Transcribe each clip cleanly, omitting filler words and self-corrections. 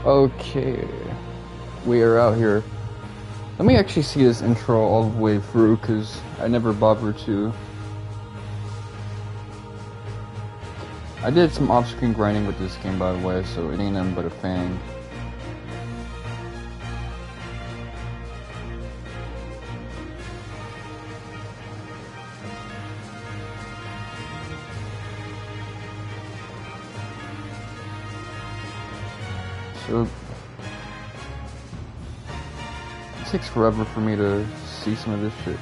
Okay, we are out here. Let me actually see this intro all the way through, because I never bothered to. I did some off-screen grinding with this game, by the way, so it ain't nothing but a fang. So, it takes forever for me to see some of this shit.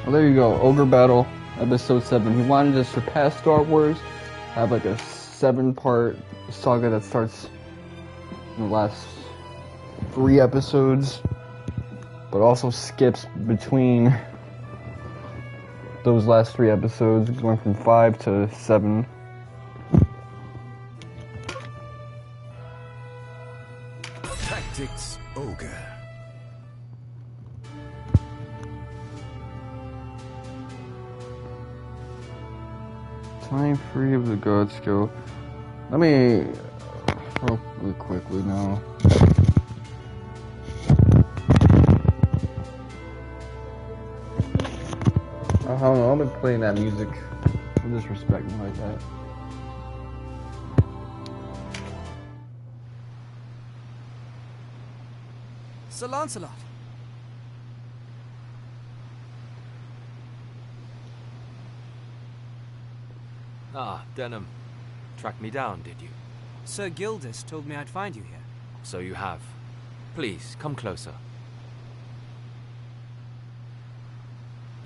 Well, there you go, Ogre Battle, Episode 7. He wanted to surpass Star Wars, have like a 7-part saga that starts in the last 3 episodes, but also skips between those last 3 episodes, going from 5 to 7. Tactics Ogre. Time free of the god skill. Let me really quickly now. I don't know, I've been playing that music. I'm disrespecting like that. Sir Lancelot. Ah, Denham. Tracked me down, did you? Sir Gildas told me I'd find you here. So you have. Please, come closer.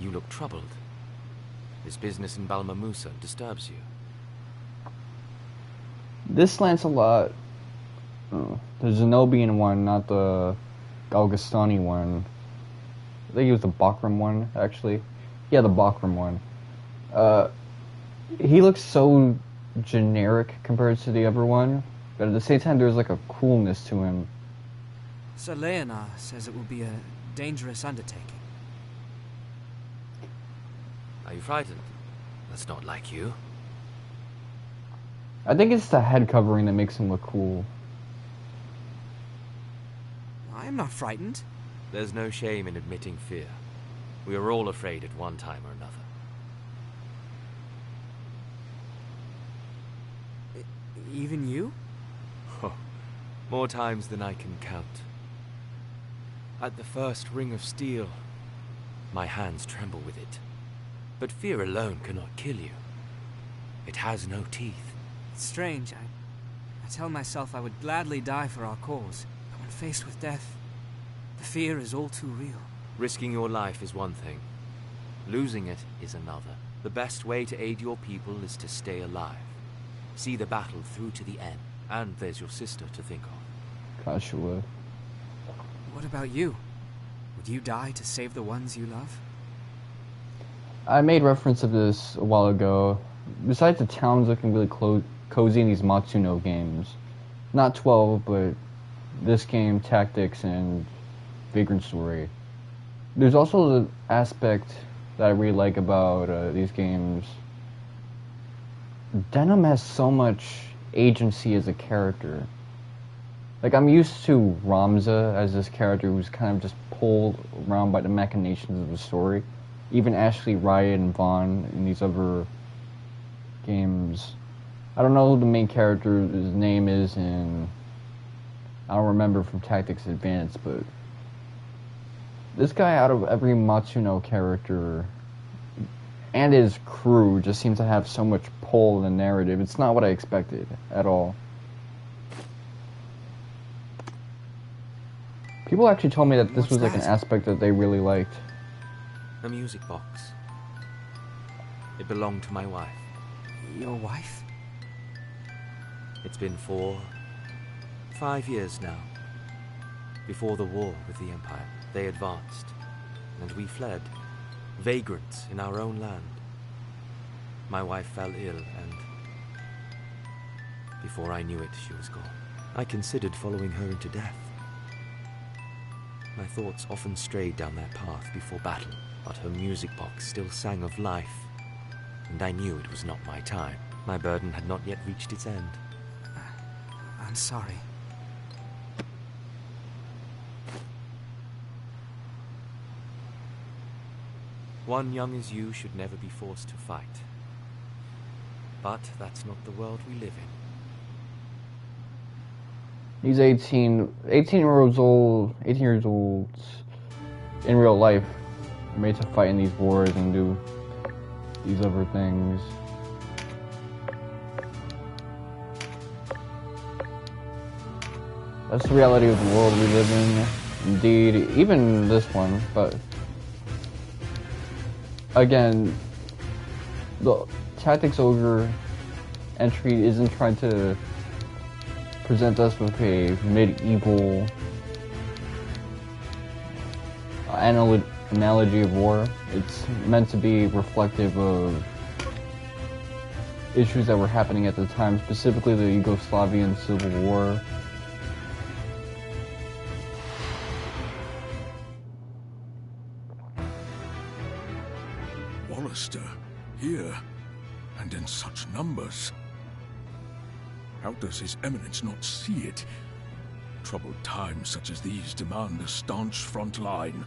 You look troubled. This business in Balmamusa disturbs you. This Lancelot, the Zenobian one, not the Galgastani one. I think it was the Bakram one, actually. Yeah, the Bakram one. He looks so generic compared to the other one, but at the same time there's like a coolness to him. Sir Leonard says it will be a dangerous undertaking. Are you frightened? That's not like you. I think it's the head covering that makes him look cool. I am not frightened. There's no shame in admitting fear. We are all afraid at one time or another. Even you? Oh, more times than I can count. At the first ring of steel, my hands tremble with it. But fear alone cannot kill you. It has no teeth. It's strange. I tell myself I would gladly die for our cause, but when faced with death, the fear is all too real. Risking your life is one thing. Losing it is another. The best way to aid your people is to stay alive. See the battle through to the end. And there's your sister to think of. Gosh, you would. What about you? Would you die to save the ones you love? I made reference to this a while ago. Besides the towns looking really cozy in these Matsuno games, not 12, but this game, Tactics, and Vagrant Story, there's also the aspect that I really like about these games. Denham has so much agency as a character. Like, I'm used to Ramza as this character who's kind of just pulled around by the machinations of the story. Even Ashley, Riot, and Vaughn in these other games. I don't know who the main character's name is, and I don't remember from Tactics Advanced, but this guy, out of every Matsuno character and his crew, just seems to have so much pull in the narrative. It's not what I expected at all. People actually told me that this was like an aspect that they really liked. A music box. It belonged to my wife. Your wife? It's been 5 years now. Before the war with the Empire, they advanced, and we fled, vagrants in our own land. My wife fell ill, and before I knew it, she was gone. I considered following her into death. My thoughts often strayed down that path before battle, but her music box still sang of life, and I knew it was not my time. My burden had not yet reached its end. I'm sorry. One young as you should never be forced to fight. But that's not the world we live in. He's 18 years old in real life, made to fight in these wars and do these other things. That's the reality of the world we live in. Indeed, even this one, but again, the Tactics Ogre entry isn't trying to present us with a medieval analogy of war. It's meant to be reflective of issues that were happening at the time, specifically the Yugoslavian Civil War. Walister, here, and in such numbers. How does His Eminence not see it? Troubled times such as these demand a staunch front line.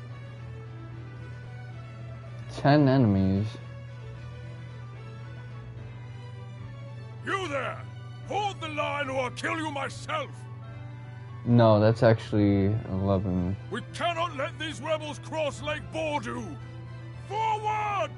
10 enemies. You there! Hold the line or I'll kill you myself! No, that's actually 11. We cannot let these rebels cross Lake Bordu! Forward!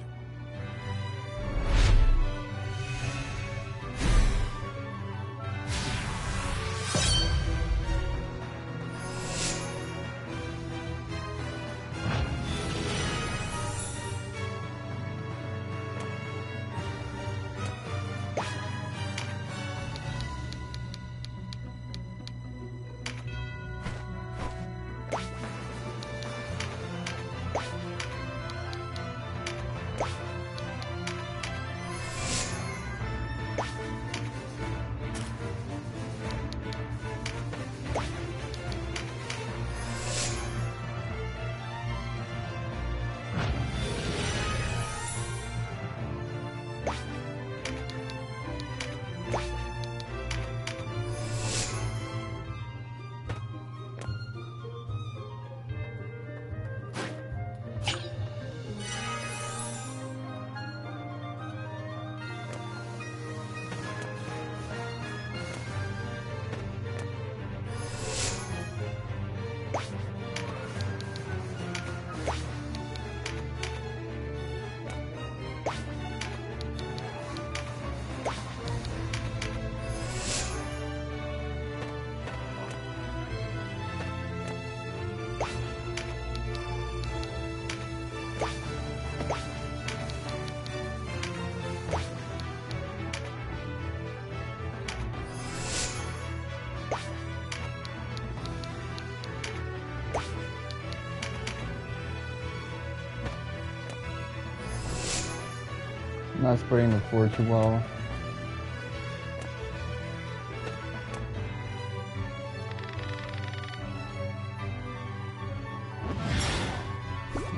Not spreading the floor too well.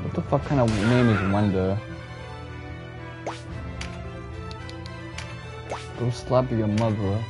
What the fuck kind of name is Wenda? Go slap your mother.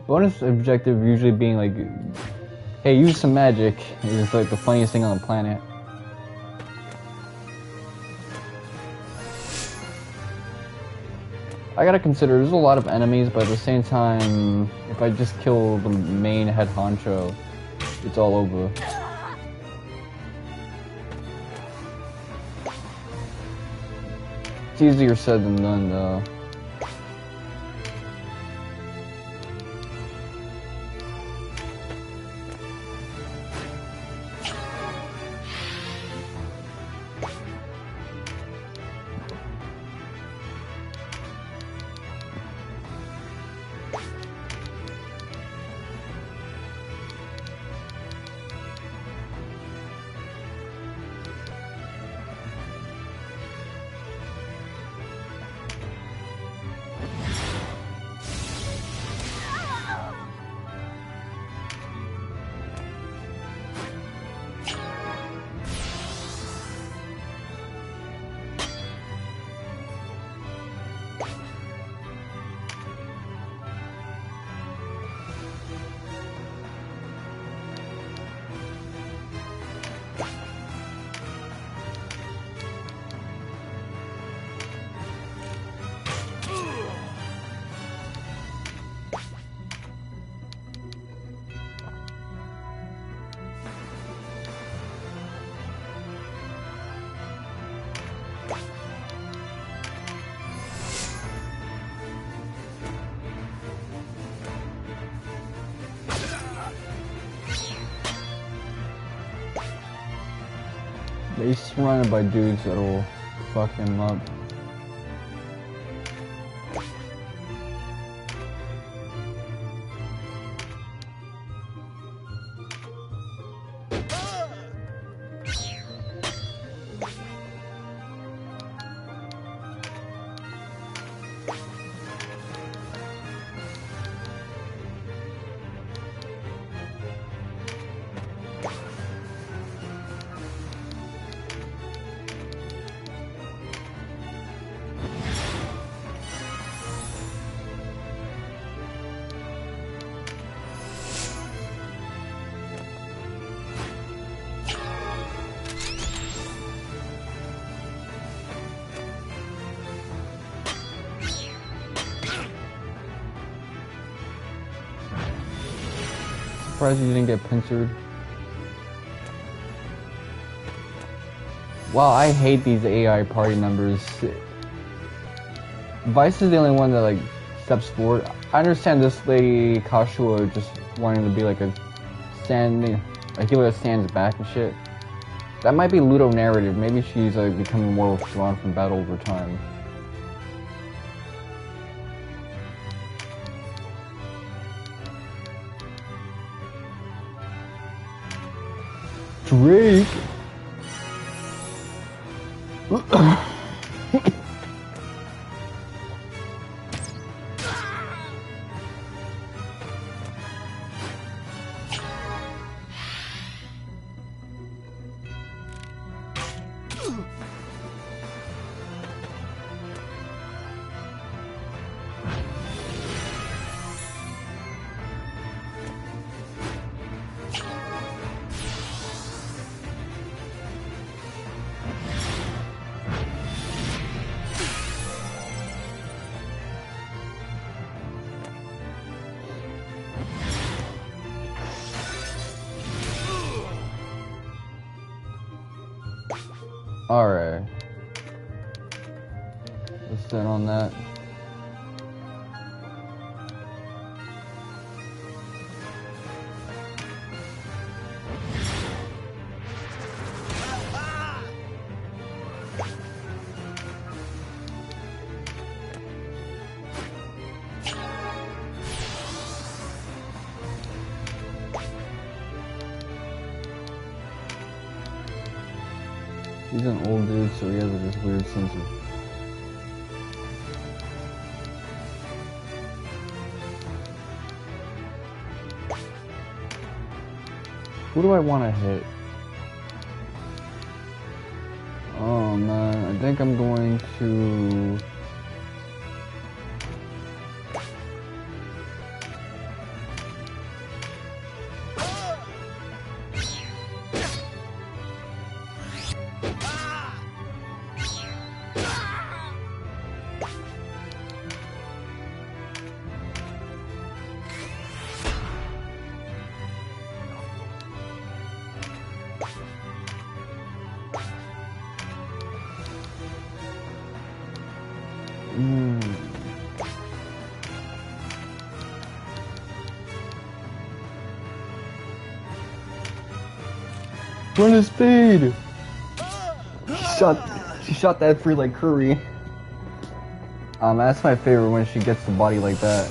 Bonus objective usually being like, hey, use some magic. It's like the funniest thing on the planet. I gotta consider, there's a lot of enemies, but at the same time, if I just kill the main head honcho, it's all over. It's easier said than done, though. He's surrounded by dudes that'll fuck him up. Surprised you didn't get pincered. Wow, I hate these AI party members. Vice is the only one that like steps forward. I understand this lady Kashua just wanting to be like a stand, like give it a stands back and shit. That might be Ludo narrative. Maybe she's like becoming more withdrawn from battle over time. Drake. Alright. Let's sit on that. He's an old dude, so he has this weird sense of... Who do I want to hit? Oh man, I think I'm going to... Run his speed! She shot that free like Curry. That's my favorite when she gets the body like that.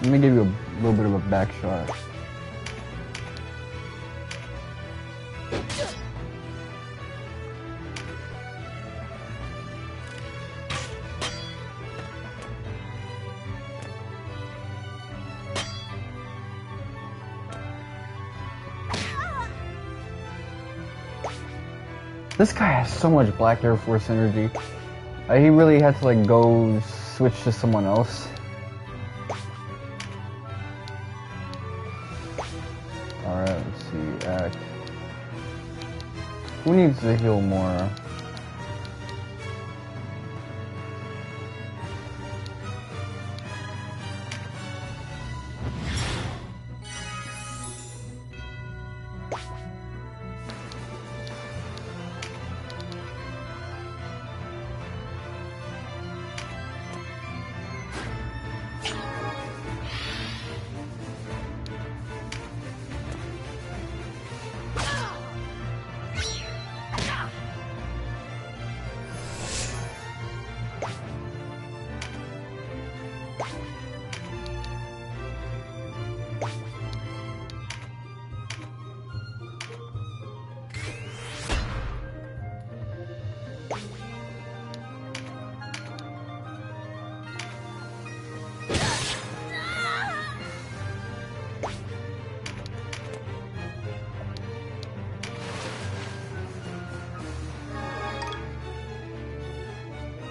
Let me give you a little bit of a back shot. This guy has so much Black Air Force energy. He really had to like go switch to someone else. Alright, let's see, act. Who needs to heal more?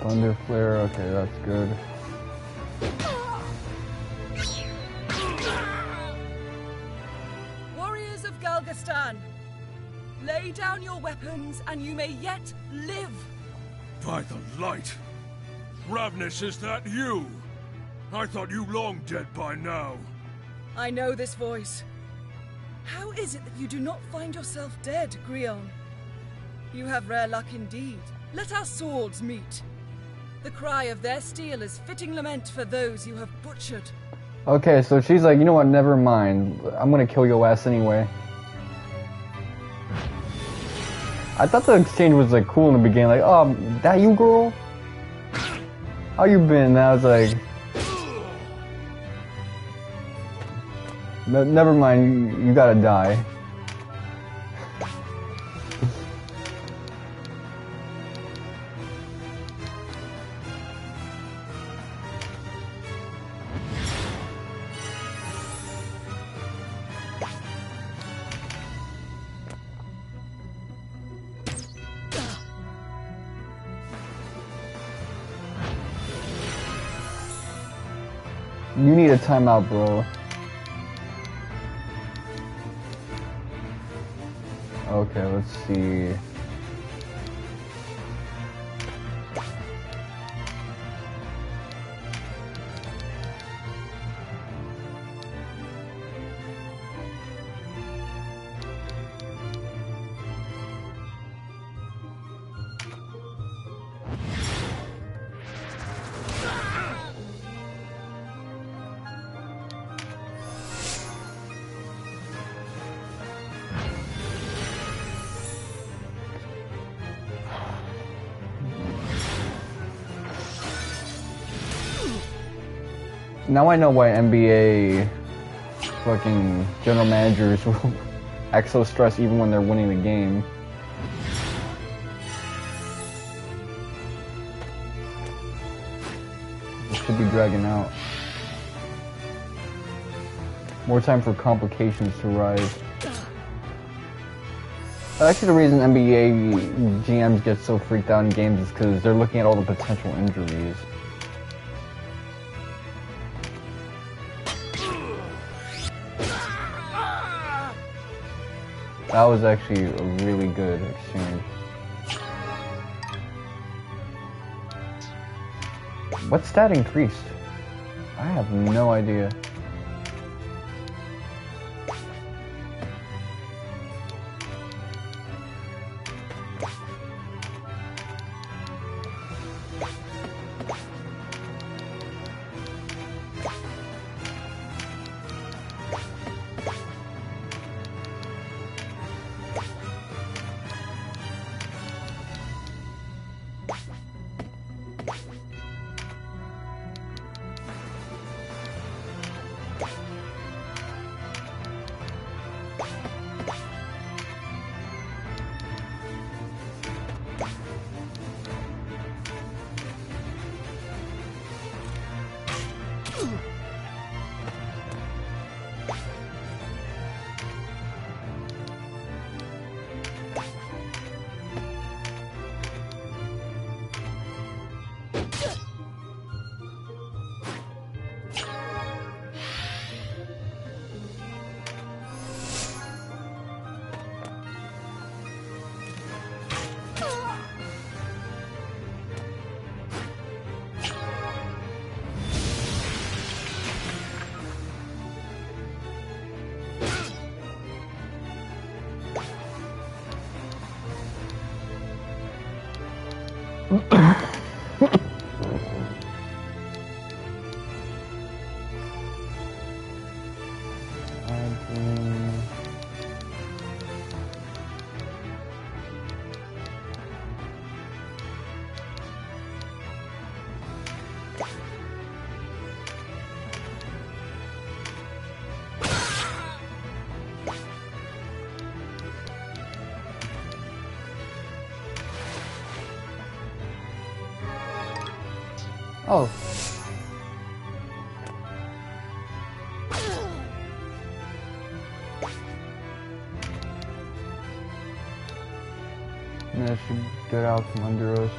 Thunder Flare, okay, that's good. Warriors of Galgastan, lay down your weapons and you may yet live. By the light! Ravnus, is that you? I thought you long dead by now. I know this voice. How is it that you do not find yourself dead, Grion? You have rare luck indeed. Let our swords meet. The cry of their steel is fitting lament for those you have butchered. Okay, so she's like, you know what, never mind. I'm gonna kill your ass anyway. I thought the exchange was like cool in the beginning, like, oh, that you girl? How you been? And I was like, never mind, you gotta die. You need a timeout, bro. Okay, let's see. Now I know why NBA fucking general managers will act so stressed even when they're winning the game. It should be dragging out. More time for complications to rise. Actually, the reason NBA GMs get so freaked out in games is because they're looking at all the potential injuries. That was actually a really good exchange. What stat increased? I have no idea. Oh. That should get out from under us.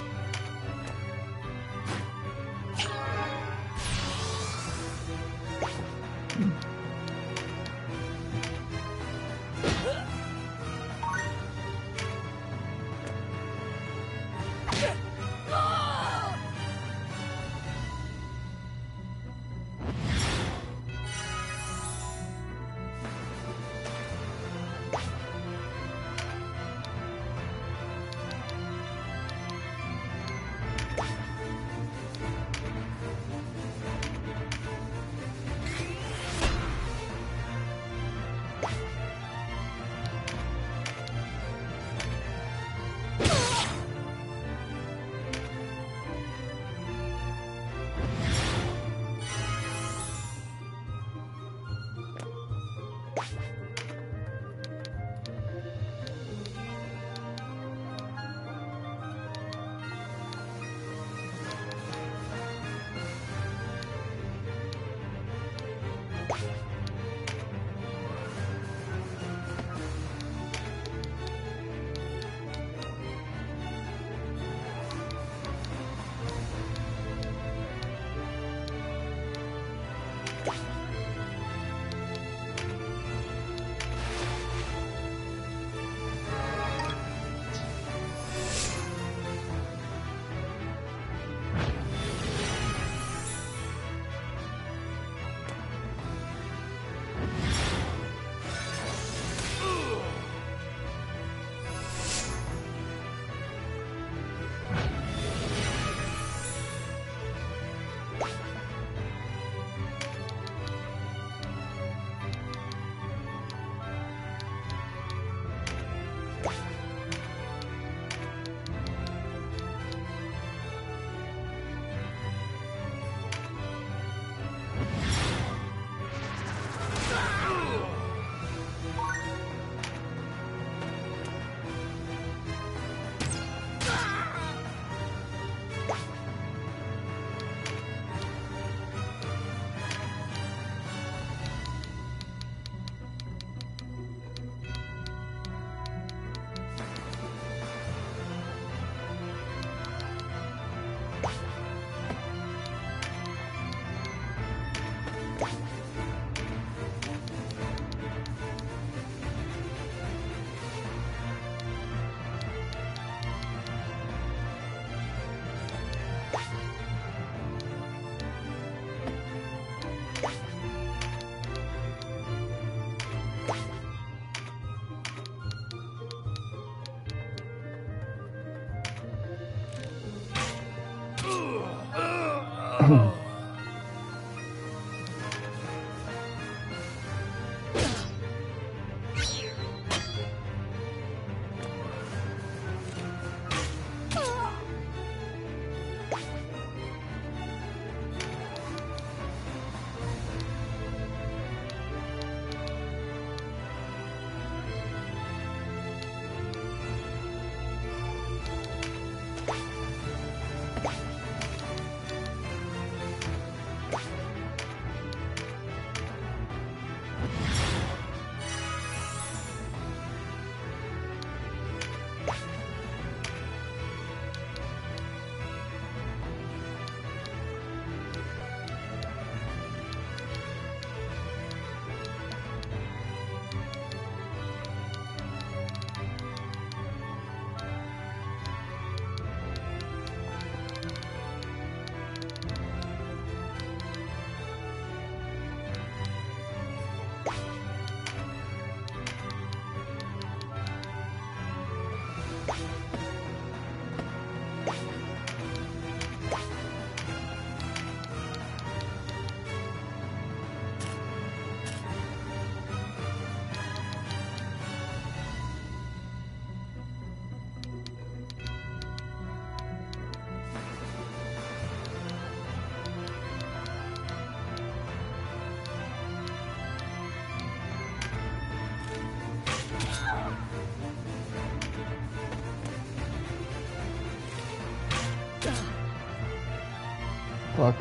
Fuck.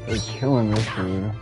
They're killing this dude.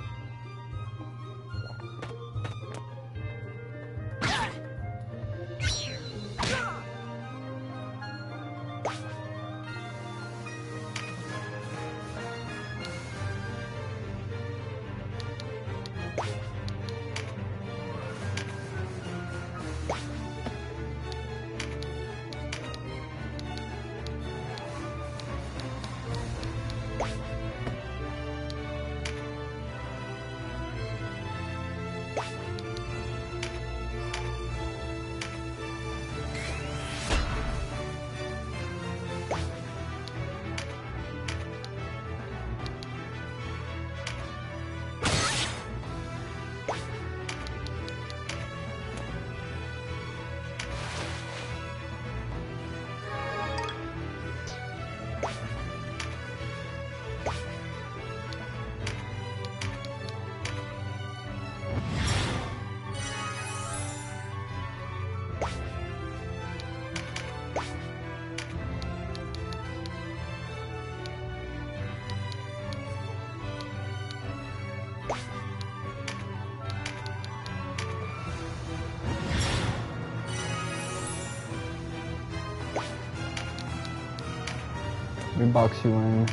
We box you in.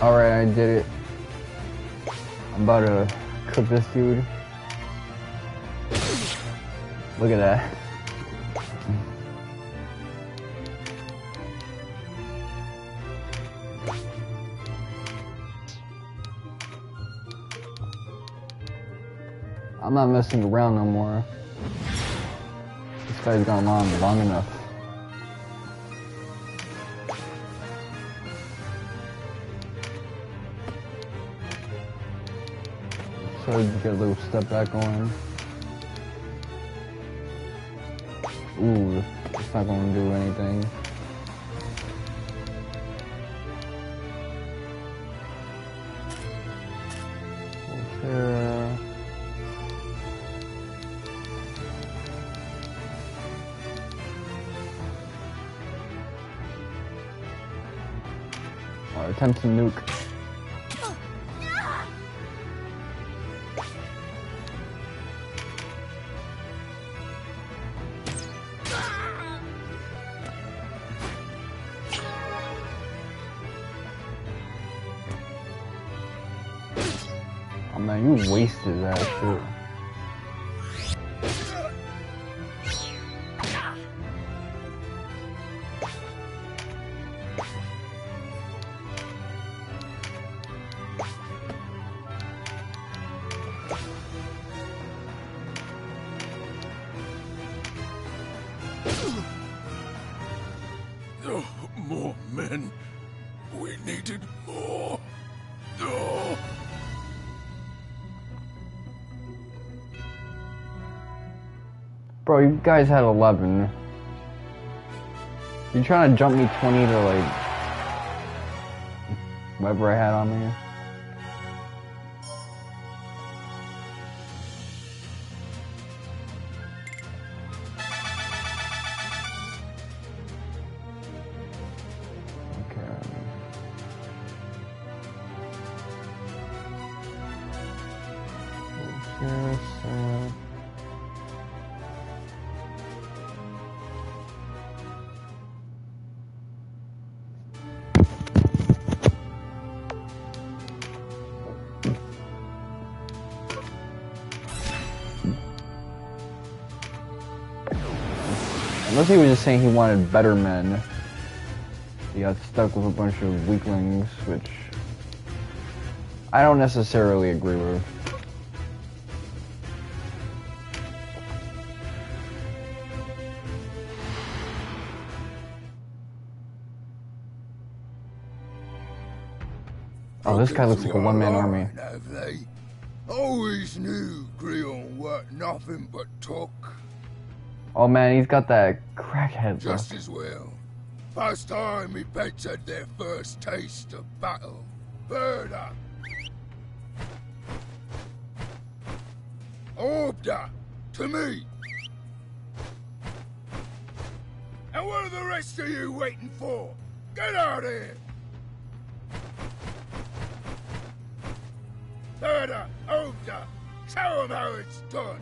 Alright, I did it. I'm about to cook this dude. Look at that. I'm not messing around no more. This guy's gone on long enough. So you get a little step back going. Ooh, it's not gonna do anything. Attempt to nuke. Oh man, you wasted that shit. Oh, more men. We needed more. Oh. Bro, you guys had 11. You trying to jump me 20 to like whatever I had on me? Unless he was just saying he wanted better men. He got stuck with a bunch of weaklings, which I don't necessarily agree with. Oh, this guy looks like a one-man army. Have they? Always knew Grion weren't nothing but talk. Oh man, he's got that crackhead look. Just as well. First time me pets had their first taste of battle. Murder. Order to me. And what are the rest of you waiting for? Get out of here. Murder, order. Show 'em how it's done.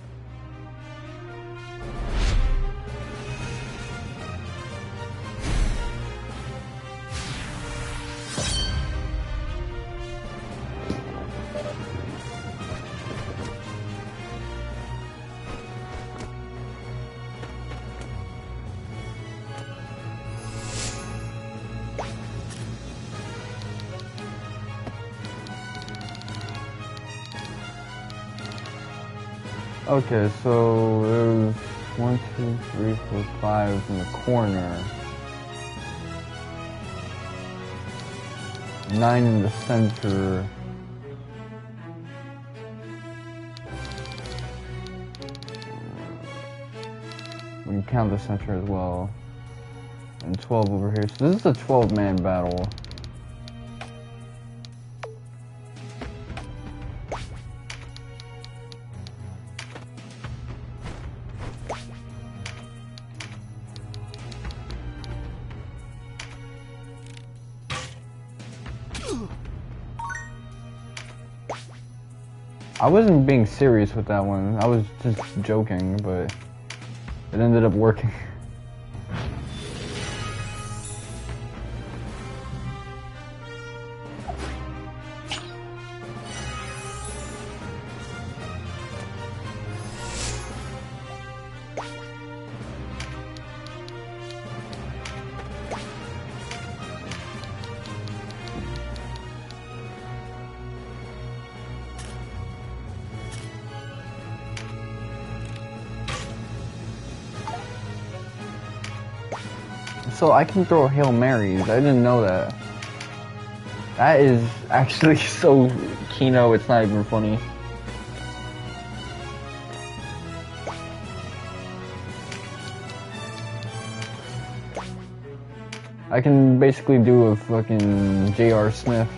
Okay, so there's 1, 2, 3, 4, 5 in the corner. 9 in the center. When you count the center as well. And 12 over here. So this is a 12-man battle. I wasn't being serious with that one. I was just joking, but it ended up working. So I can throw Hail Marys. I didn't know that. That is actually so Kino, it's not even funny. I can basically do a fucking J.R. Smith.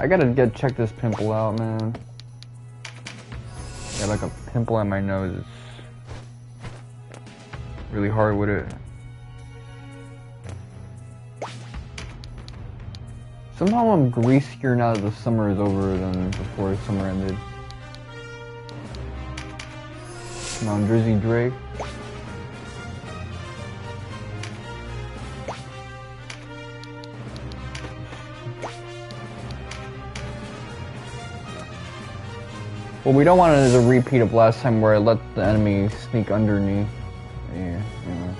I gotta check this pimple out, man. I got like a pimple on my nose. It's really hard with it. Somehow I'm greasier now that the summer is over than before the summer ended. Come on, Drizzy Drake. What we don't want is a repeat of last time where I let the enemy sneak underneath. Yeah, you know.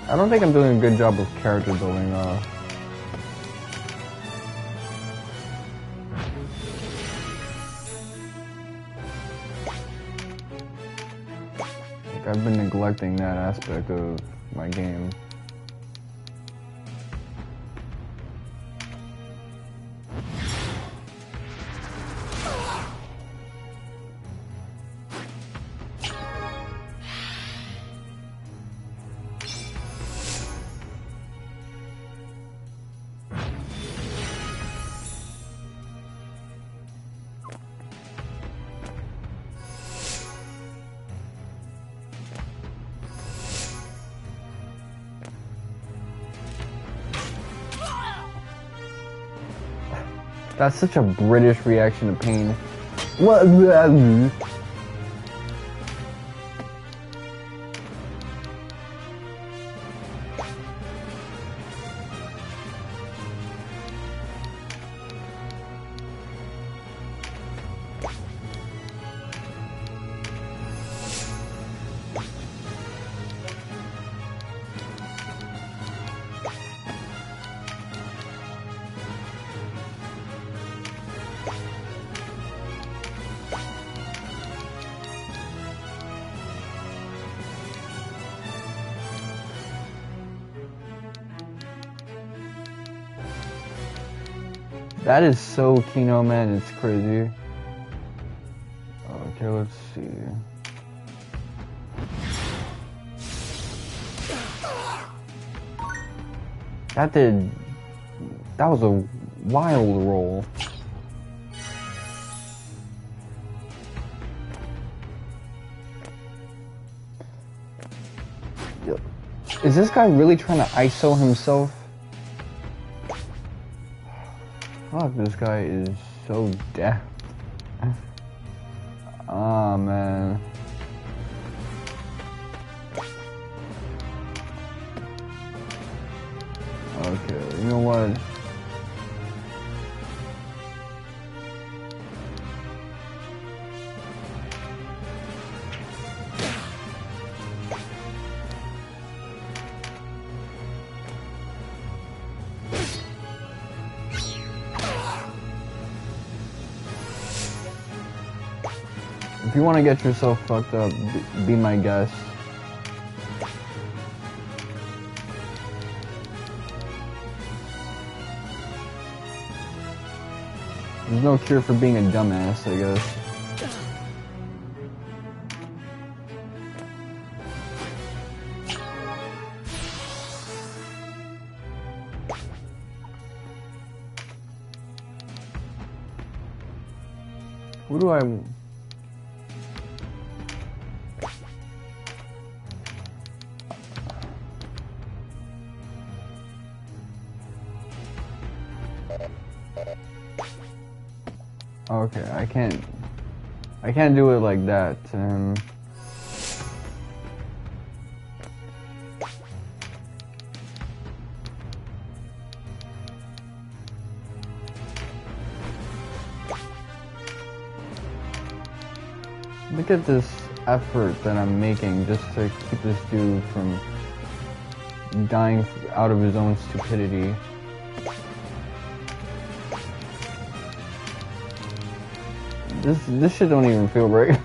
I don't think I'm doing a good job of character building, Like, I've been neglecting that aspect of my game. That's such a British reaction to pain. What? That is so Kino, man, it's crazy. Okay, let's see. That was a wild roll. Is this guy really trying to ISO himself? Fuck, this guy is so deft. Oh, man. Okay, you know what? If you want to get yourself fucked up, be my guest. There's no cure for being a dumbass, I guess. Who do I... Okay, I can't do it like that. Look at this effort that I'm making just to keep this dude from dying out of his own stupidity. This shit don't even feel right.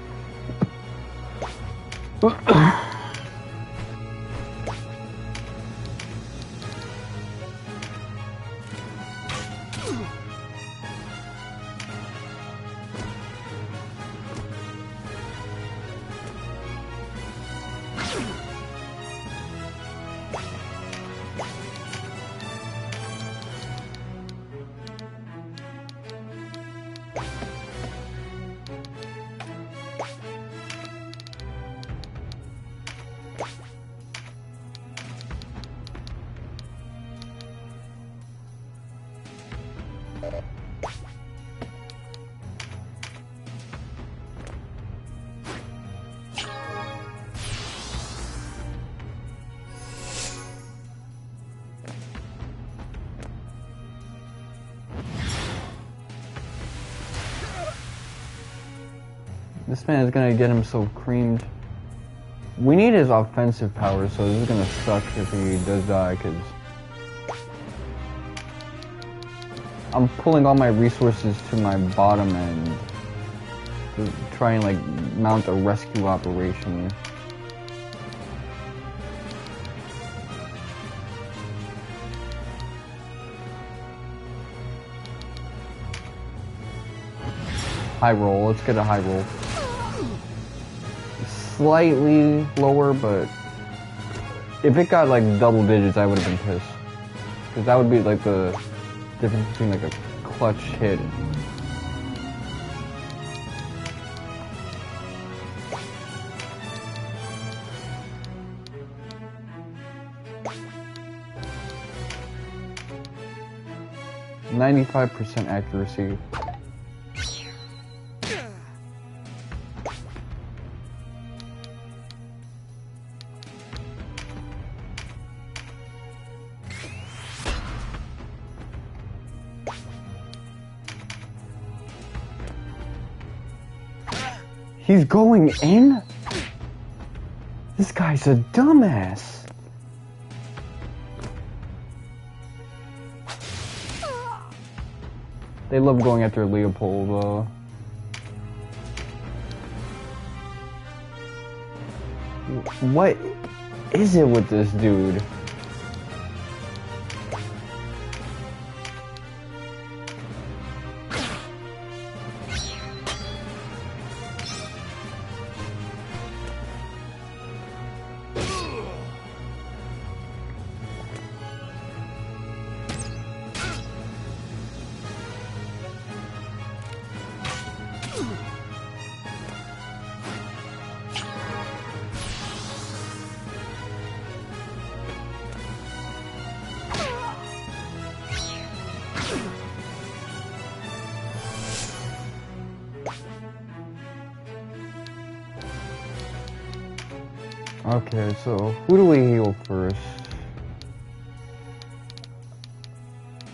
This man is gonna get himself creamed. We need his offensive power, so this is gonna suck if he does die, because I'm pulling all my resources to my bottom end to try and like mount a rescue operation. High roll, let's get a high roll. Slightly lower, but if it got like double digits, I would have been pissed. Because that would be like the difference between like a clutch hit. .95% accuracy. He's going in? This guy's a dumbass. They love going after Leopold, What is it with this dude? Okay, so who do we heal first?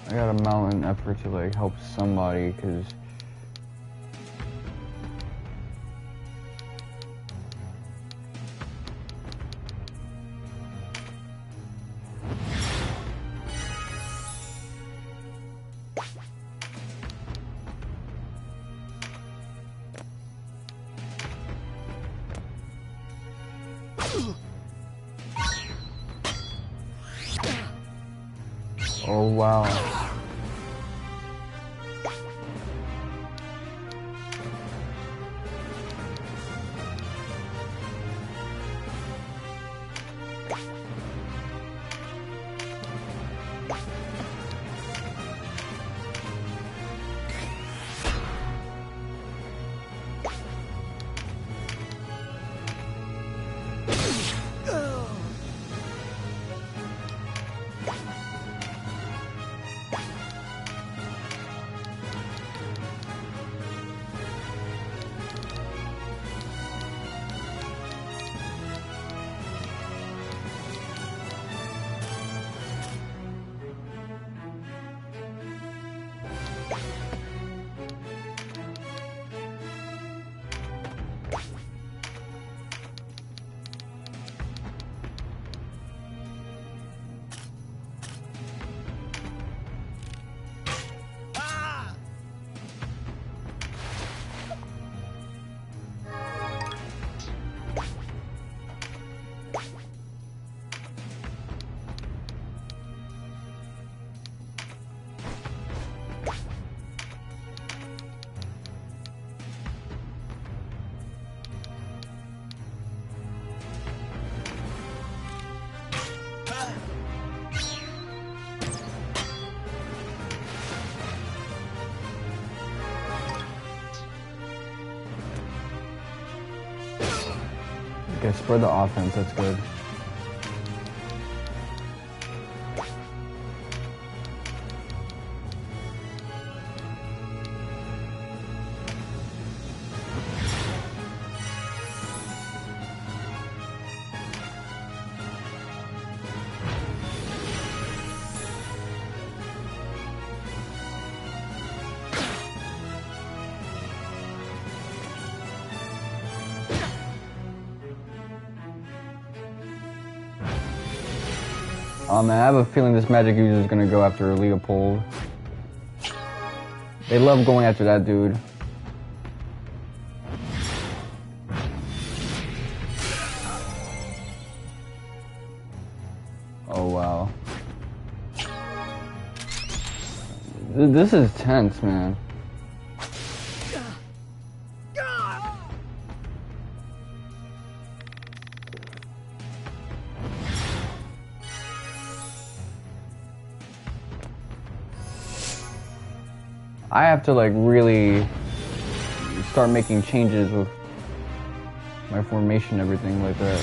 I gotta mount an effort to like help somebody, cause oh wow. Okay, spread the offense, that's good. Oh man, I have a feeling this magic user is gonna go after Leopold. They love going after that dude. Oh wow. This is tense, man. I have to like really start making changes with my formation and everything like that.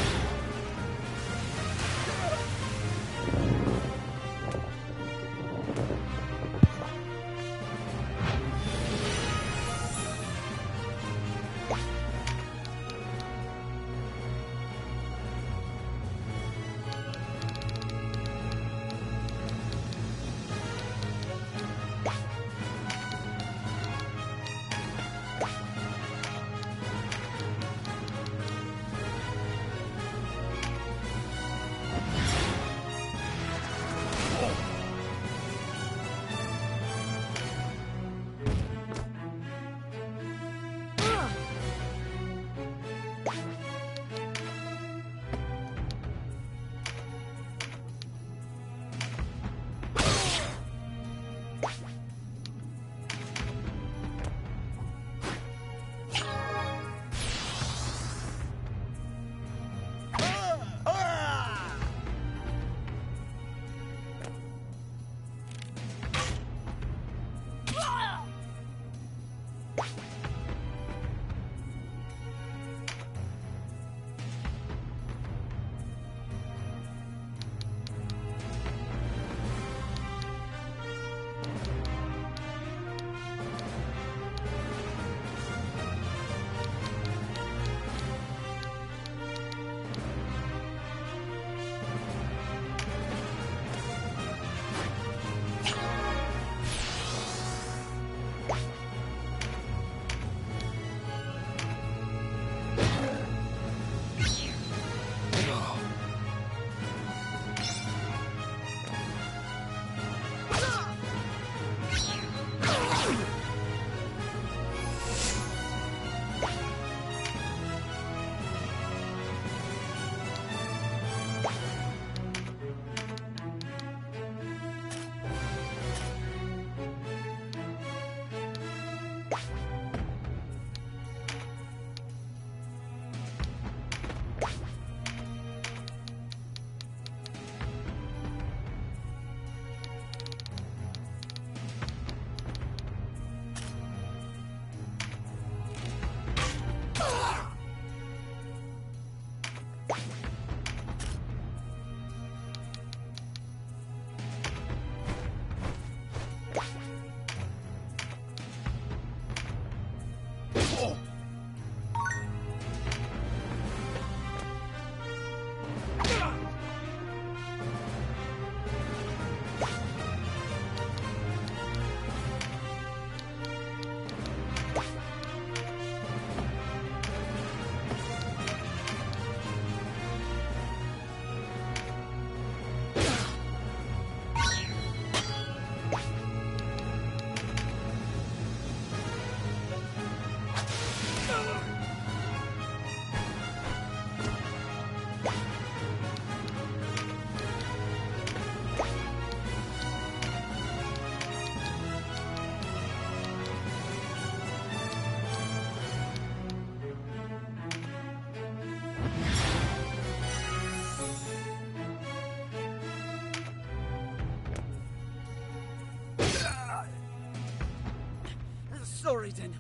Sorry, then.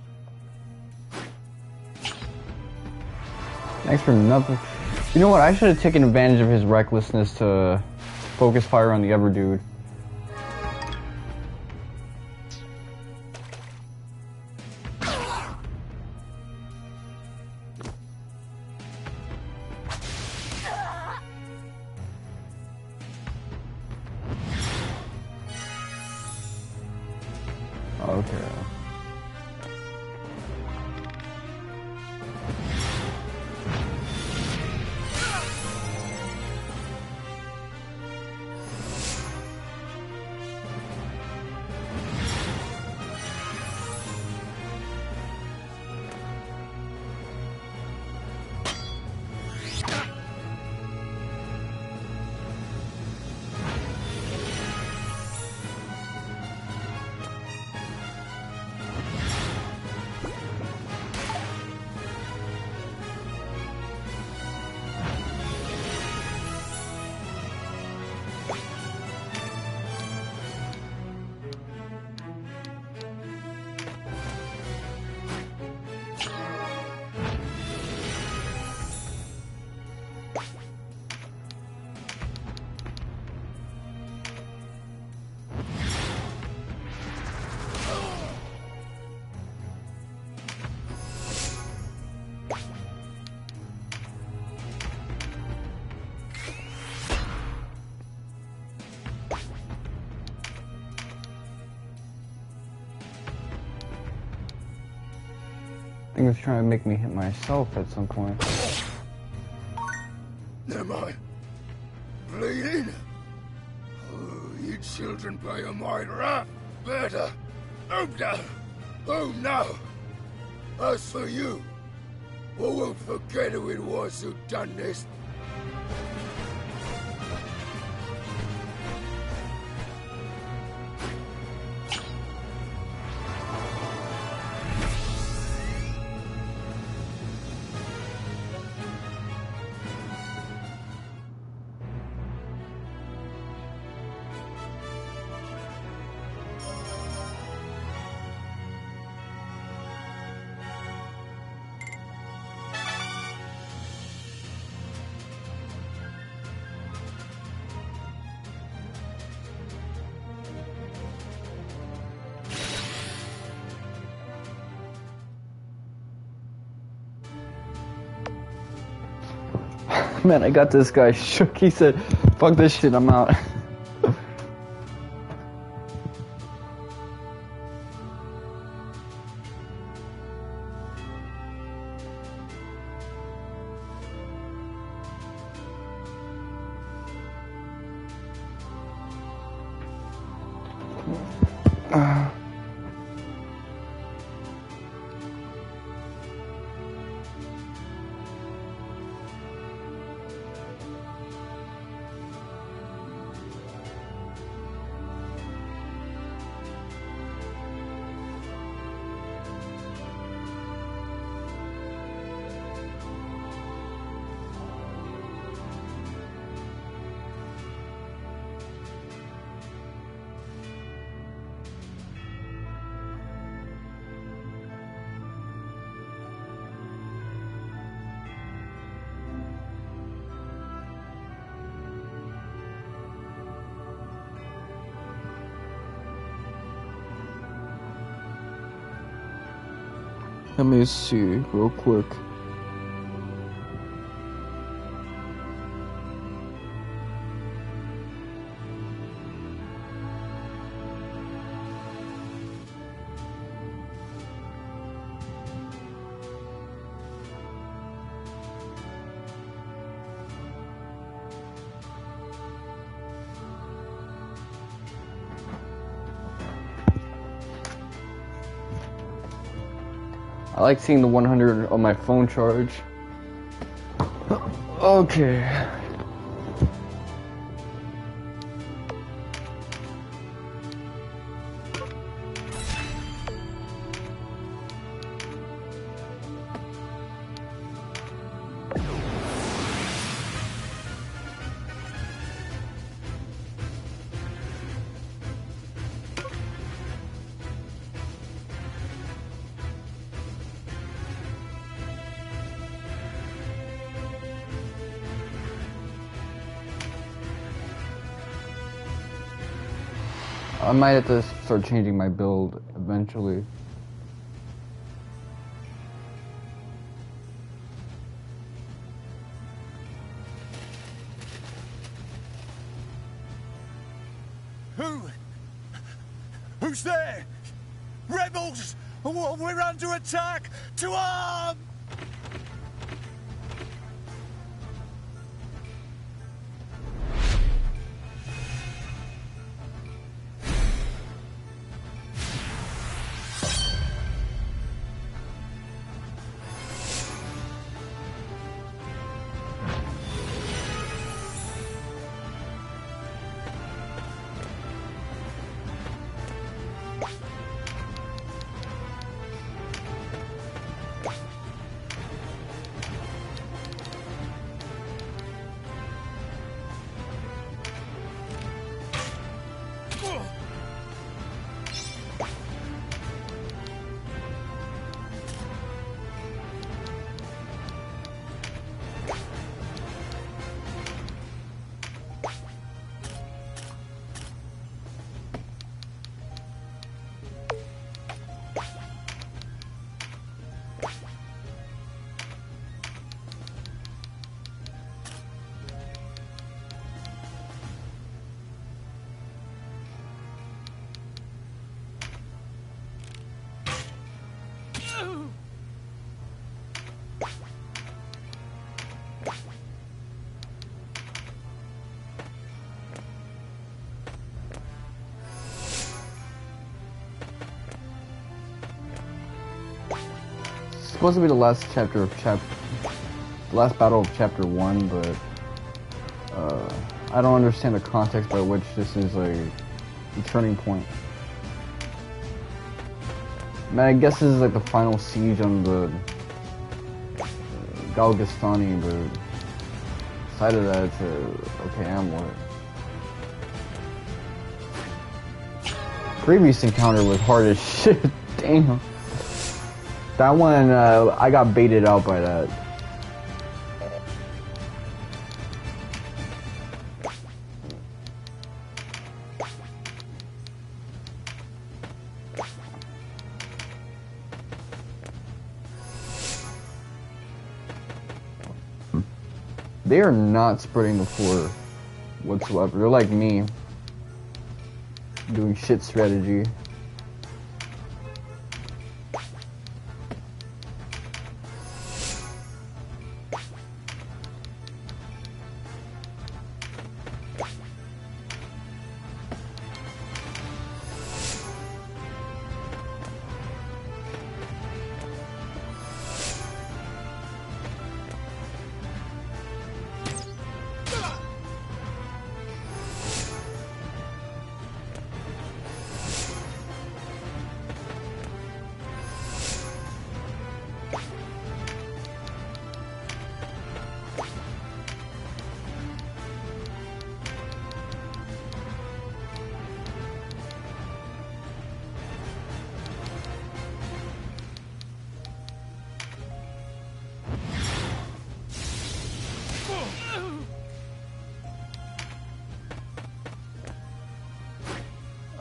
Thanks for nothing. You know what? I should have taken advantage of his recklessness to focus fire on the other dude. Okay. I think it's trying to make me hit myself at some point. Am I bleeding? Oh, you children play on my wrath. Better. Oh no! Oh no! As for you, we won't forget who it was who done this. Man, I got this guy shook. He said, fuck this shit, I'm out. Let me see real quick. I like seeing the 100 on my phone charge. Okay. I might have to start changing my build eventually. Who's there? Rebels! We're under attack! To arm! supposed to be the last chapter of the last battle of chapter 1, but I don't understand the context by which this is a turning point. I mean, I guess this is like the final siege on the Galgastani, but aside of that, it's okay, I'm what? Previous encounter was hard as shit. Damn. That one, I got baited out by that. They are not spreading the floor whatsoever. They're like me, doing shit strategy.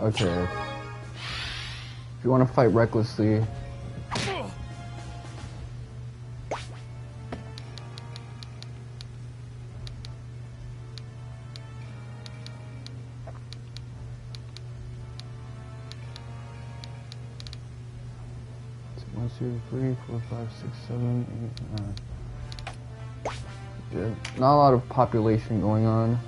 Okay. If you want to fight recklessly, it's 1, 2, 3, 4, 5, 6, 7, 8, 9. Yeah, not a lot of population going on.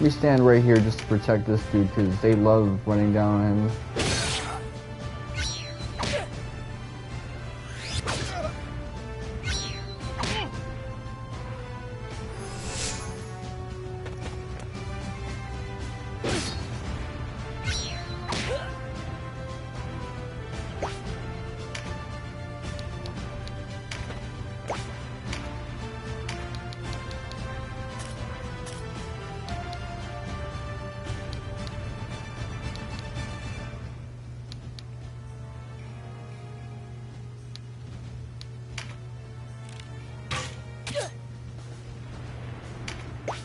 We stand right here just to protect this dude because they love running down on him.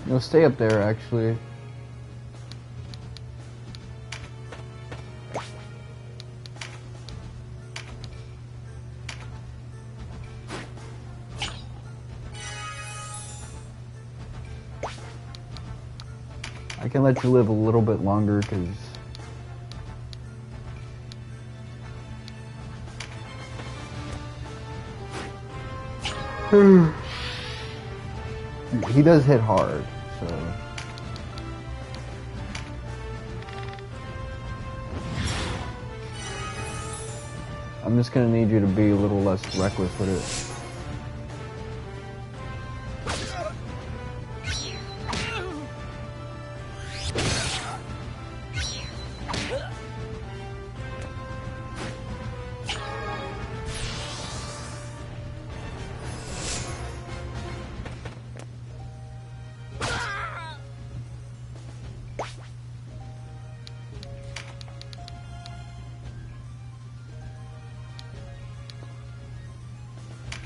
You'll stay up there, actually. I can let you live a little bit longer, because he does hit hard, so I'm just gonna need you to be a little less reckless with it.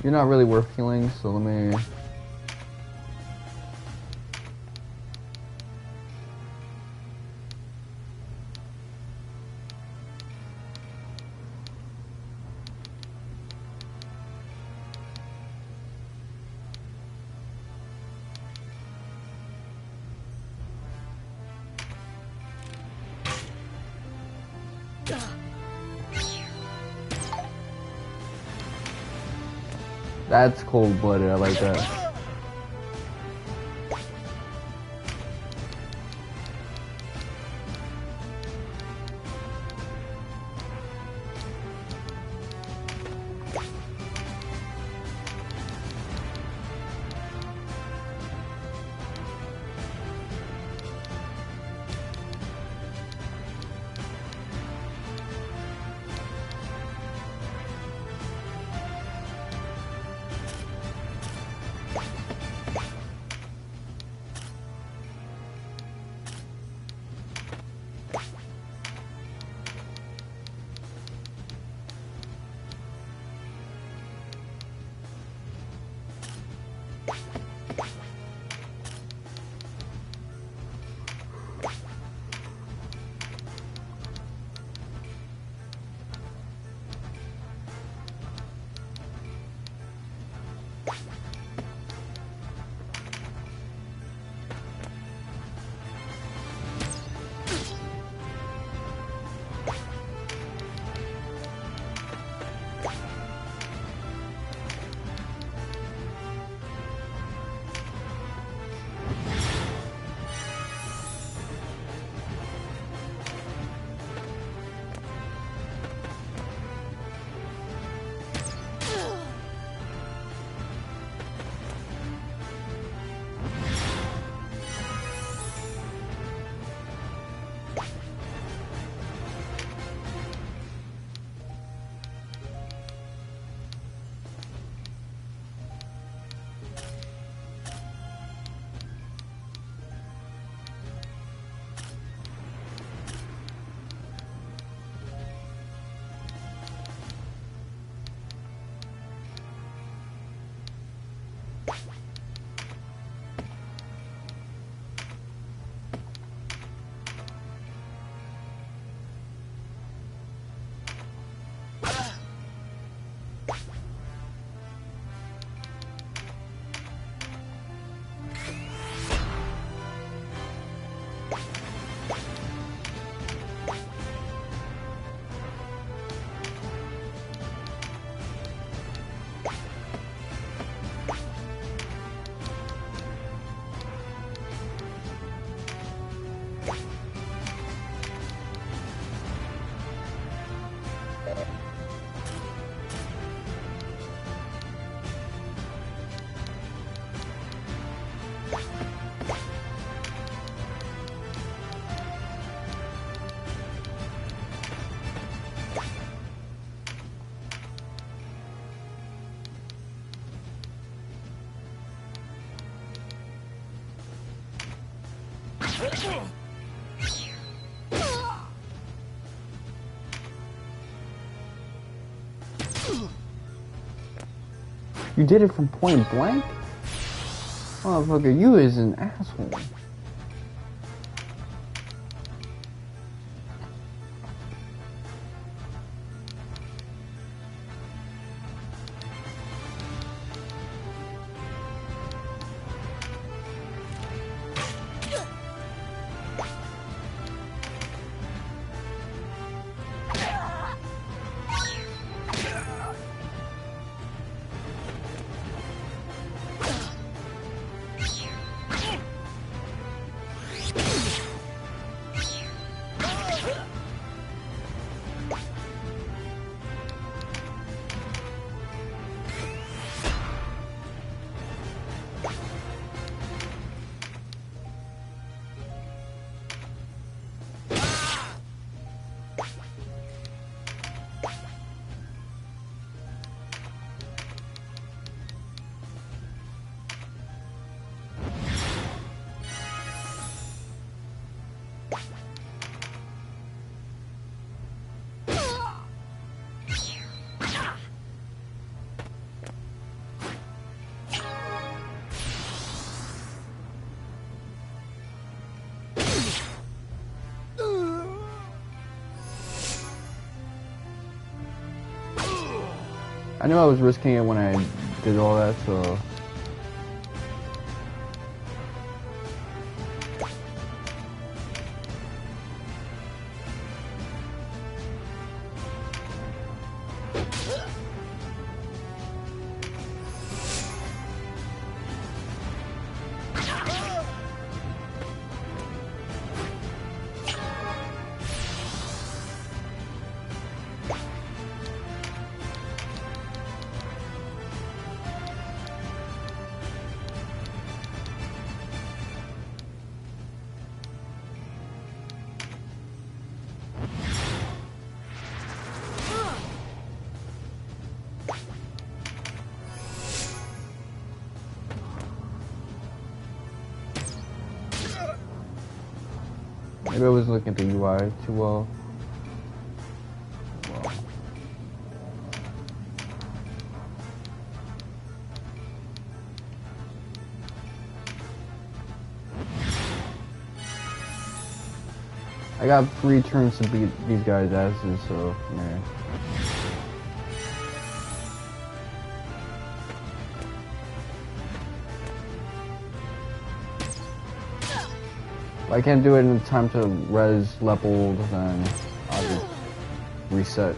You're not really worth healing, so let me... That's cold-blooded, I like that. You did it from point blank? Motherfucker, you is an asshole. I knew I was risking it when I did all that, so... Maybe I was looking at the UI too well. I got 3 turns to beat these guys' asses, so man. If I can't do it in time to res leveled, then I'll just reset.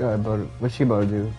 guy about it? What's she about to do?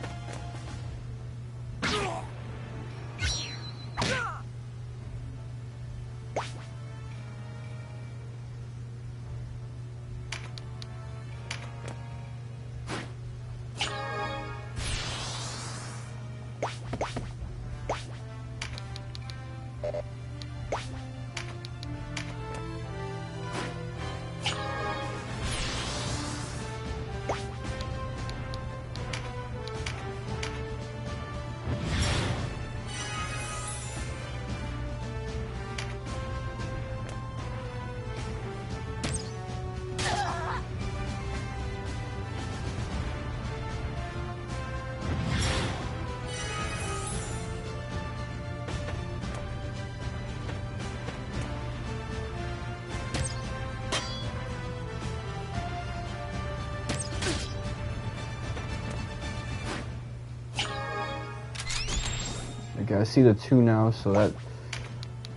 Okay, I see the 2 now, so that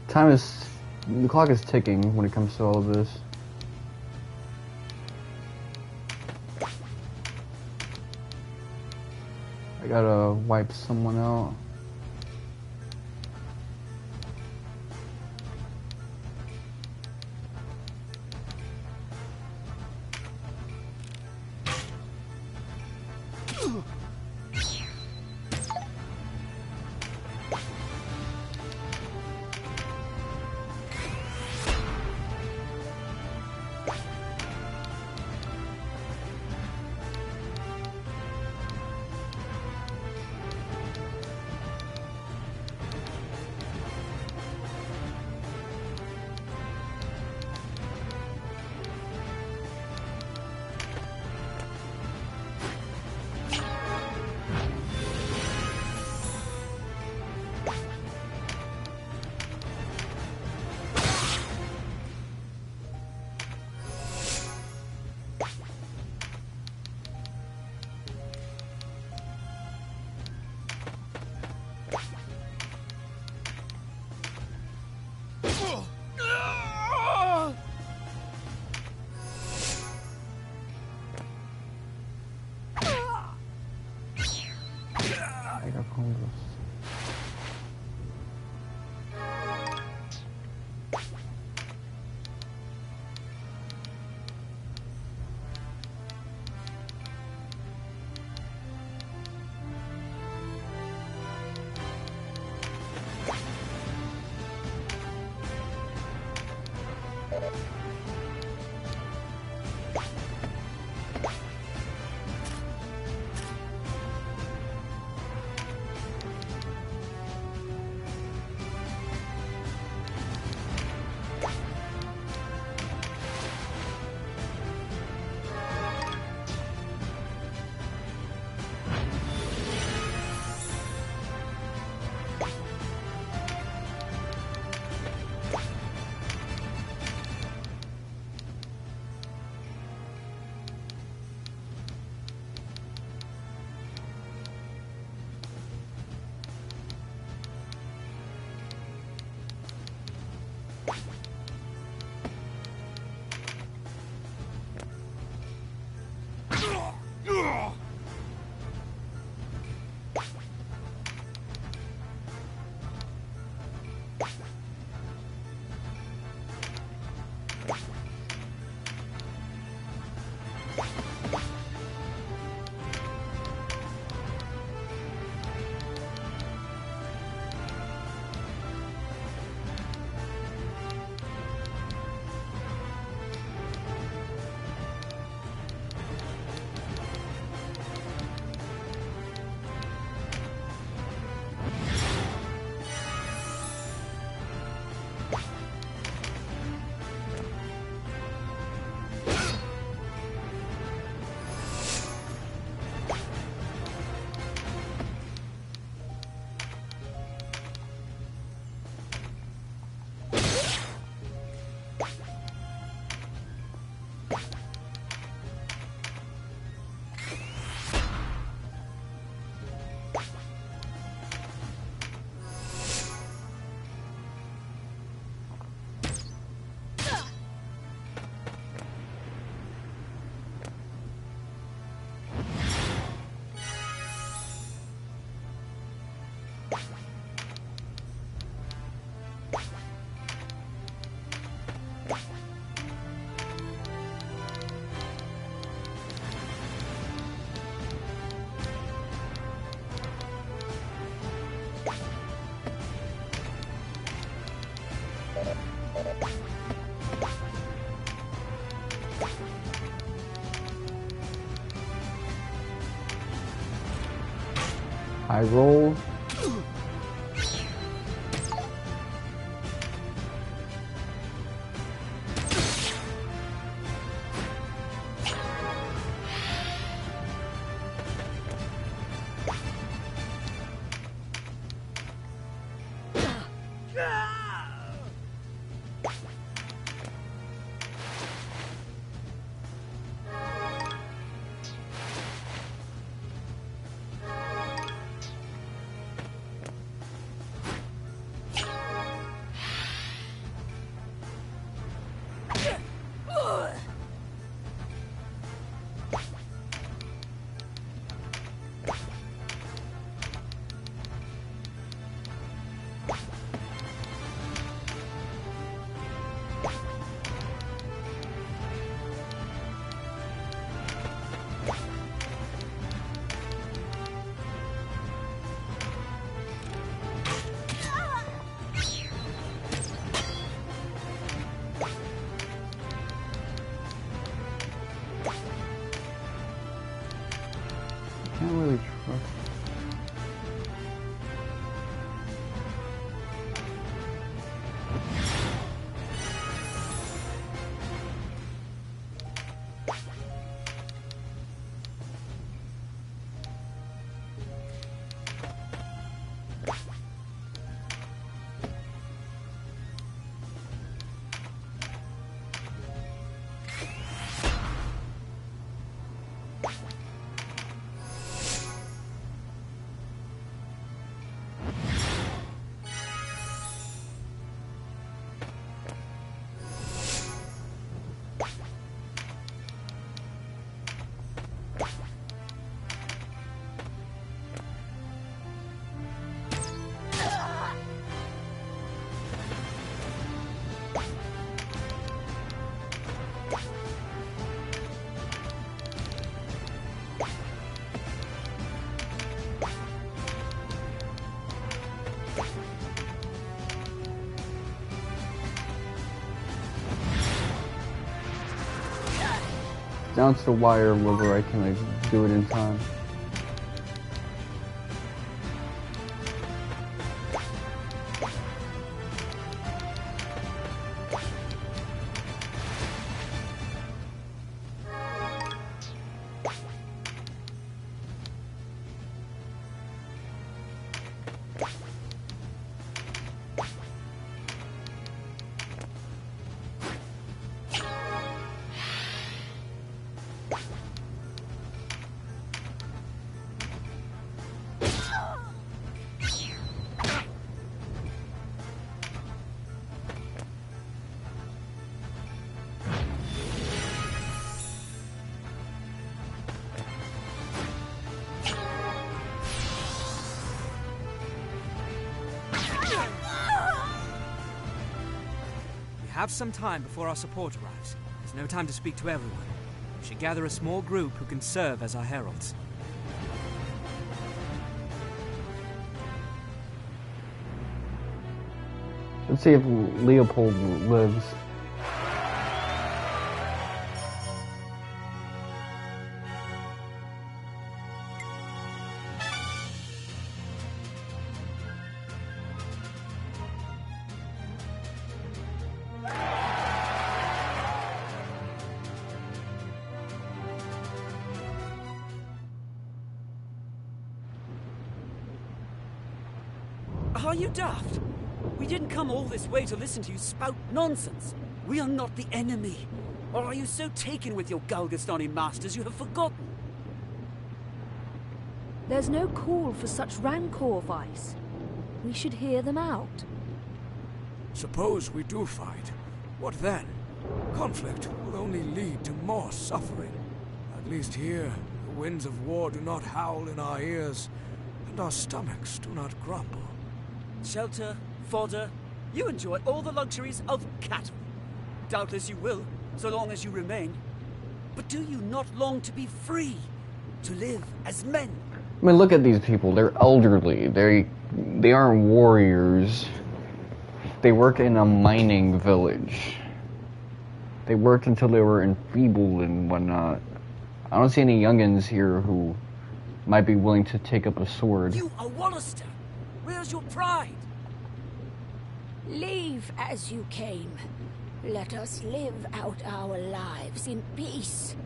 the clock is ticking when it comes to all of this. I gotta wipe someone out. I got homeless. High roll. Can't really trust. Down to the wire whether I can like do it in time. Have some time before our support arrives. There's no time to speak to everyone. We should gather a small group who can serve as our heralds. Let's see if Leopold lives. Are you daft? We didn't come all this way to listen to you spout nonsense. We are not the enemy. Or are you so taken with your Galgastani masters you have forgotten? There's no call for such rancor, Vice. We should hear them out. Suppose we do fight. What then? Conflict will only lead to more suffering. At least here, the winds of war do not howl in our ears, and our stomachs do not grumble. Shelter, fodder, you enjoy all the luxuries of cattle. Doubtless you will, so long as you remain. But do you not long to be free? To live as men? I mean, look at these people. They're elderly. They aren't warriors. They work in a mining village. They worked until they were enfeebled and whatnot. I don't see any youngins here who might be willing to take up a sword. You are Walister. Where's your pride? Leave as you came. Let us live out our lives in peace.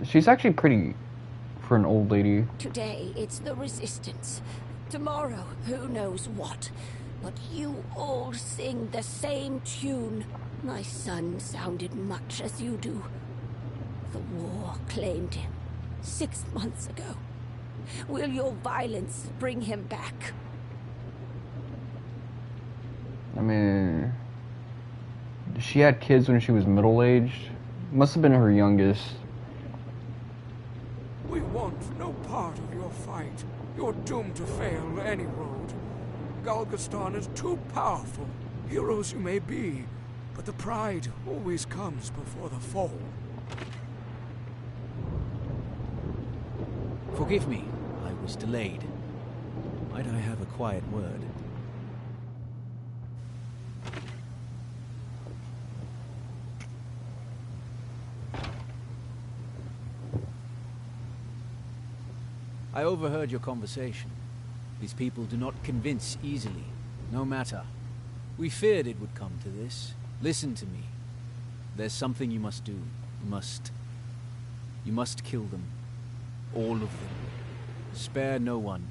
She's actually pretty for an old lady. Today it's the resistance. Tomorrow, who knows what. But you all sing the same tune. My son sounded much as you do. The war claimed him 6 months ago. Will your violence bring him back? I mean, she had kids when she was middle-aged. Must have been her youngest. We want no part of your fight. You're doomed to fail any road. Galgastan is too powerful. Heroes you may be, but the pride always comes before the fall. Forgive me, I was delayed. Might I have a quiet word? I overheard your conversation. These people do not convince easily. No matter. We feared it would come to this. Listen to me. There's something you must do. You must kill them. All of them. Spare no one.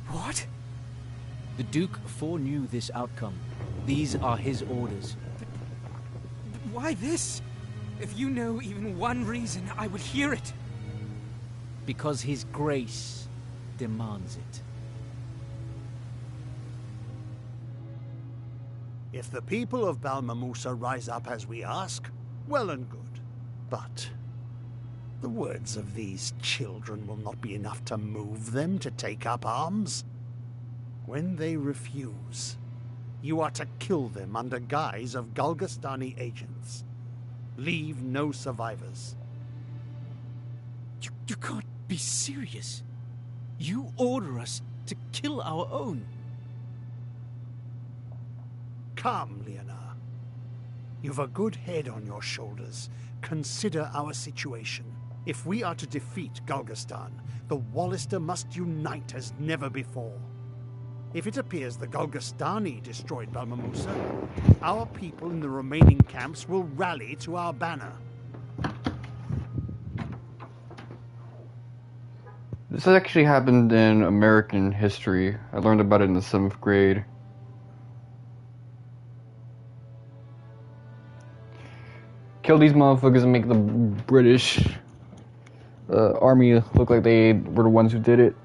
What? The Duke foreknew this outcome. These are his orders. But why this? If you know even one reason, I would hear it. Because his grace demands it. If the people of Balmamusa rise up as we ask, well and good. But the words of these children will not be enough to move them to take up arms. When they refuse, you are to kill them under guise of Galgastani agents. Leave no survivors. You can't be serious. You order us to kill our own. Come, Leonard. You've a good head on your shoulders. Consider our situation. If we are to defeat Galgastan, the Walister must unite as never before. If it appears the Galgastani destroyed Balmamusa, our people in the remaining camps will rally to our banner. This actually happened in American history. I learned about it in the 7th grade. Kill these motherfuckers and make the British army look like they were the ones who did it.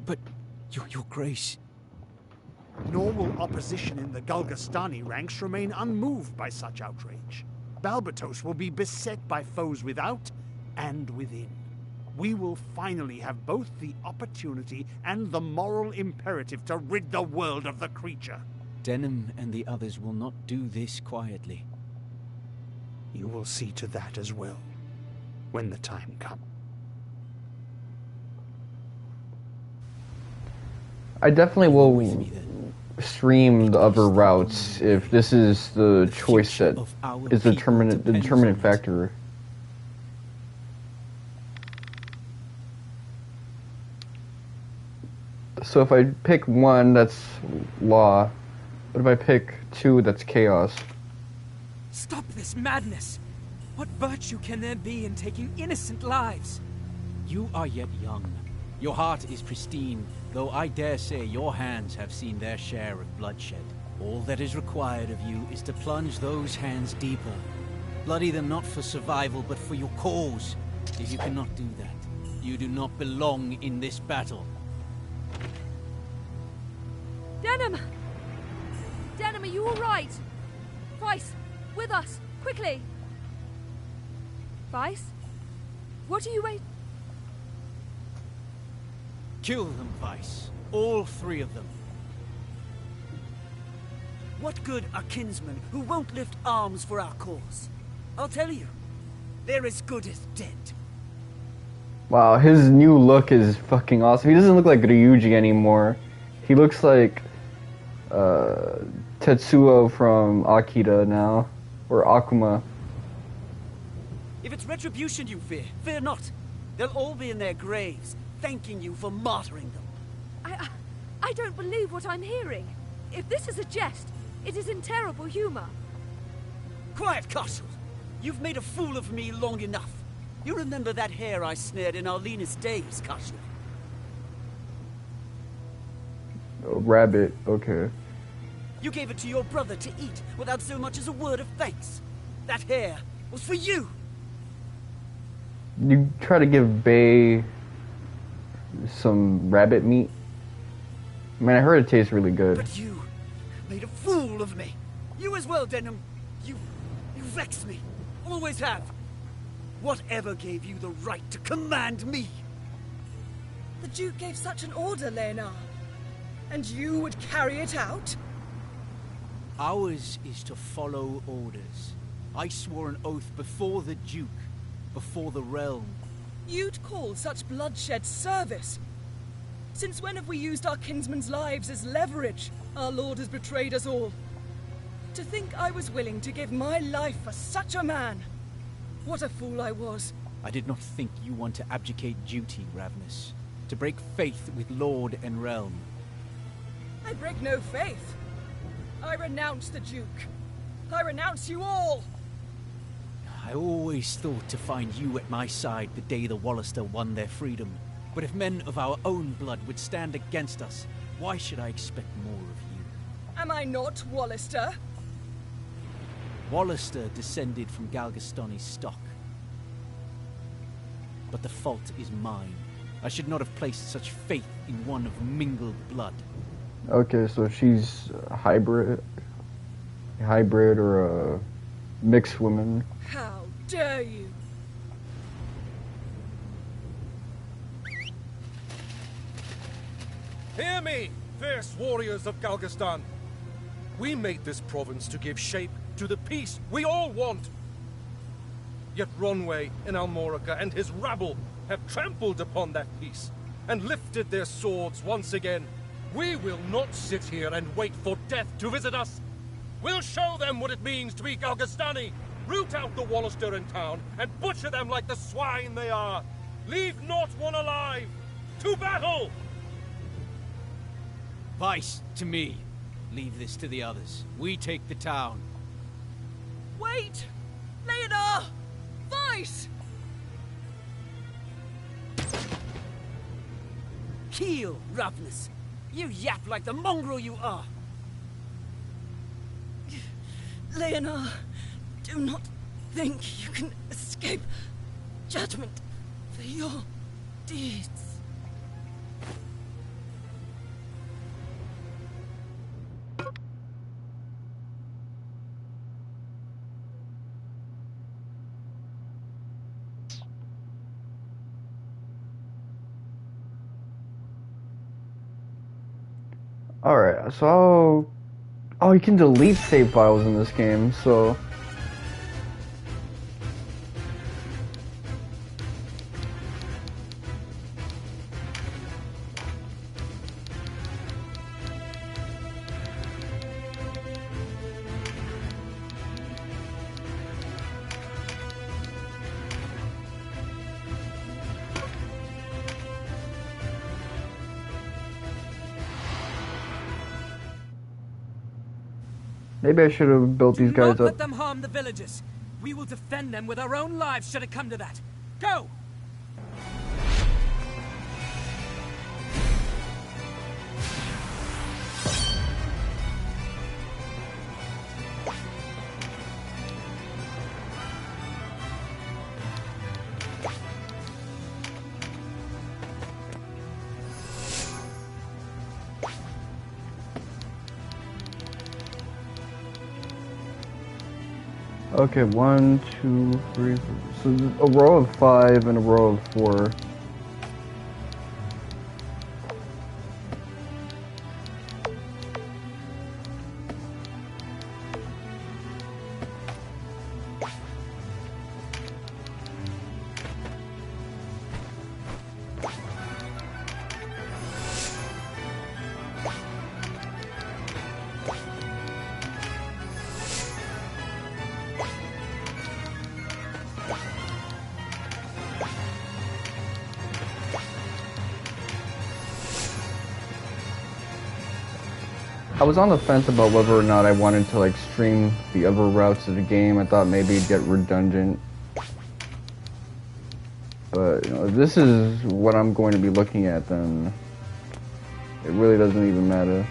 But, your grace... Nor will opposition in the Galgastani ranks remain unmoved by such outrage. Balbatos will be beset by foes without and within. We will finally have both the opportunity and the moral imperative to rid the world of the creature. Denham and the others will not do this quietly. You will see to that as well, when the time comes. I definitely will stream the other routes if this is the choice that is the determinant factor. So if I pick 1, that's law. But if I pick 2, that's chaos. Stop this madness! What virtue can there be in taking innocent lives? You are yet young. Your heart is pristine, though I dare say your hands have seen their share of bloodshed. All that is required of you is to plunge those hands deeper. Bloody them not for survival, but for your cause. If you cannot do that, you do not belong in this battle. Denham! Denham, are you all right? Vice, with us, quickly! Vice? What are you waiting... Kill them, Vice. All 3 of them. What good are kinsmen who won't lift arms for our cause? I'll tell you, they're as good as dead. Wow, his new look is fucking awesome. He doesn't look like Ryuji anymore. He looks like Tetsuo from Akira now, or Akuma. If it's retribution you fear, fear not. They'll all be in their graves, thanking you for martyring them. I don't believe what I'm hearing. If this is a jest, it is in terrible humor. Quiet, Castle. You've made a fool of me long enough. You remember that hare I snared in our leanest days, Castle? Oh, rabbit, okay. You gave it to your brother to eat without so much as a word of thanks. That hare was for you. You try to give Bay some rabbit meat? I mean, I heard it tastes really good. But you made a fool of me. You as well, Denham. You vex me. Always have. Whatever gave you the right to command me? The Duke gave such an order, Leonard. And you would carry it out? Ours is to follow orders. I swore an oath before the Duke, before the realm. You'd call such bloodshed service? Since when have we used our kinsmen's lives as leverage? Our lord has betrayed us all. To think I was willing to give my life for such a man. What a fool I was. I did not think you want to abdicate duty, Ravnus. To break faith with Lord and realm. I break no faith. I renounce the Duke. I renounce you all. I always thought to find you at my side the day the Walister won their freedom. But if men of our own blood would stand against us, why should I expect more of you? Am I not Walister? Walister descended from Galgastani's stock. But the fault is mine. I should not have placed such faith in one of mingled blood. Okay, so she's a hybrid or a mixed woman. How dare you? Hear me, fierce warriors of Galgastan. We made this province to give shape to the peace we all want. Yet Ronway in Almorica and his rabble have trampled upon that peace and lifted their swords once again. We will not sit here and wait for death to visit us. We'll show them what it means to be Galgastani. Root out the Walister in town and butcher them like the swine they are. Leave not one alive. To battle! Vice to me. Leave this to the others. We take the town. Wait! Leonard! Vice! Heel, Ravnus. You yap like the mongrel you are. Leonard, do not think you can escape judgment for your deeds. Alright, so... Oh, you can delete save files in this game, so... Maybe I should have built these guys Do not up. let them harm the villagers. We will defend them with our own lives should it come to that. Go! Okay, 1, 2, 3, 4. So a row of 5 and a row of 4. I was on the fence about whether or not I wanted to like stream the other routes of the game. I thought maybe it'd get redundant. But you know, if this is what I'm going to be looking at, then it really doesn't even matter.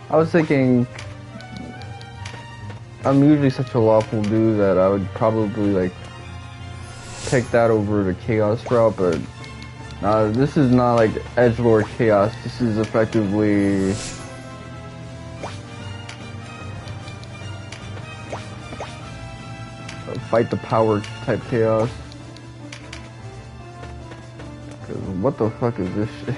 I was thinking, I'm usually such a lawful dude that I would probably like pick that over the chaos route, but this is not like edgelord chaos. This is effectively a fight the power type chaos. 'Cause what the fuck is this shit?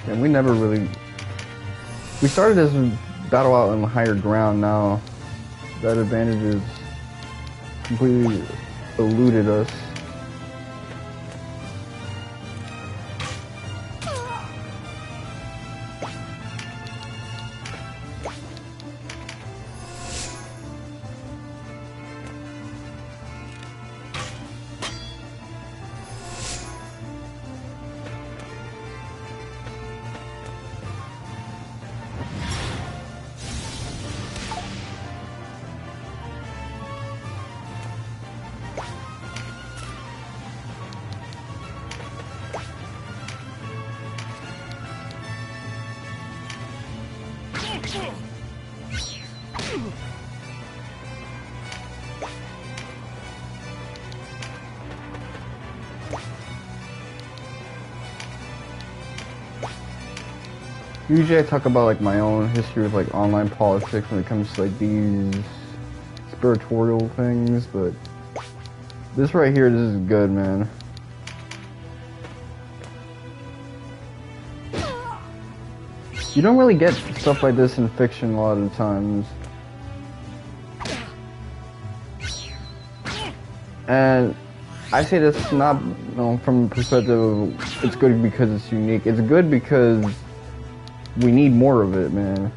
And we never really... We started this battle out on higher ground. Now that advantage is completely eluded us. Usually I talk about like my own history with like online politics when it comes to like these spiritorial things, but this right here, this is good, man. You don't really get stuff like this in fiction a lot of the times. And I say this not from the perspective of it's good because it's unique. It's good because we need more of it, man.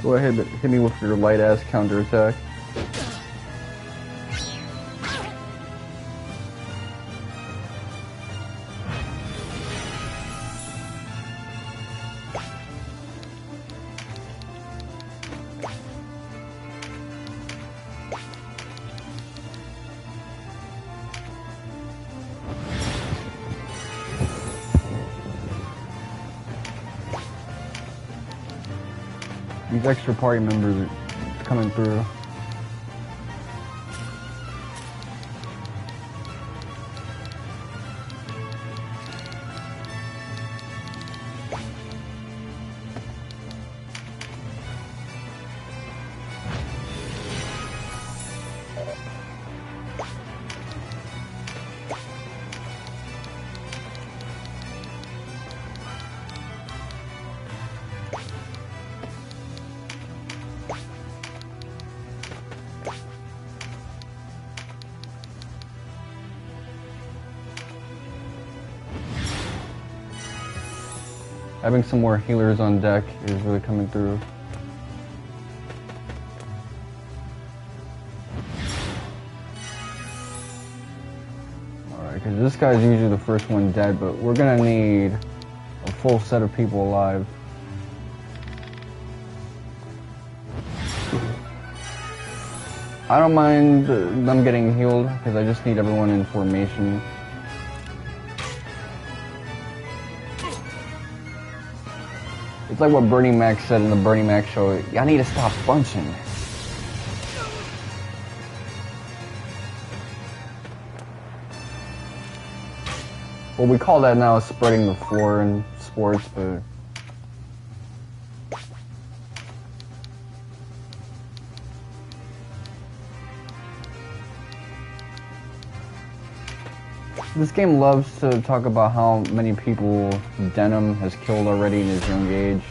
Go ahead, but hit me with your light ass counterattack. These extra party members are coming through. Having some more healers on deck is really coming through. Alright, because this guy's usually the first one dead, but we're gonna need a full set of people alive. I don't mind them getting healed, because I just need everyone in formation. It's like what Bernie Mac said in the Bernie Mac show, y'all need to stop bunching. Well, we call that now spreading the floor in sports, but... This game loves to talk about how many people Denim has killed already in his young age.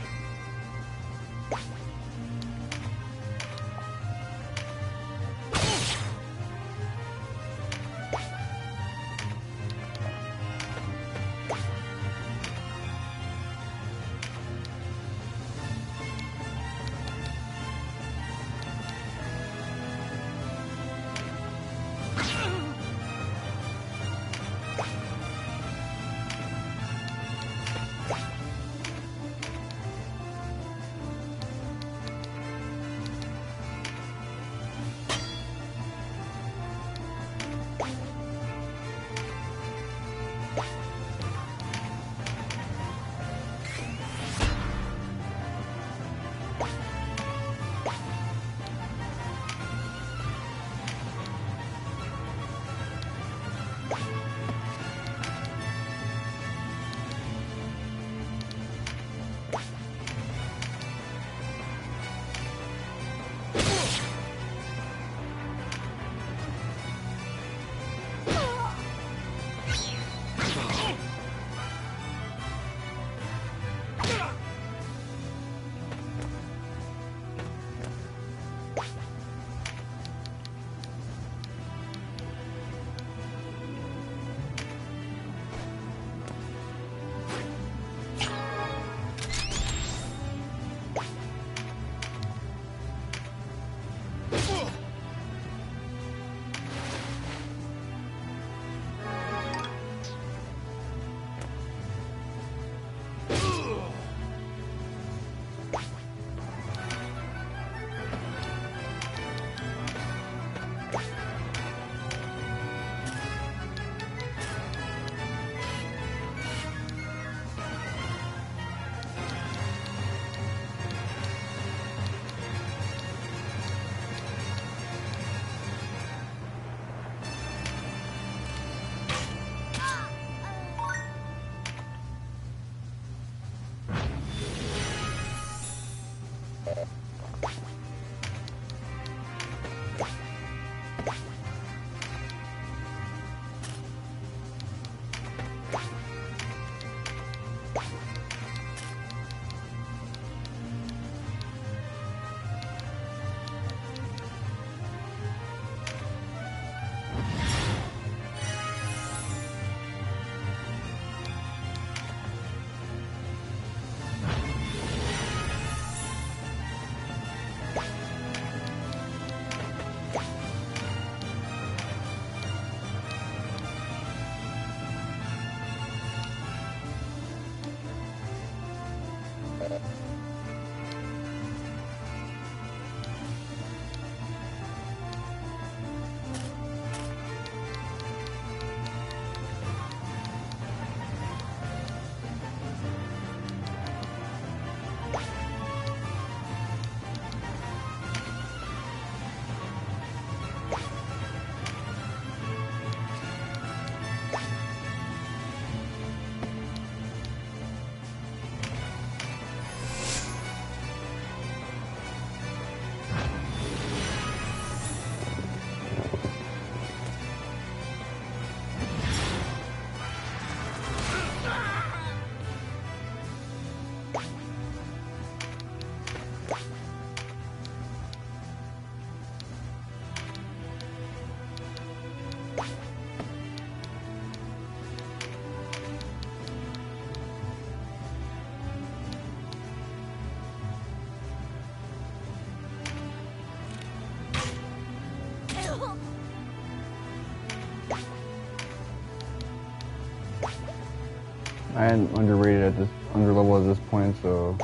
I am underrated at this, underlevel at this point, so.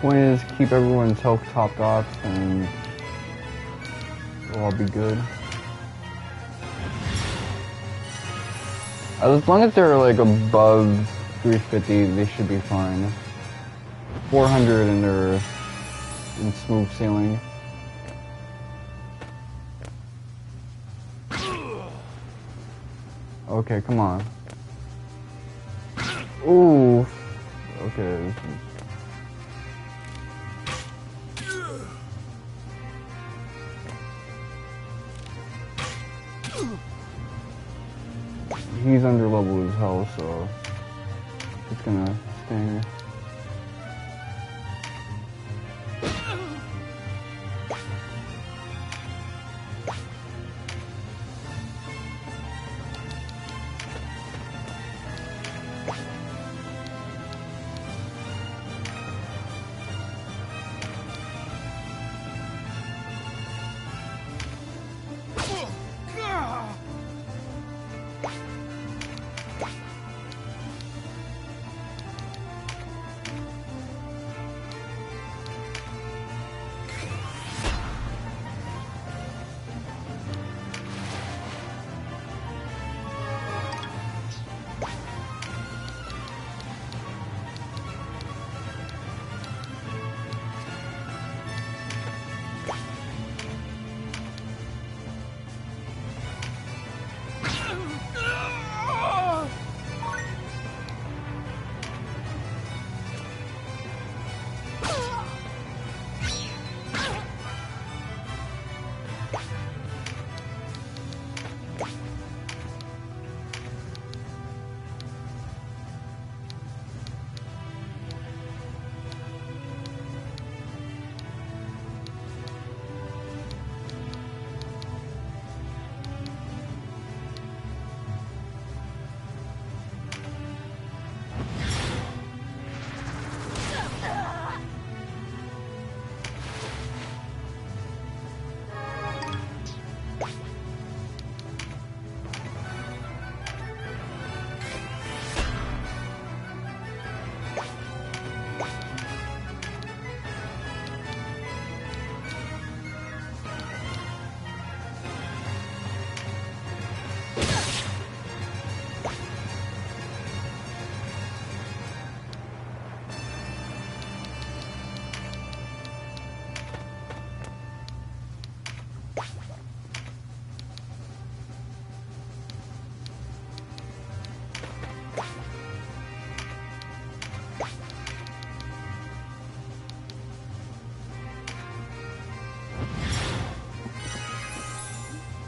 Point is, keep everyone's health topped off, and it'll all be good. As long as they're like above 350, they should be fine. 400 and they're in smooth sailing. Okay, come on. Ooh. Okay. He's under level as hell, so it's gonna sting.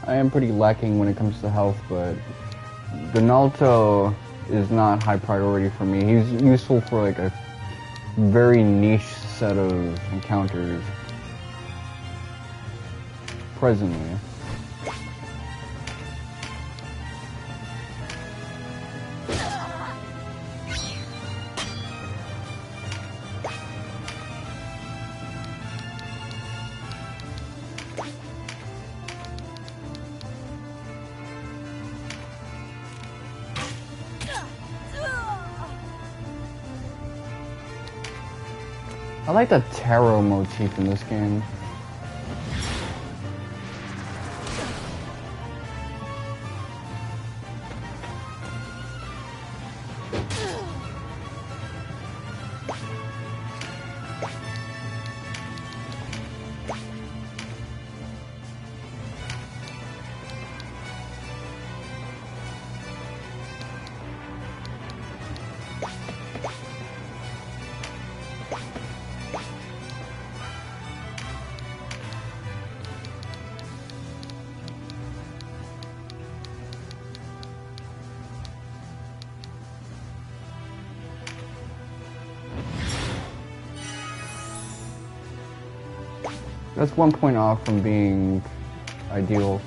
I am pretty lacking when it comes to health, but Donalto is not high priority for me. He's useful for like a very niche set of encounters presently. I like the tarot motif in this game. That's 1 point off from being ideal.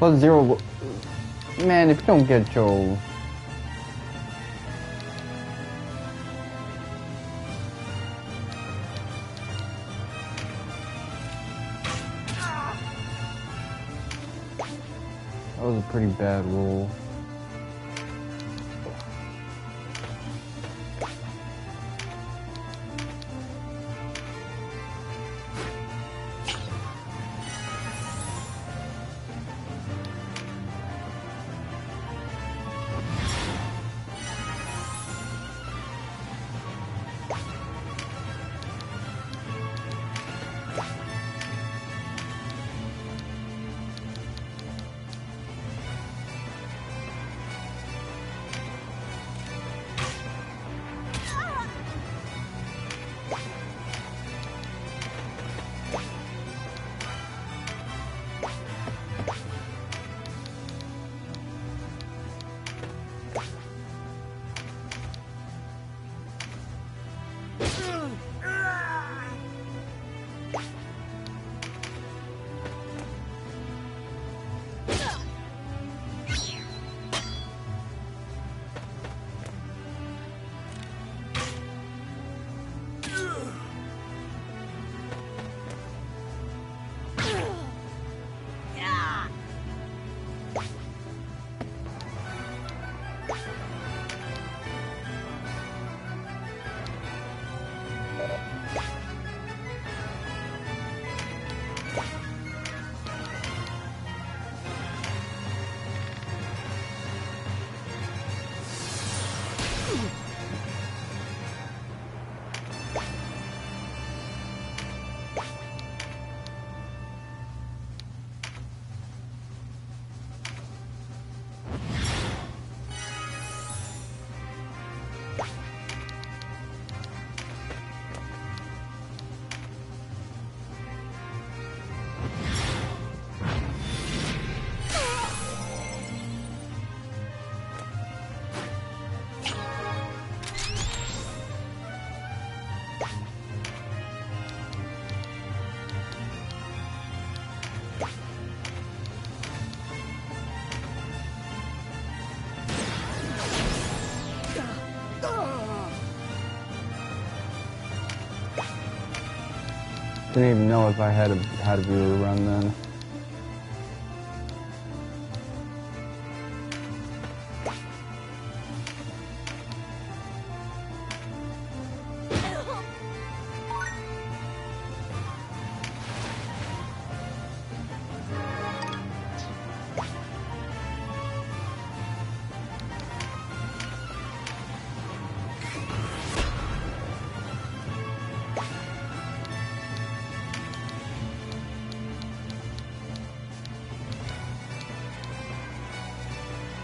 Plus 0. Man, if you don't get Joe. That was a pretty bad roll. Didn't even know if I had a viewer run then.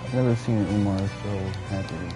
I've never seen Umar so happy.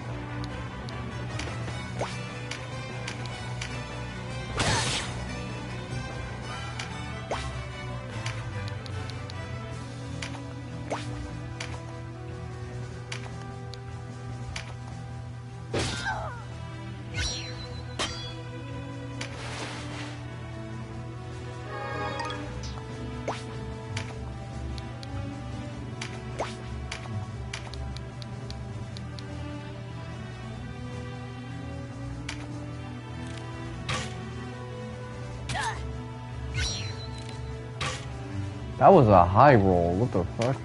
That was a high roll, what the fuck?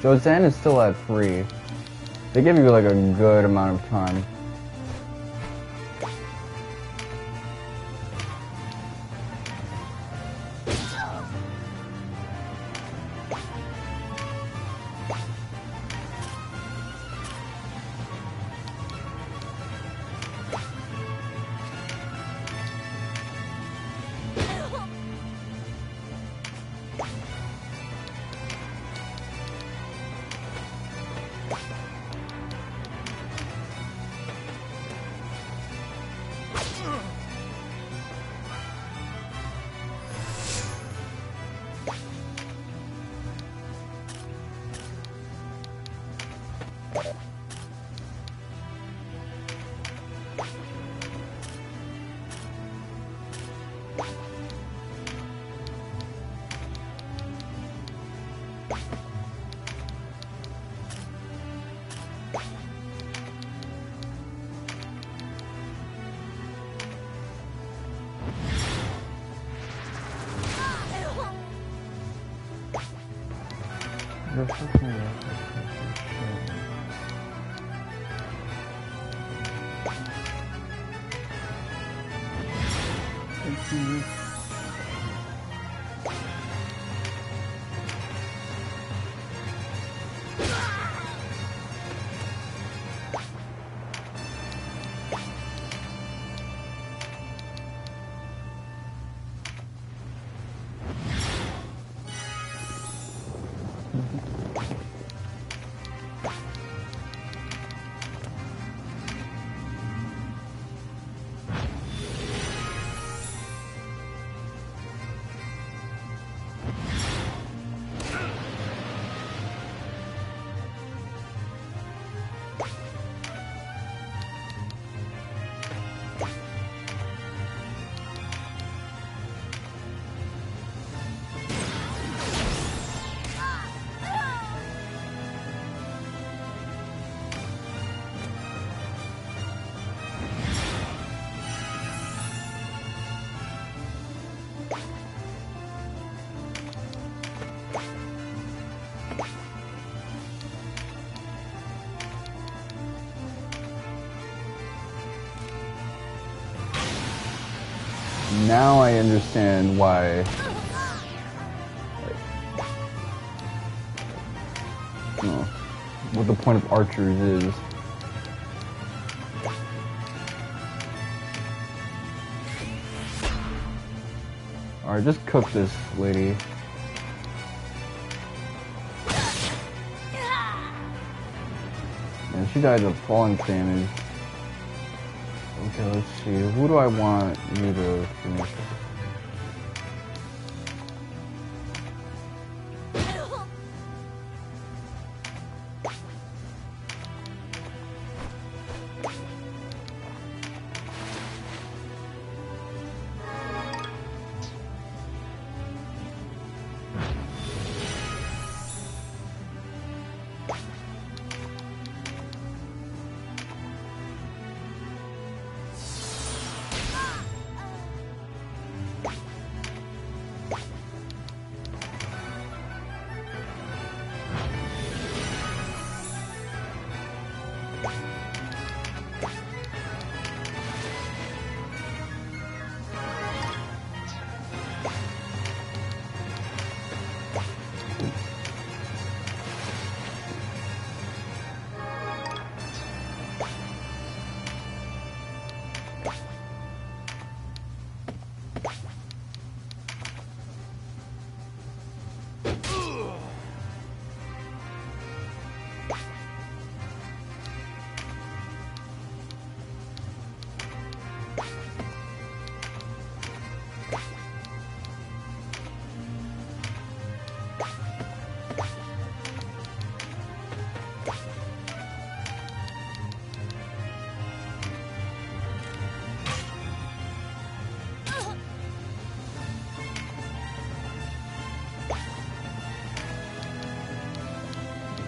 Josanne is still at 3. They give you like a good amount of time. Now I understand why. What the point of archers is. Alright, just cook this lady. And she died of falling damage. Okay, let's see. Who do I want you to finish?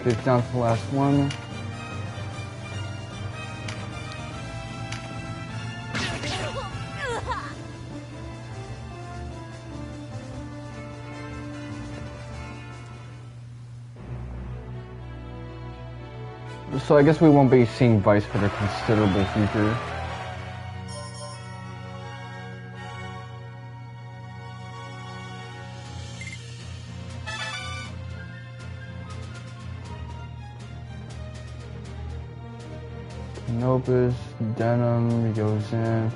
Get down to the last one. So I guess we won't be seeing Vice for the considerable future. Canopus, Denim, Yozin.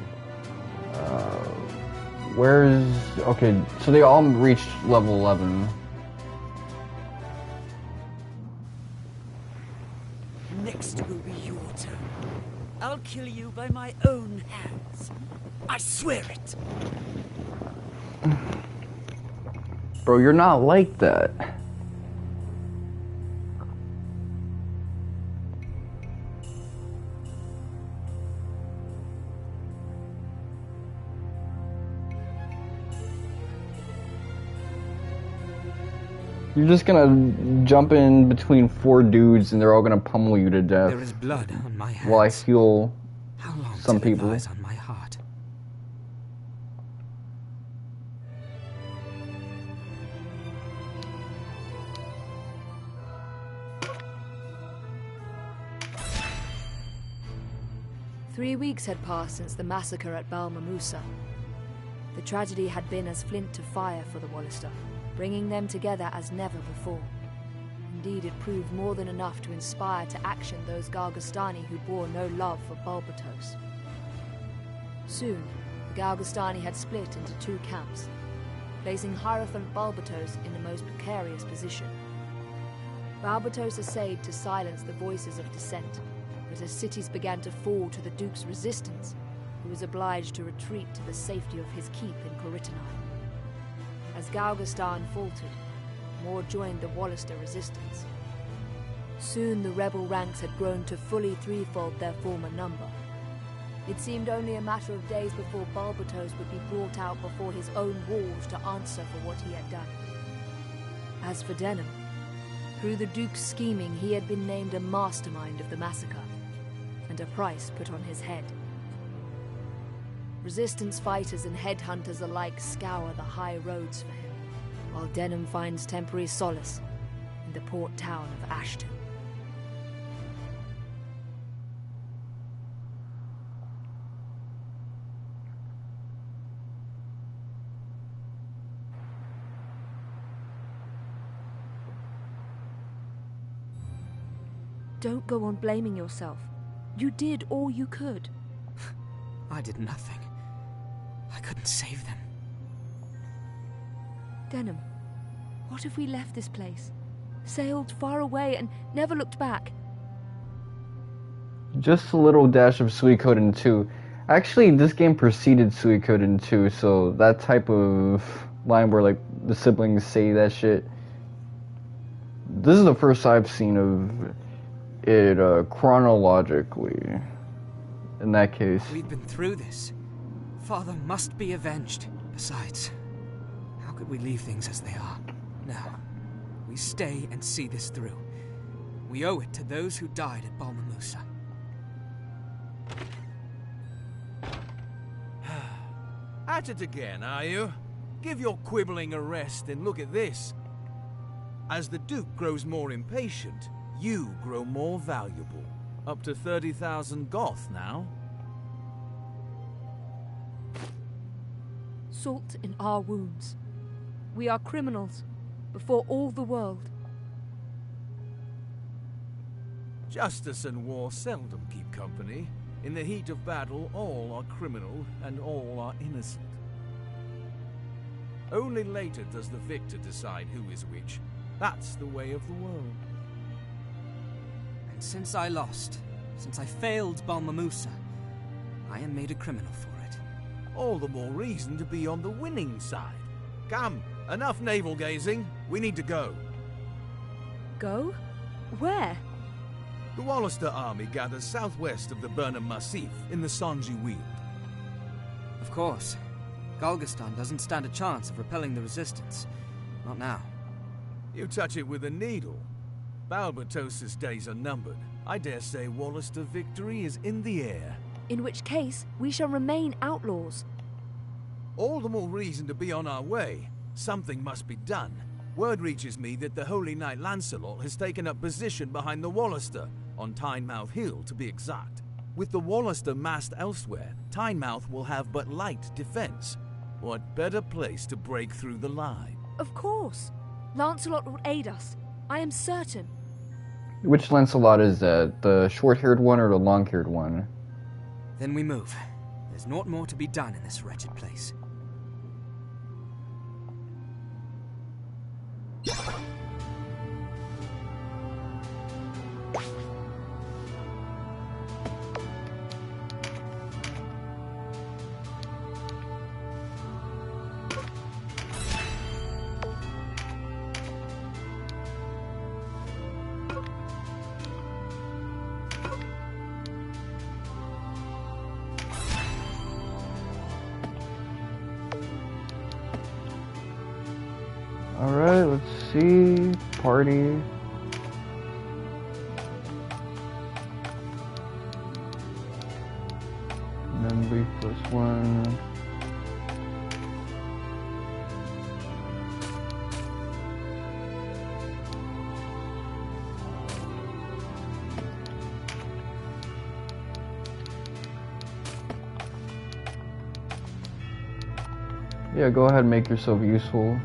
Where's... Okay, so they all reached level 11. Next will be your turn. I'll kill you by my own hands. I swear it. Bro, you're not like that. You're just gonna jump in between 4 dudes and they're all gonna pummel you to death. There is blood on my hands. While I heal How long some till it people. lies on my heart? Three weeks had passed since the massacre at Balmamusa. The tragedy had been as flint to fire for the Walister, bringing them together as never before. Indeed, it proved more than enough to inspire to action those Galgastani who bore no love for Balbatos. Soon, the Galgastani had split into 2 camps, placing Hierophant Balbatos in the most precarious position. Balbatos essayed to silence the voices of dissent, but as cities began to fall to the Duke's resistance, he was obliged to retreat to the safety of his keep in Corytonai. As Galgastan faltered, more joined the Walister resistance. Soon the rebel ranks had grown to fully threefold their former number. It seemed only a matter of days before Balbatos would be brought out before his own walls to answer for what he had done. As for Denim, through the Duke's scheming he had been named a mastermind of the massacre, and a price put on his head. Resistance fighters and headhunters alike scour the high roads for him, while Denim finds temporary solace in the port town of Ashton. Don't go on blaming yourself. You did all you could. I did nothing. I couldn't save them. Denim, what if we left this place, sailed far away and never looked back? Just a little dash of Suikoden 2. Actually, this game preceded Suikoden 2, so that type of line where like the siblings say that shit. This is the first I've seen of it chronologically. In that case. We've been through this. Father must be avenged. Besides, how could we leave things as they are? Now, we stay and see this through. We owe it to those who died at Balmamusa. At it again, are you? Give your quibbling a rest and look at this. As the Duke grows more impatient, you grow more valuable. Up to 30,000 Goth now. Salt in our wounds. We are criminals before all the world. Justice and war seldom keep company. In the heat of battle, all are criminal and all are innocent. Only later does the victor decide who is which. That's the way of the world. And since I lost, since I failed Balmamusa, I am made a criminal for it. All the more reason to be on the winning side. Come, enough navel-gazing. We need to go. Go? Where? The Walister army gathers southwest of the Burnham Massif in the Sanji Weald. Of course. Galgastan doesn't stand a chance of repelling the resistance. Not now. You touch it with a needle. Balbatos's days are numbered. I dare say Walister victory is in the air. In which case, we shall remain outlaws. All the more reason to be on our way. Something must be done. Word reaches me that the Holy Knight Lancelot has taken up position behind the Walister, on Tynemouth Hill to be exact. With the Walister massed elsewhere, Tynemouth will have but light defense. What better place to break through the line? Of course. Lancelot will aid us. I am certain. Which Lancelot is that? The short-haired one or the long-haired one? Then we move. There's naught more to be done in this wretched place. Alright, let's see. Party. And then we plus one. Yeah, go ahead and make yourself useful.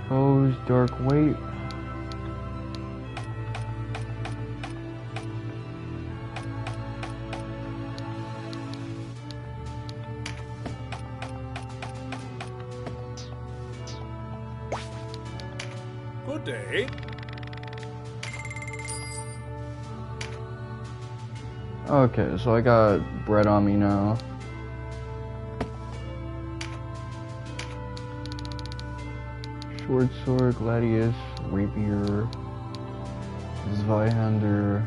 Pose, dark weight. Good day. Okay, so I got bread on me now. Short sword, gladius, rapier, Zweihander,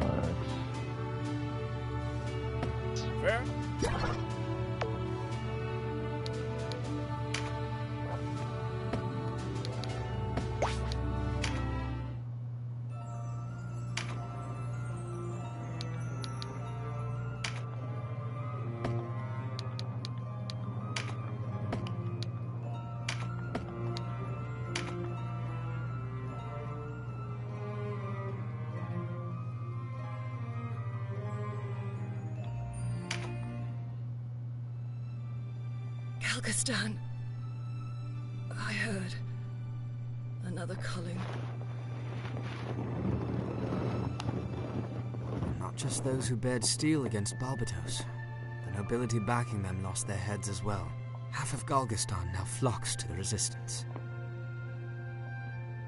Alex. Fair. Galgastan. I heard another calling. Not just those who bared steel against Balbatos. The nobility backing them lost their heads as well. Half of Galgastan now flocks to the resistance.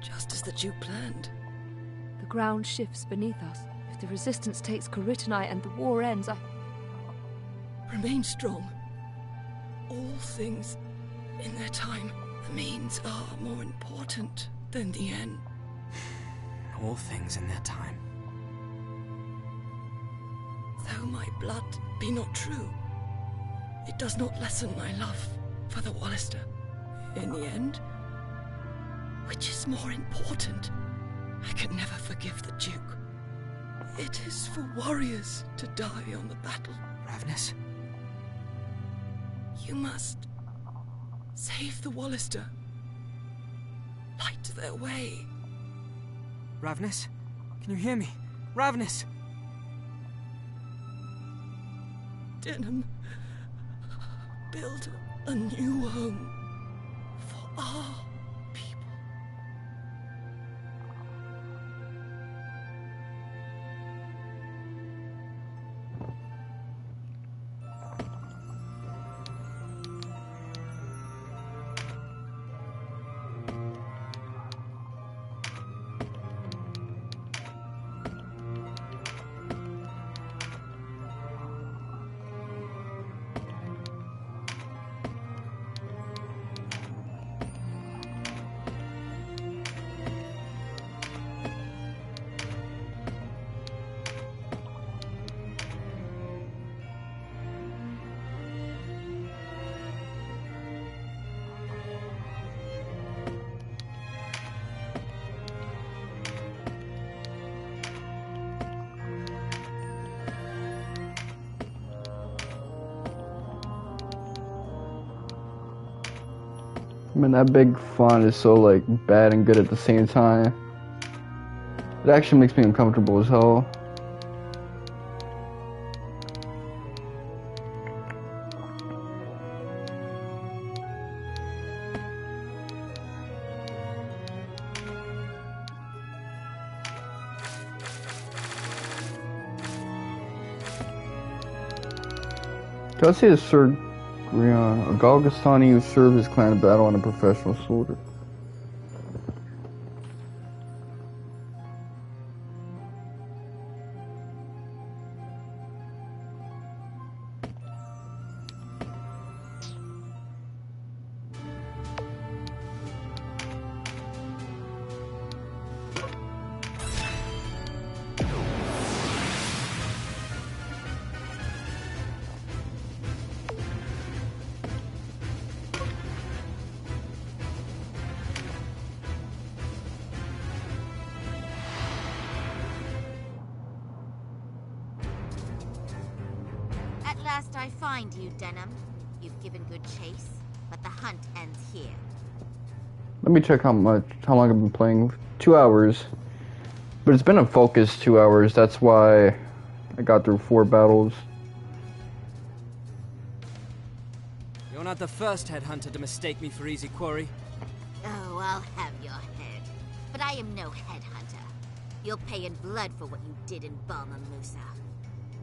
Just as the Duke planned. The ground shifts beneath us. If the resistance takes Coritonai and the war ends, Remain strong. All things in their time. The means are more important than the end. All things in their time. Though my blood be not true, it does not lessen my love for the Walister. In the end, which is more important? I can never forgive the Duke. It is for warriors to die on the battle. Ravnus? You must save the Walister. Light their way. Ravnus? Can you hear me? Ravnus! Denham, build a new home for our people. Man, that big font is so like bad and good at the same time. It actually makes me uncomfortable as hell. Can I say this, Sir Grion, a Galgastani who served his clan in battle and a professional soldier? At last I find you, Denham. You've given good chase, but the hunt ends here. Let me check how long I've been playing. 2 hours. But it's been a focused 2 hours. That's why I got through 4 battles. You're not the first headhunter to mistake me for easy quarry. Oh, I'll have your head. But I am no headhunter. You'll pay in blood for what you did in Balma Musa.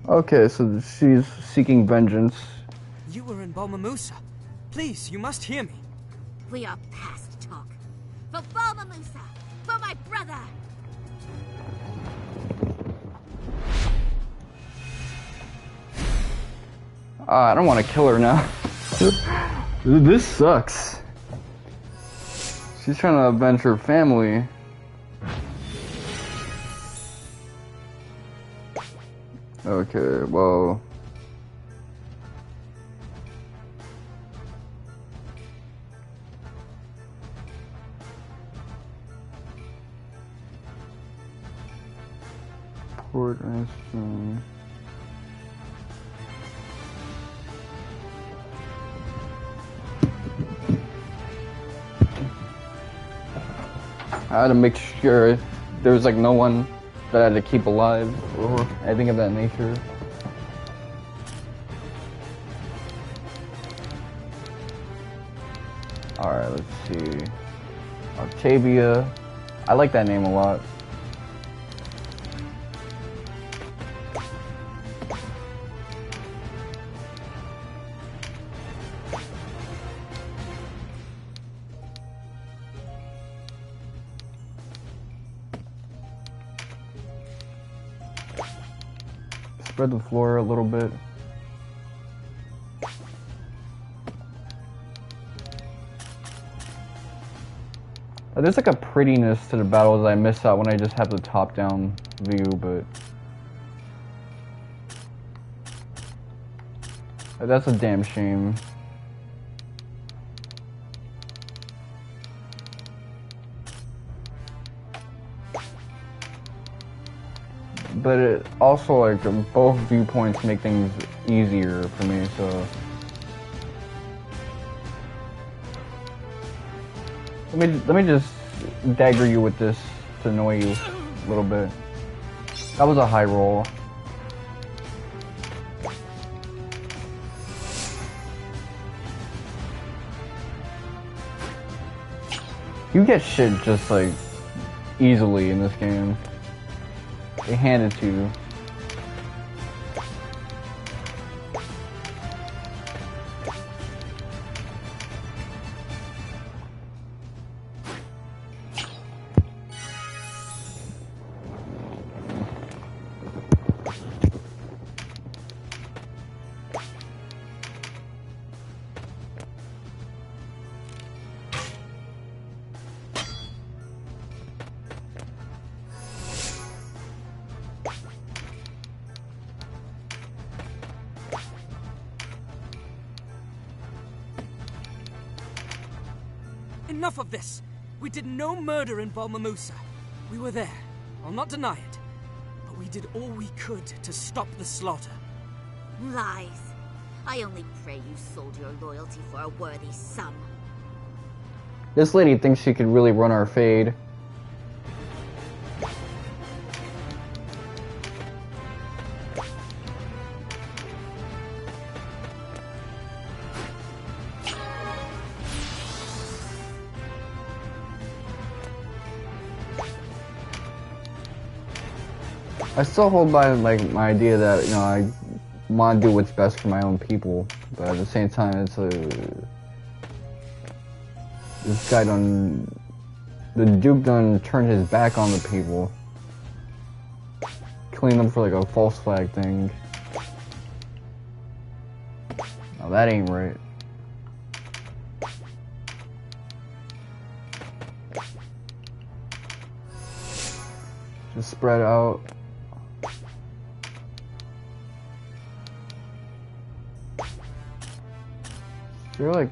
Okay, so she's seeking vengeance. You were in Balma Musa. Please, you must hear me. We are past talk. For Balma Musa! For my brother! I don't want to kill her now. This sucks. She's trying to avenge her family. Okay, well... Port Iceland. I had to make sure there was like no one that I had to keep alive or anything of that nature. Alright, let's see. Octavia. I like that name a lot. Spread the floor a little bit. There's like a prettiness to the battles that I miss out when I just have the top-down view, but that's a damn shame. But it also, like, both viewpoints make things easier for me, so... Let me just dagger you with this to annoy you a little bit. That was a high roll. You get shit just, like, easily in this game. They hand it to you. Enough of this! We did no murder in Balma Musa. We were there. I'll not deny it. But we did all we could to stop the slaughter. Lies. I only pray you sold your loyalty for a worthy sum. This lady thinks she could really run our fade. I still hold by like my idea that, you know, I want to do what's best for my own people, but at the same time, it's this guy the Duke done turned his back on the people, killing them for like a false flag thing. Now that ain't right. Just spread out. You're like,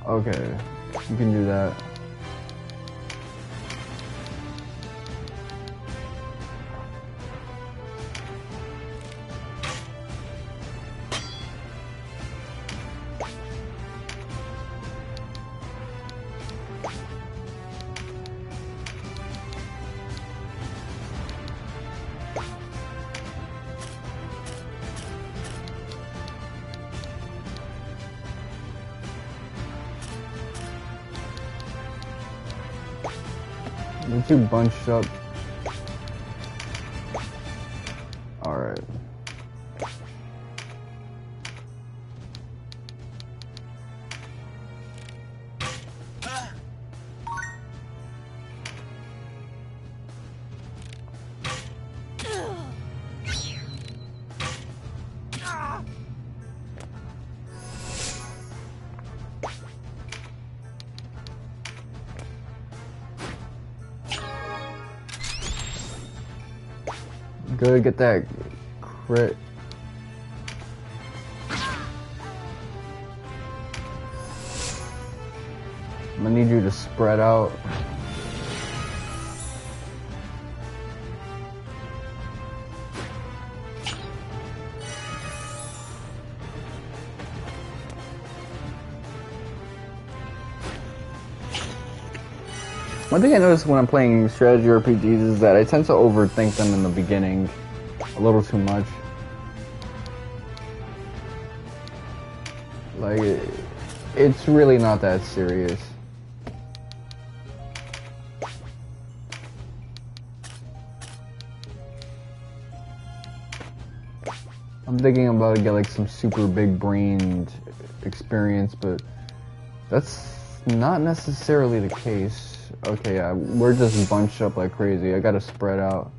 okay, you can do that. We're too bunched up. Alright. Good, get that crit. I'm gonna need you to spread out. One thing I notice when I'm playing strategy RPGs is that I tend to overthink them in the beginning a little too much. Like, it's really not that serious. I'm thinking about get like some super big brained experience, but that's not necessarily the case. Okay, yeah, we're just bunched up like crazy. I gotta spread out.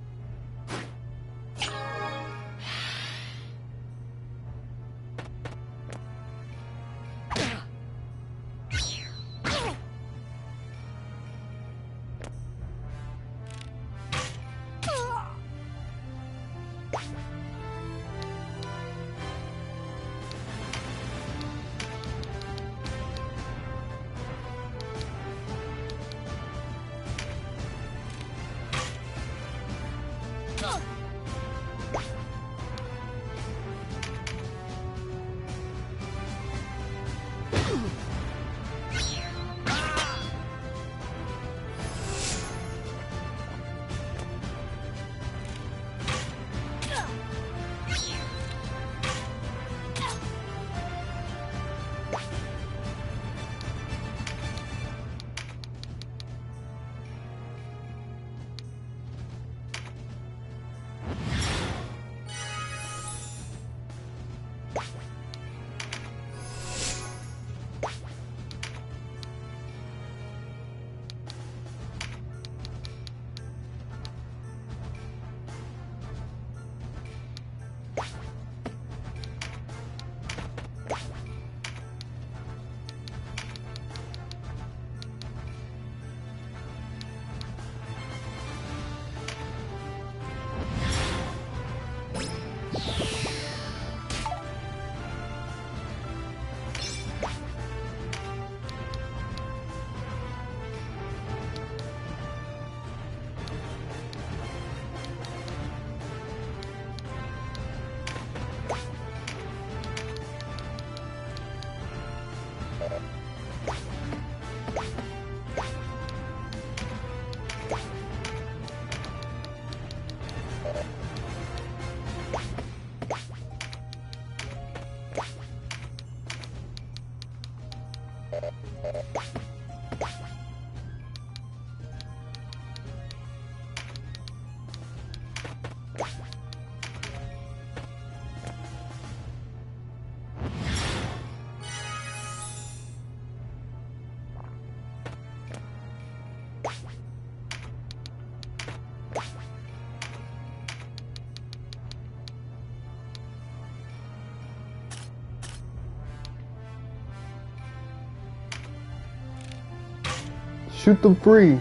Shoot them free.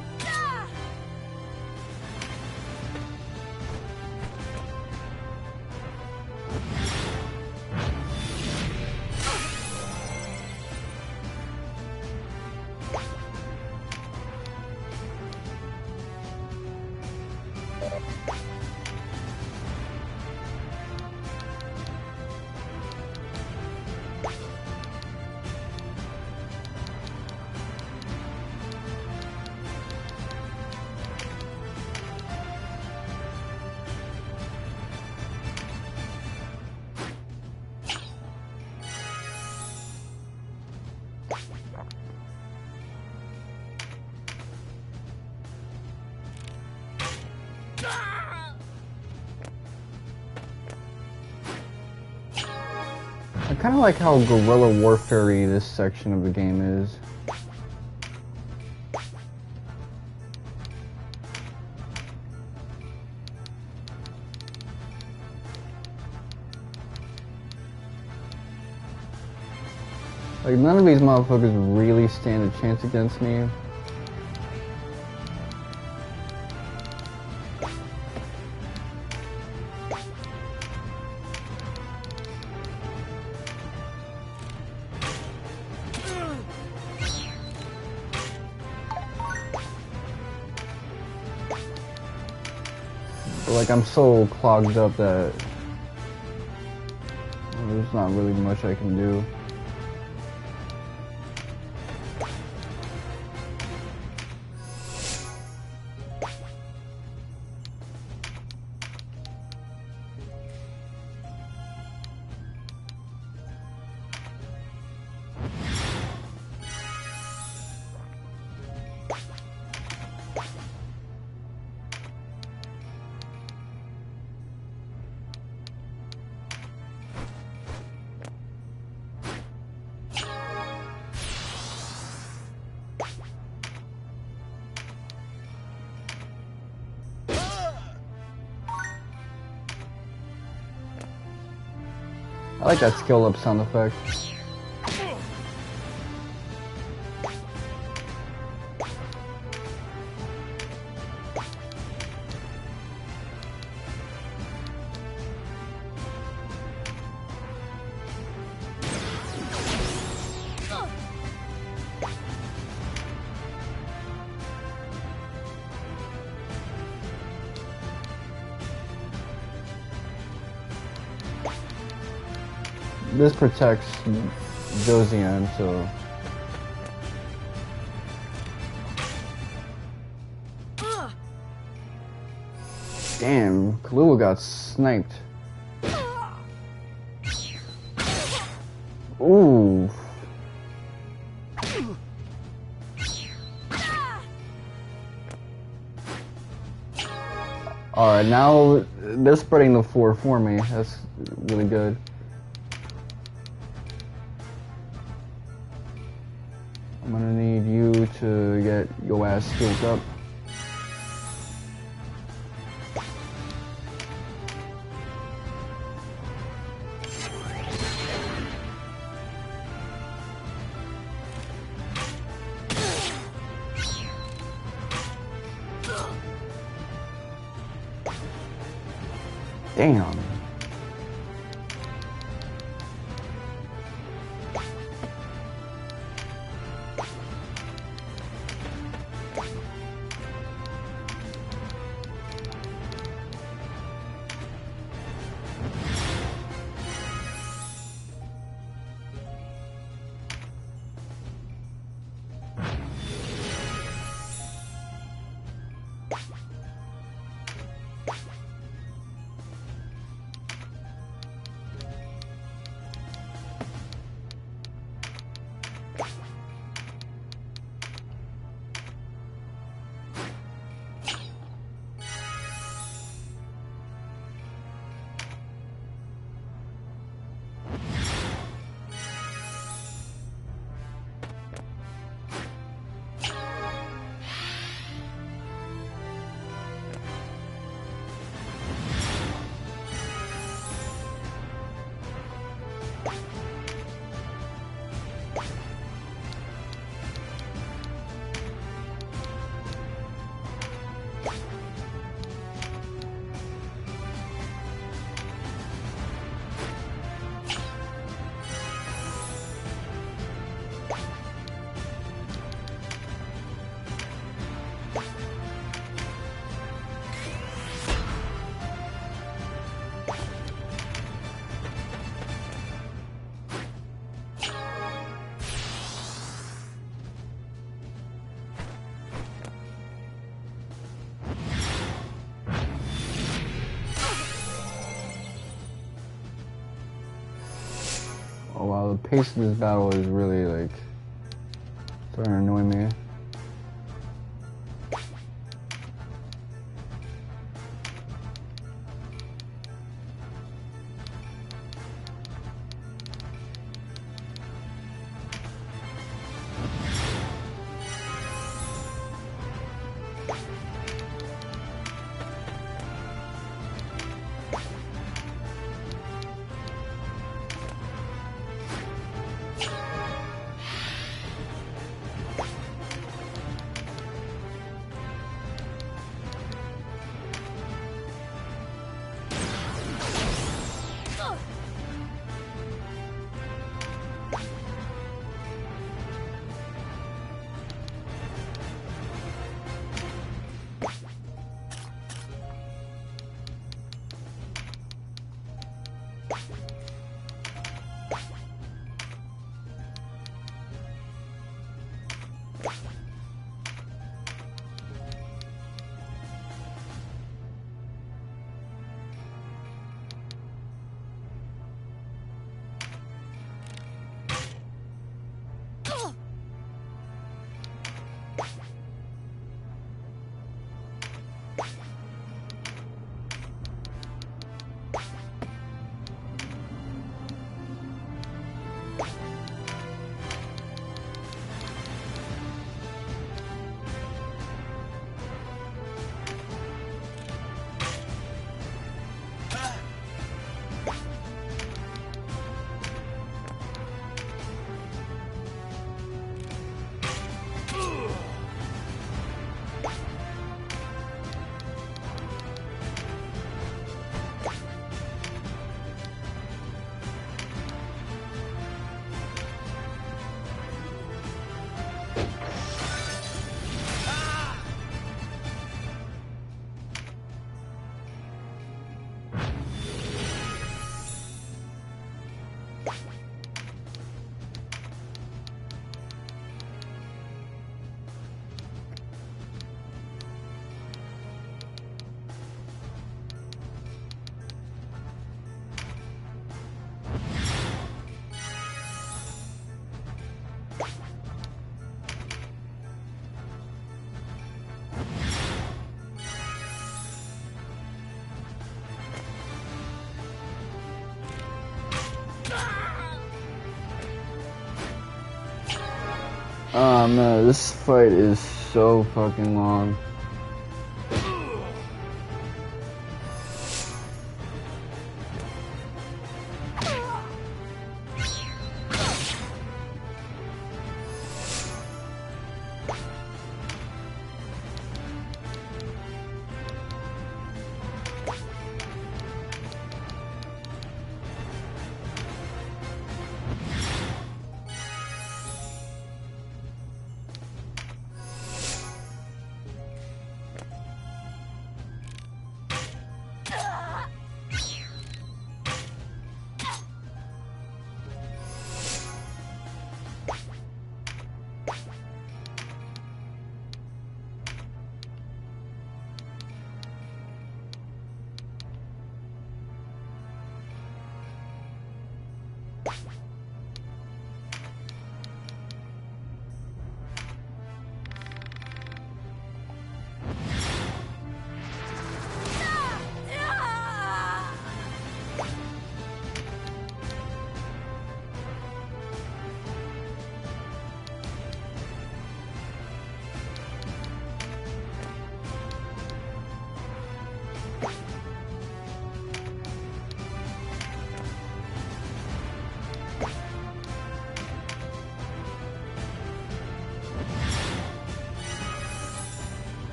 I kind of like how guerrilla warfare-y this section of the game is. Like, none of these motherfuckers really stand a chance against me. Like, I'm so clogged up that there's not really much I can do. I like that skill up sound effect. This protects Josiane, so... Damn, Kahlua got sniped. Ooh. Alright, now they're spreading the floor for me. That's really good. I'm gonna need you to get your ass healed up. Damn. Oh wow, the pace of this battle is really like starting to annoy me. Oh man, this fight is so fucking long.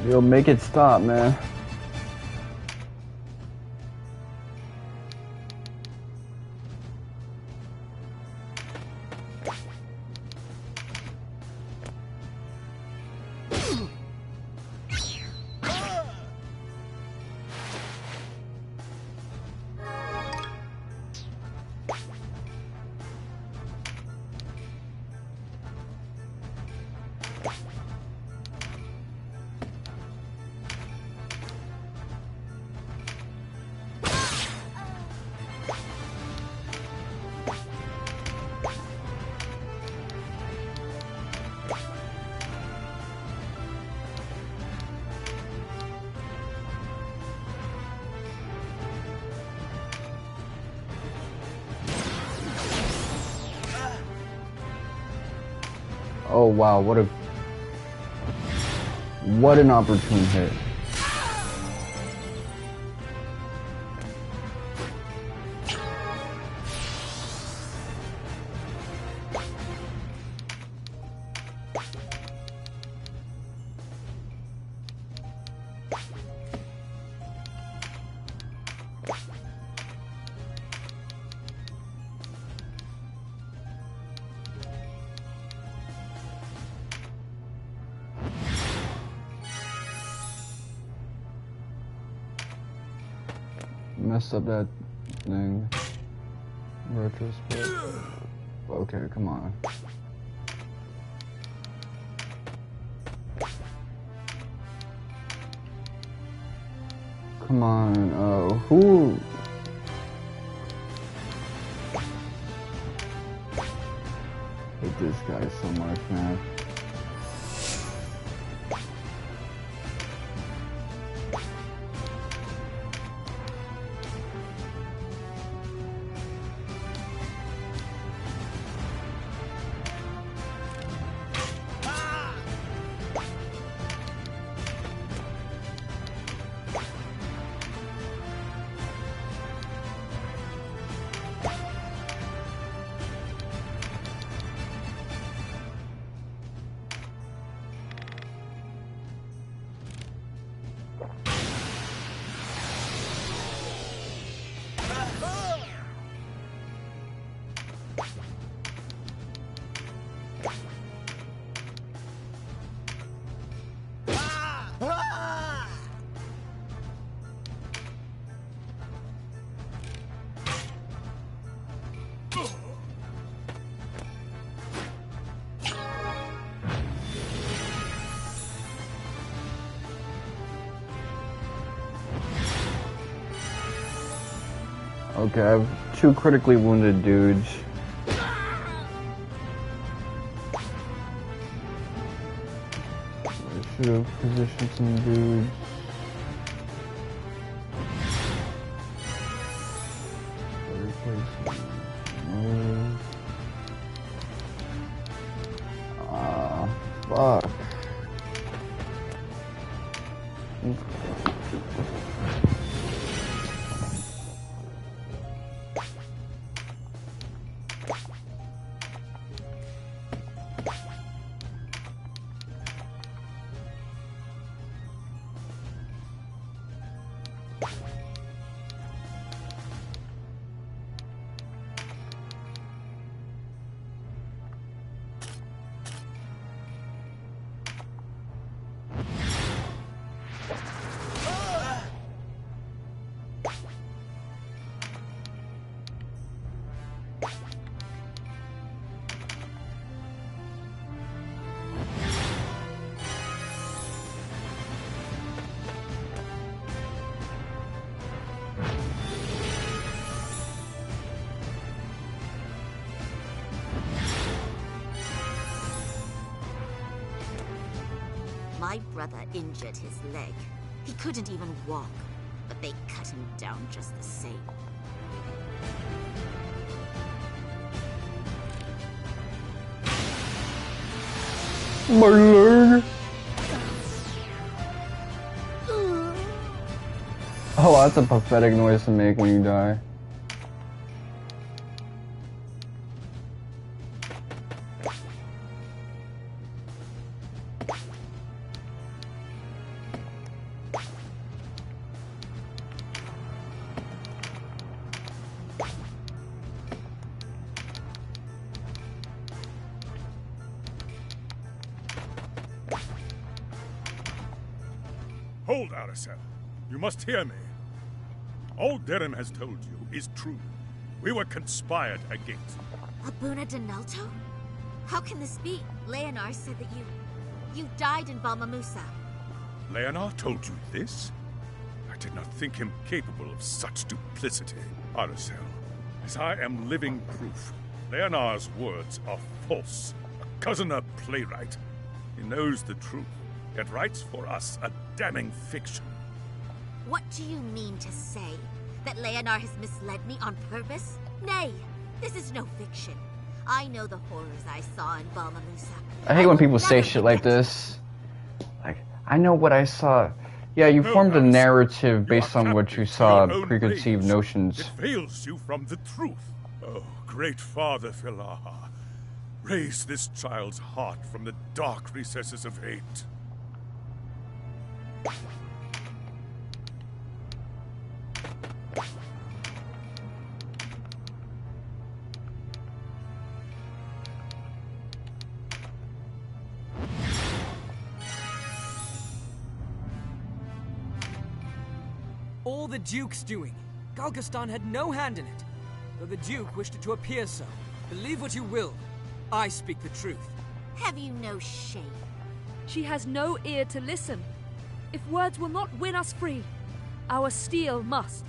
Yo, make it stop, man. wow, what an opportune hit. Messed up that thing. Retrospect. Okay, come on. Come on, who? Hate this guy so much, man. Okay, I have 2 critically wounded dudes. I should have positioned some dudes. Fuck. My brother injured his leg. He couldn't even walk, but they cut him down just the same. My leg. Oh, that's a pathetic noise to make when you die. Hold, Aracel. You must hear me. All Derrim has told you is true. We were conspired against. Abuna Denalto? How can this be? Leonard said that you died in Balmamusa. Leonard told you this? I did not think him capable of such duplicity. Aracel, as I am living proof, Leonard's words are false. A cousin playwright. He knows the truth, yet writes for us a damning fiction. What do you mean to say? That Leonard has misled me on purpose? Nay, this is no fiction. I know the horrors I saw in Balmamusa. I hate when people say shit like this. Like, I know what I saw. Yeah, you formed a narrative based on what you saw, preconceived notions. It veils you from the truth. Oh, great Father Philaha, raise this child's heart from the dark recesses of hate. All the Duke's doing. Galgastan had no hand in it. Though the Duke wished it to appear so. Believe what you will. I speak the truth. Have you no shame? She has no ear to listen. If words will not win us free, our steel must.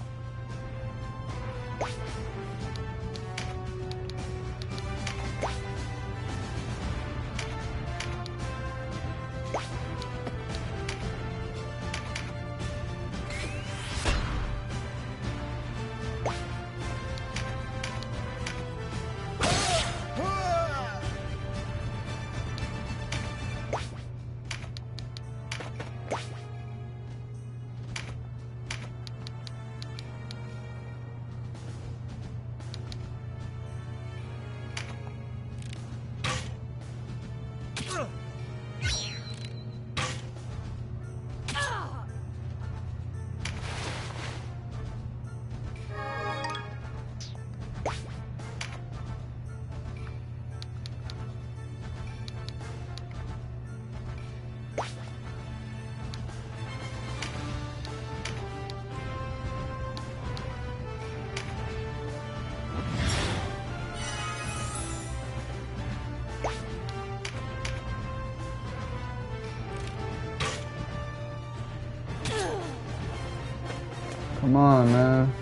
Come on, man.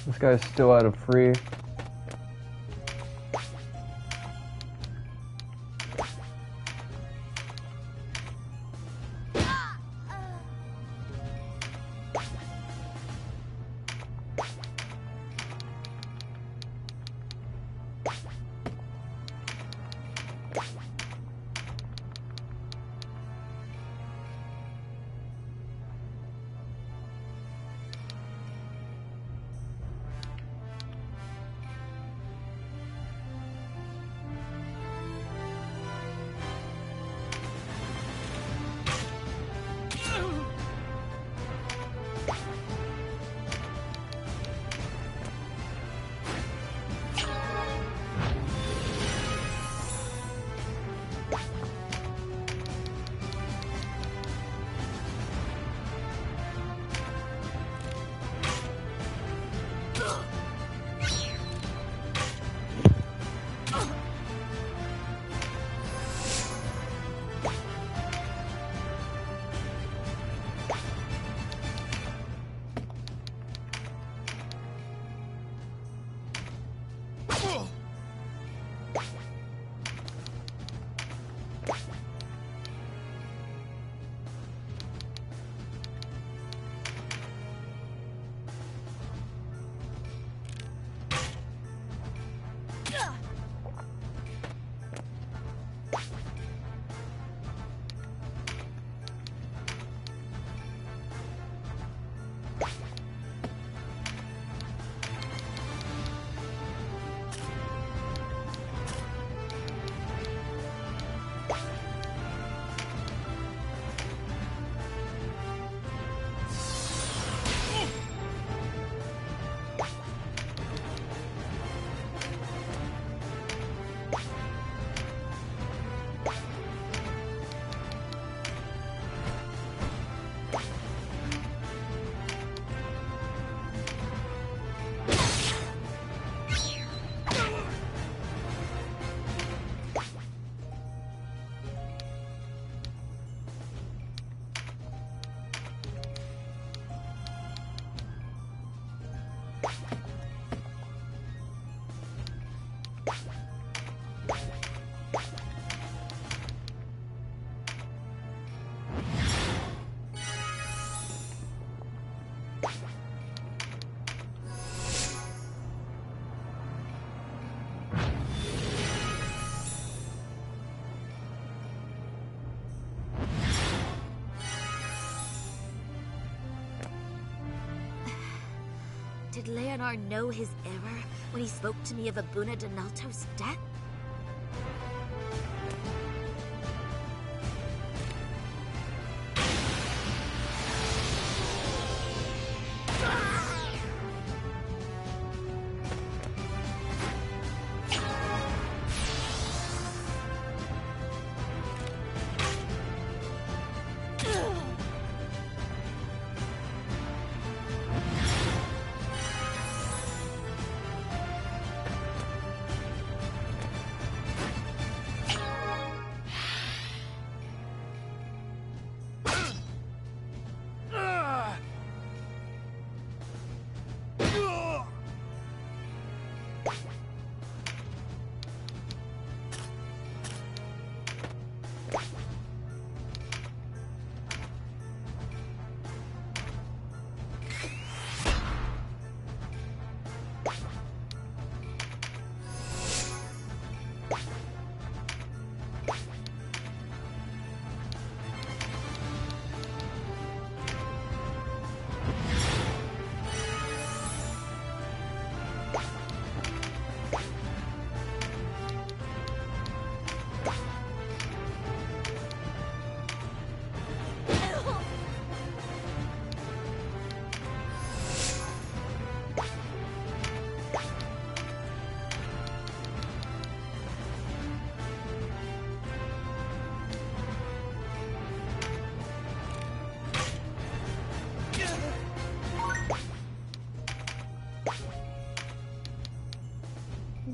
This guy's still out of free. Did Leonor know his error when he spoke to me of Abuna Donalto's death?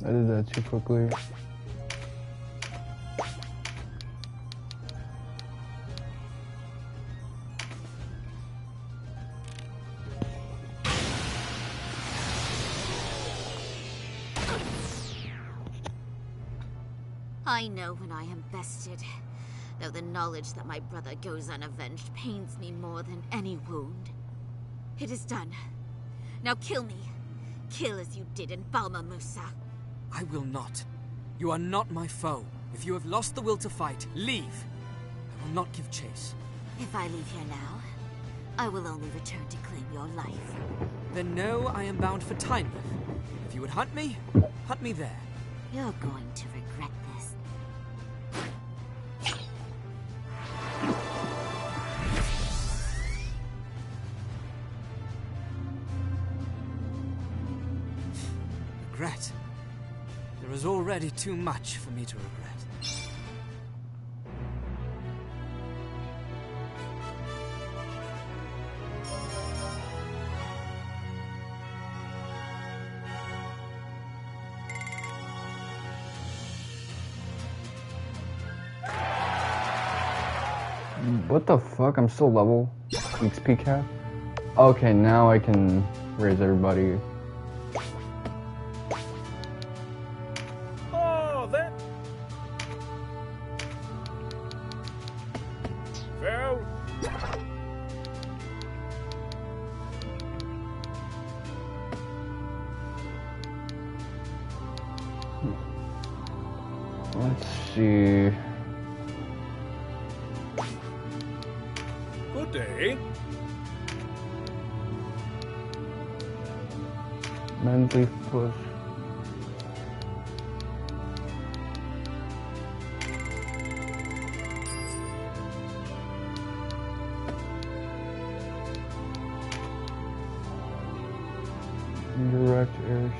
I did that too quickly. I know when I am bested, though the knowledge that my brother goes unavenged pains me more than any wound. It is done. Now kill me. Kill as you did in Balma Musa. I will not. You are not my foe. If you have lost the will to fight, leave. I will not give chase. If I leave here now, I will only return to claim your life. Then know I am bound for Timely. If you would hunt me there. You're going to regret this. Regret? There is already too much for me to regret. What the fuck? I'm still level XP cap? Okay, now I can raise everybody. Oh, that... Well... Let's see. Good day. Mentally push. Direct air.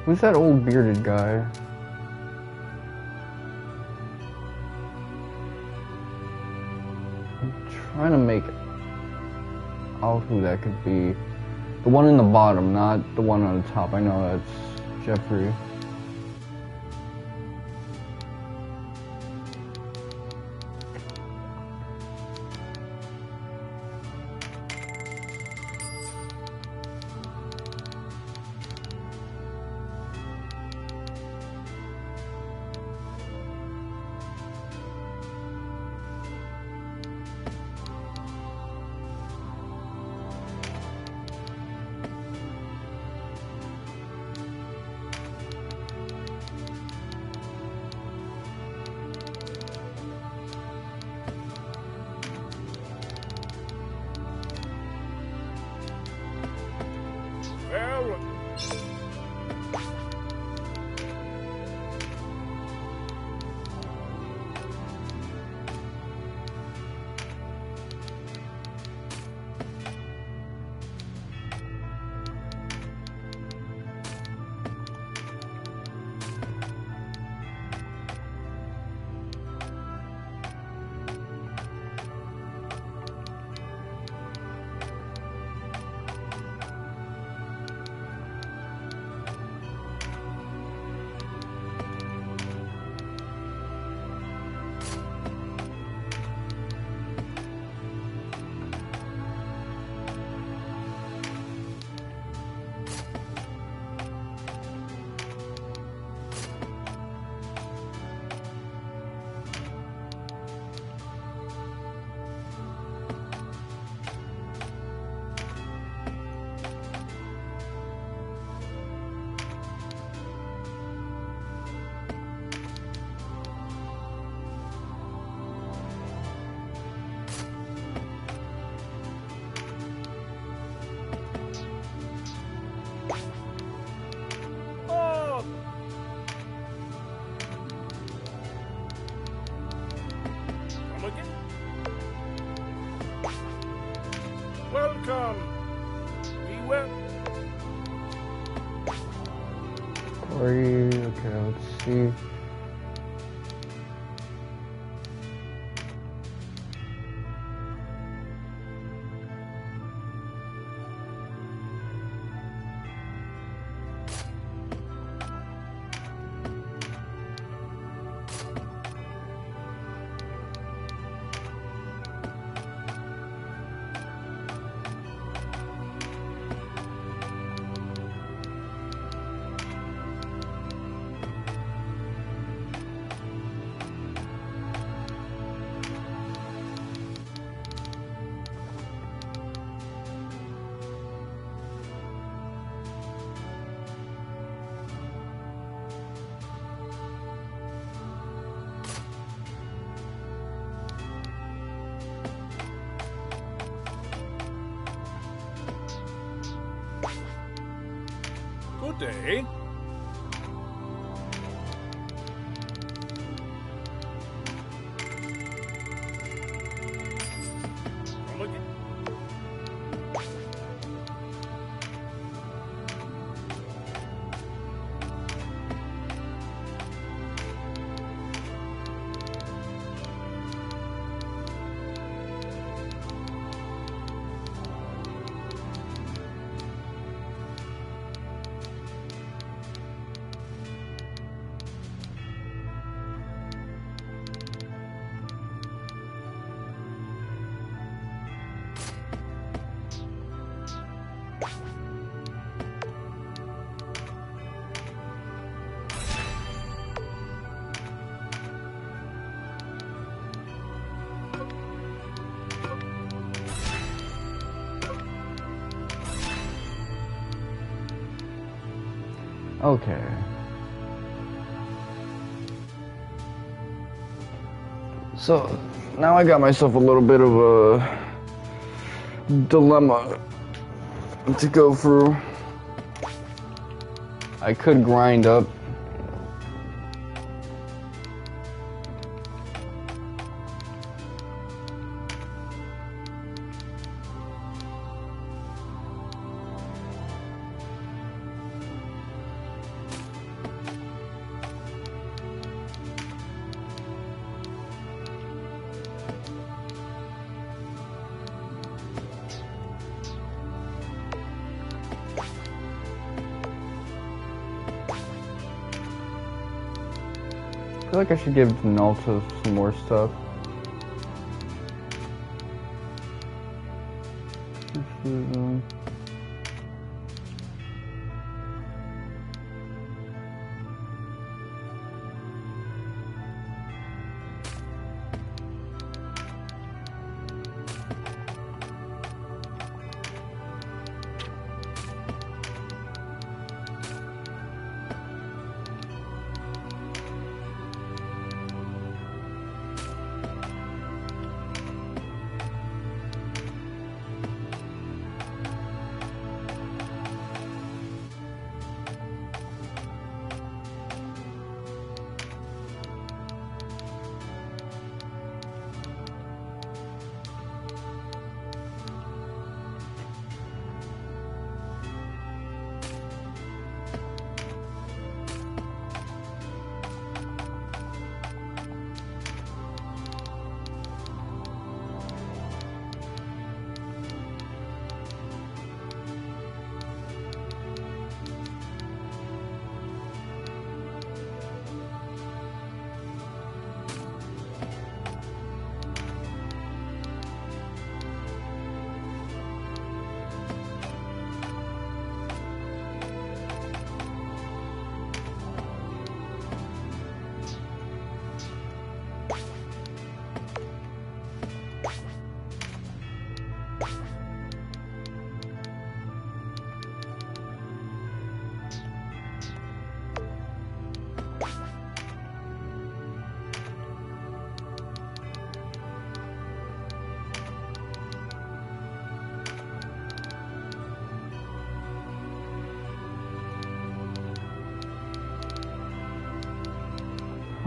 Who's that old bearded guy? I'm trying to make out who that could be. The one in the bottom, not the one on the top. I know that's Jeffrey. everywhere. Okay, let's see. Good day. Come again. Okay. So, now I got myself a little bit of a dilemma to go through. I could grind up. I feel like I should give Nalta some more stuff.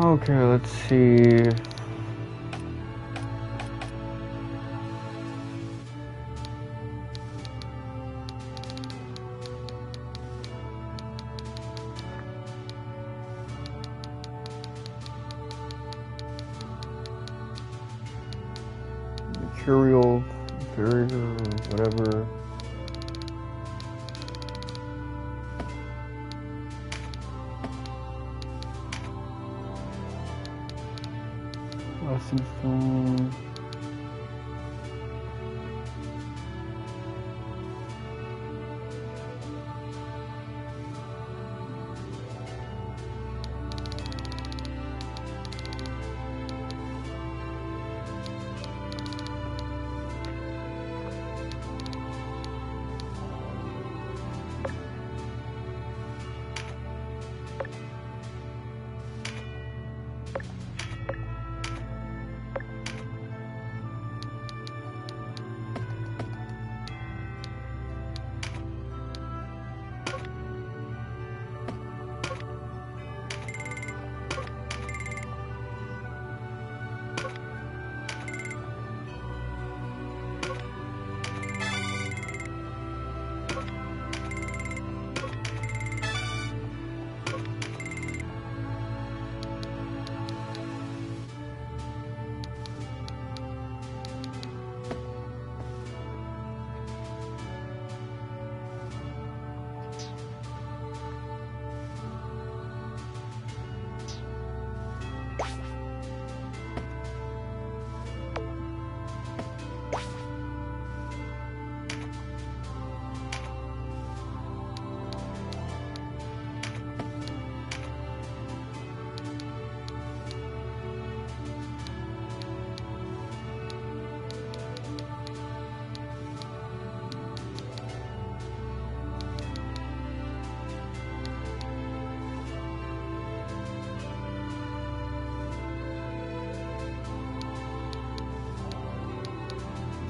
Okay, let's see. Mercurial barrier or whatever. Blessing stone.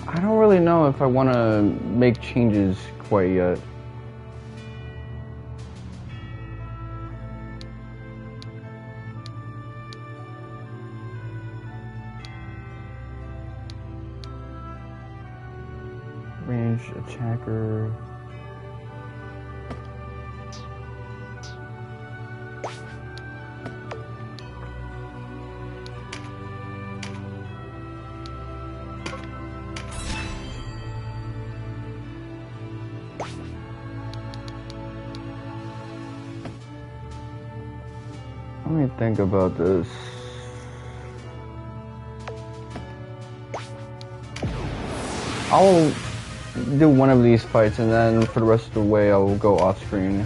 I don't really know if I want to make changes quite yet. Range attacker. Let me think about this. I'll do one of these fights and then for the rest of the way I'll go off screen.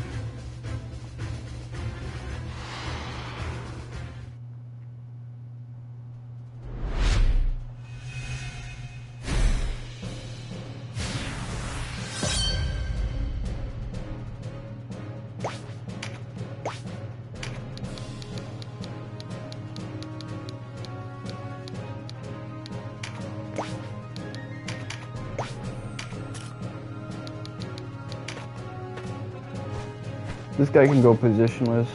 This guy can go positionless.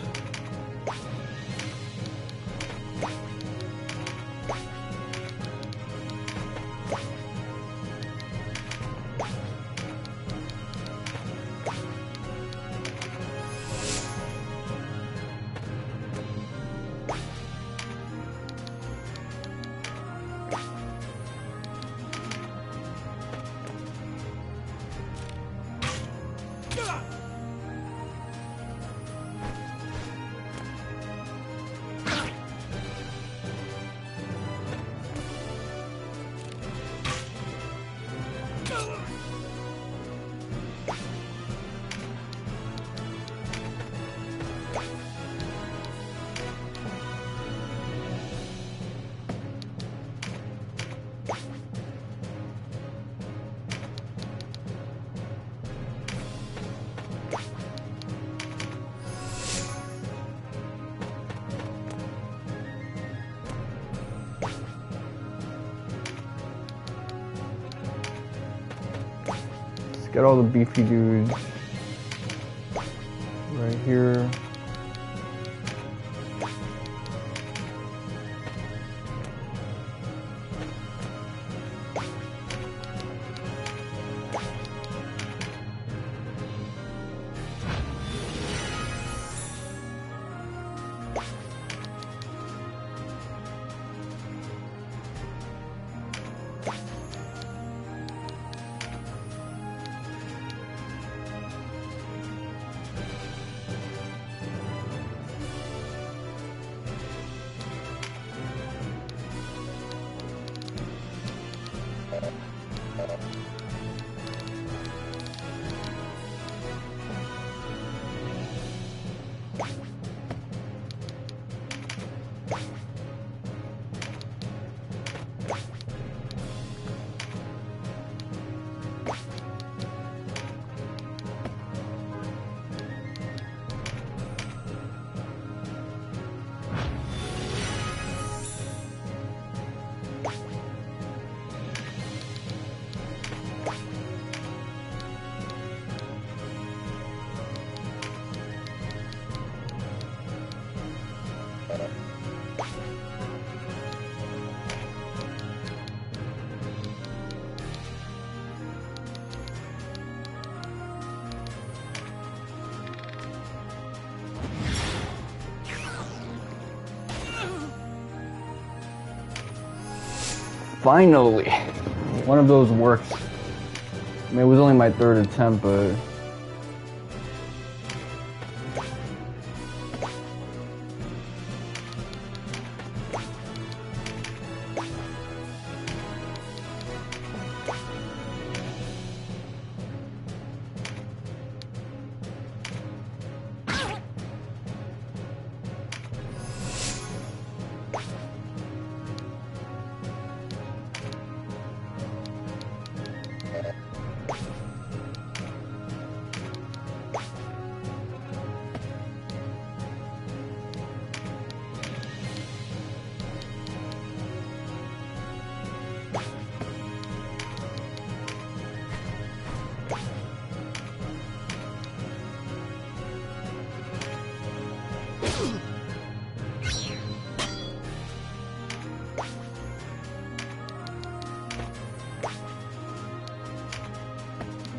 Got all the beefy dudes right here. Finally! One of those works. I mean, it was only my third attempt, but...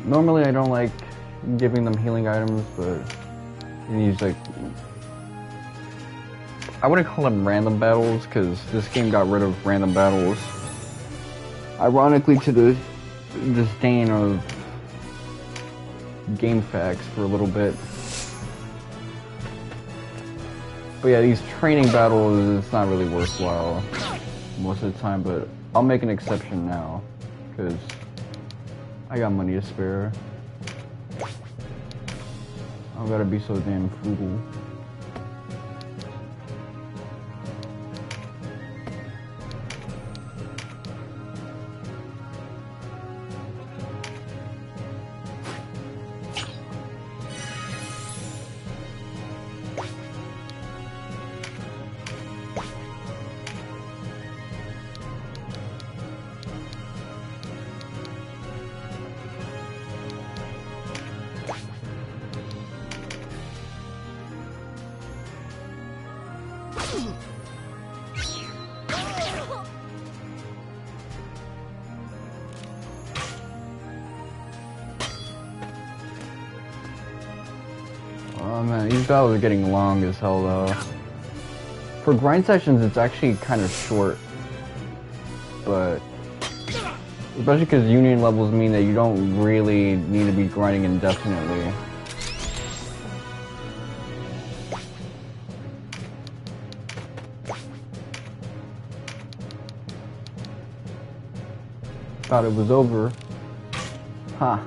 Normally I don't like giving them healing items, but these, like, I wouldn't call them random battles, because this game got rid of random battles. Ironically, to the disdain of game facts for a little bit. But yeah, these training battles, it's not really worthwhile most of the time, but I'll make an exception now, because I got money to spare. I don't gotta be so damn frugal. Oh man, these battles are getting long as hell though. For grind sessions, it's actually kind of short, but especially because union levels mean that you don't really need to be grinding indefinitely. Thought it was over. Huh.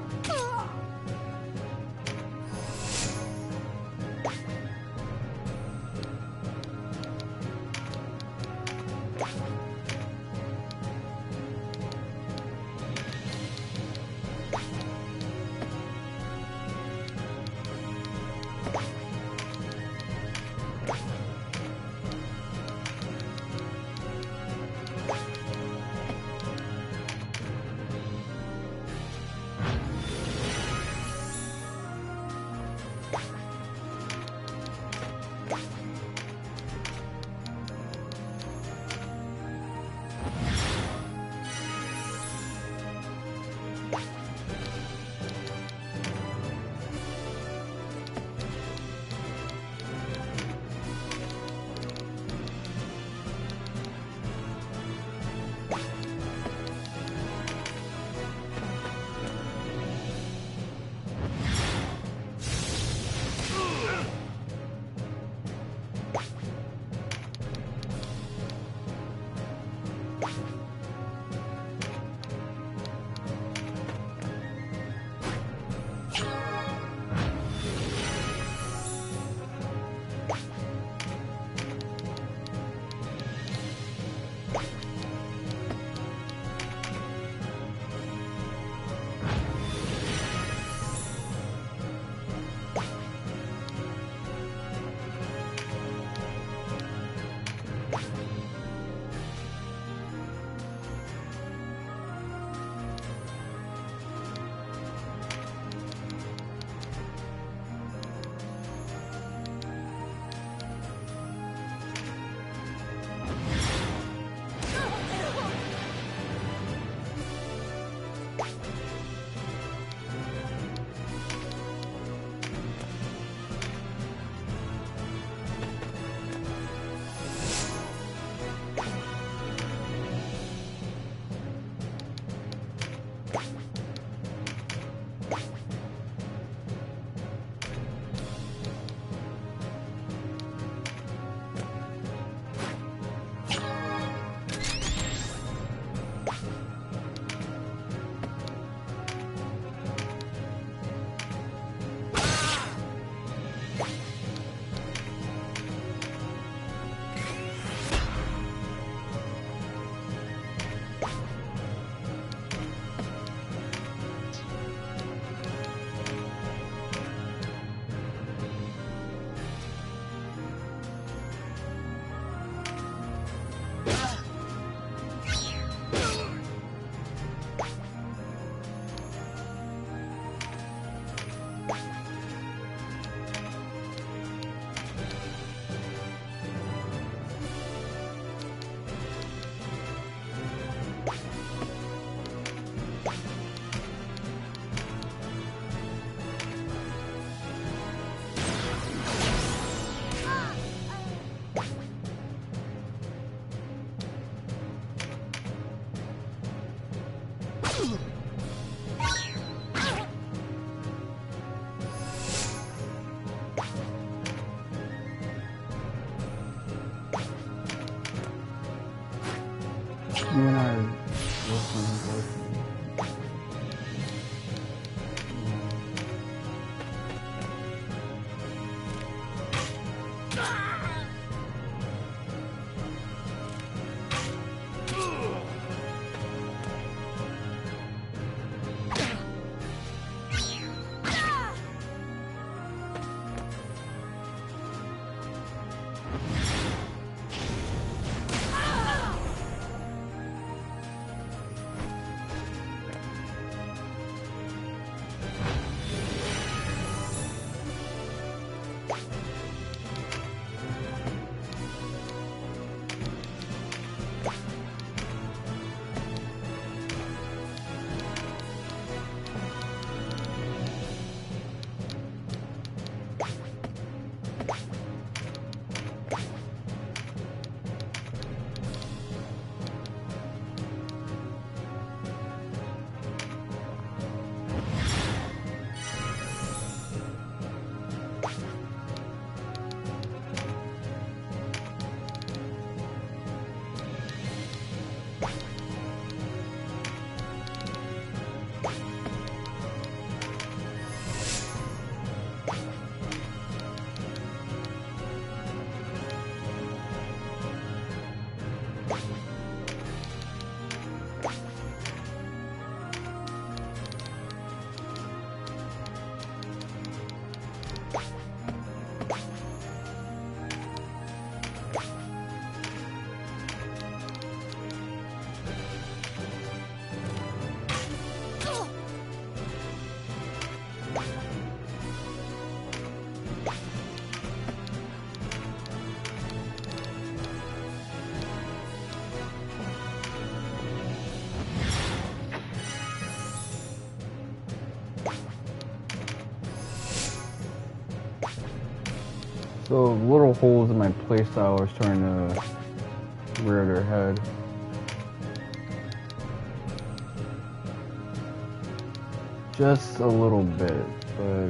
So little holes in my playstyle are starting to rear their head. Just a little bit, but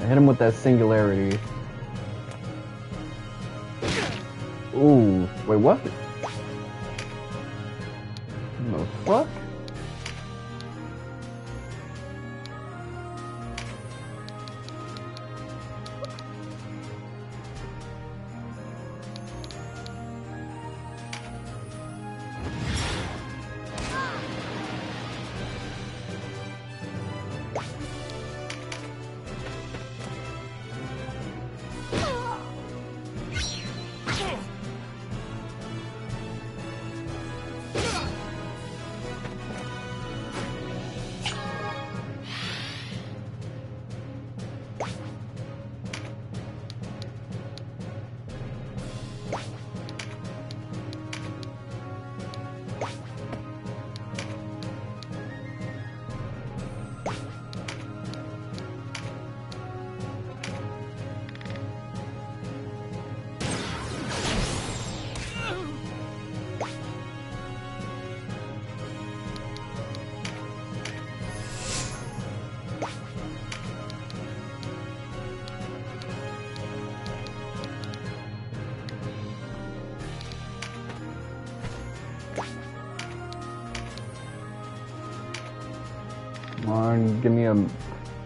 I hit him with that singularity. Ooh, wait, what? The fuck? Come on, give me a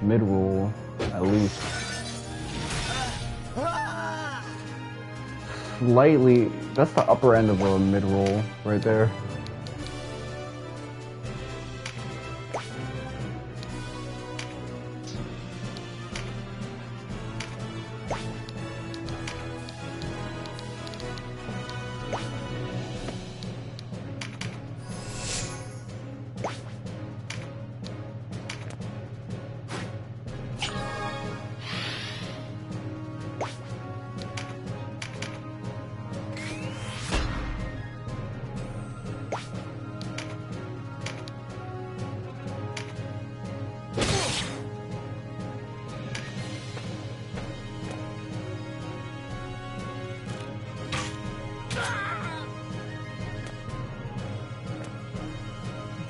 mid-roll, at least. Slightly, that's the upper end of a mid-roll right there.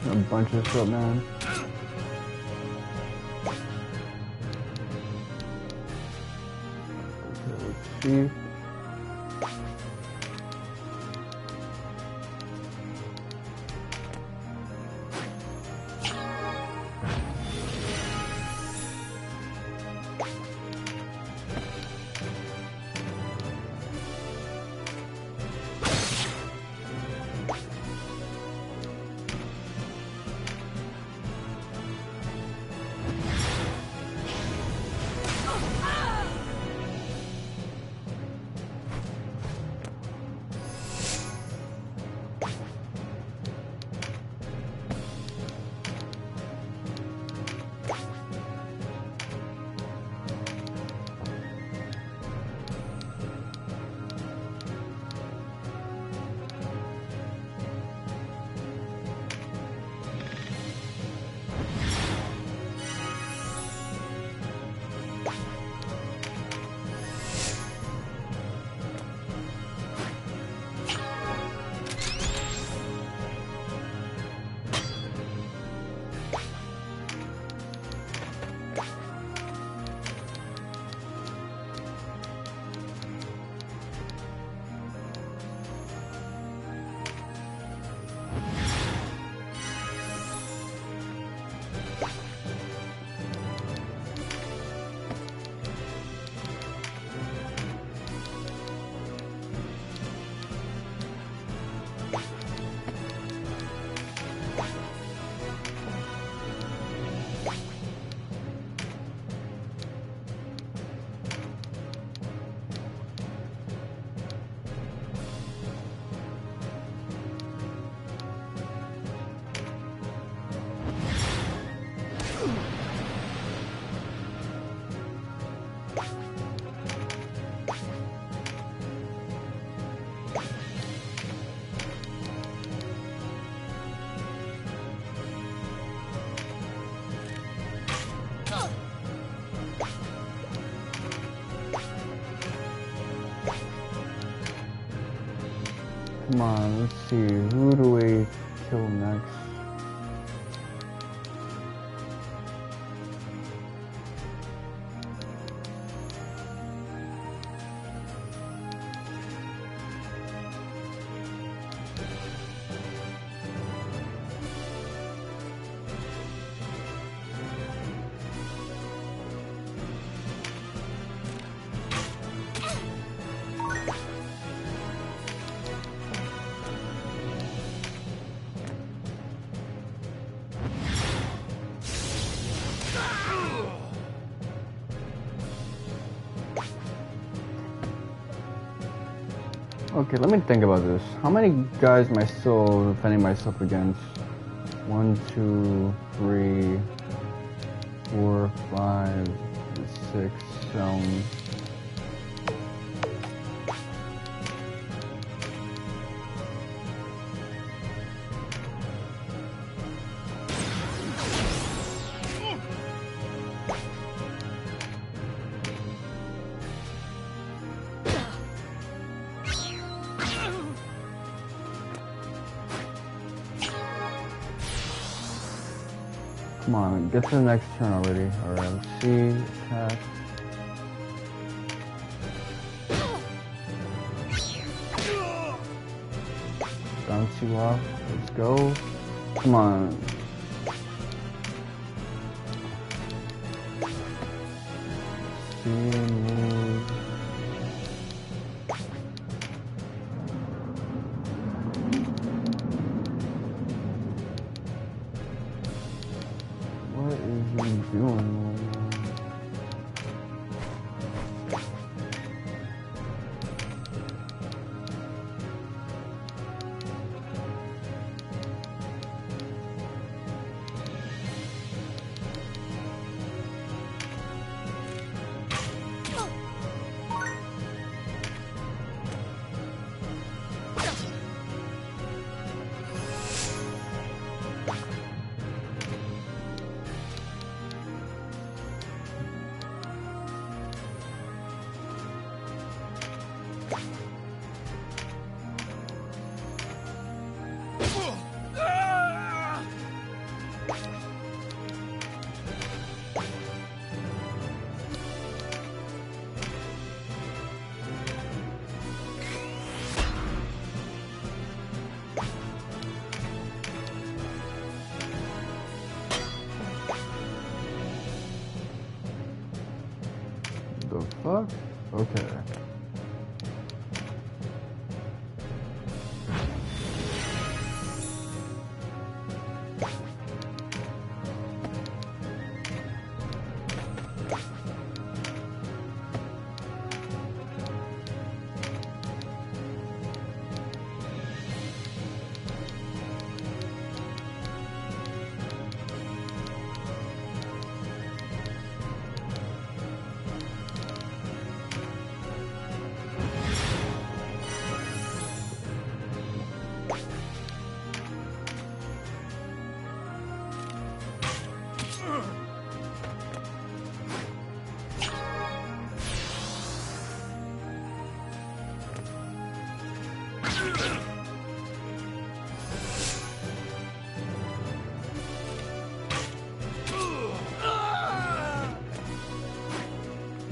A bunch of stuff, man. Okay, let's see. Come on, let's see. Who do we kill next? Okay, let me think about this. How many guys am I still defending myself against? 1, 2, 3, 4, 5, 6, 7. Come on, get to the next turn already. Alright, let's see. Attack. Bounce you off. Let's go. Come on. See, move. What is he doing? The fuck? Okay.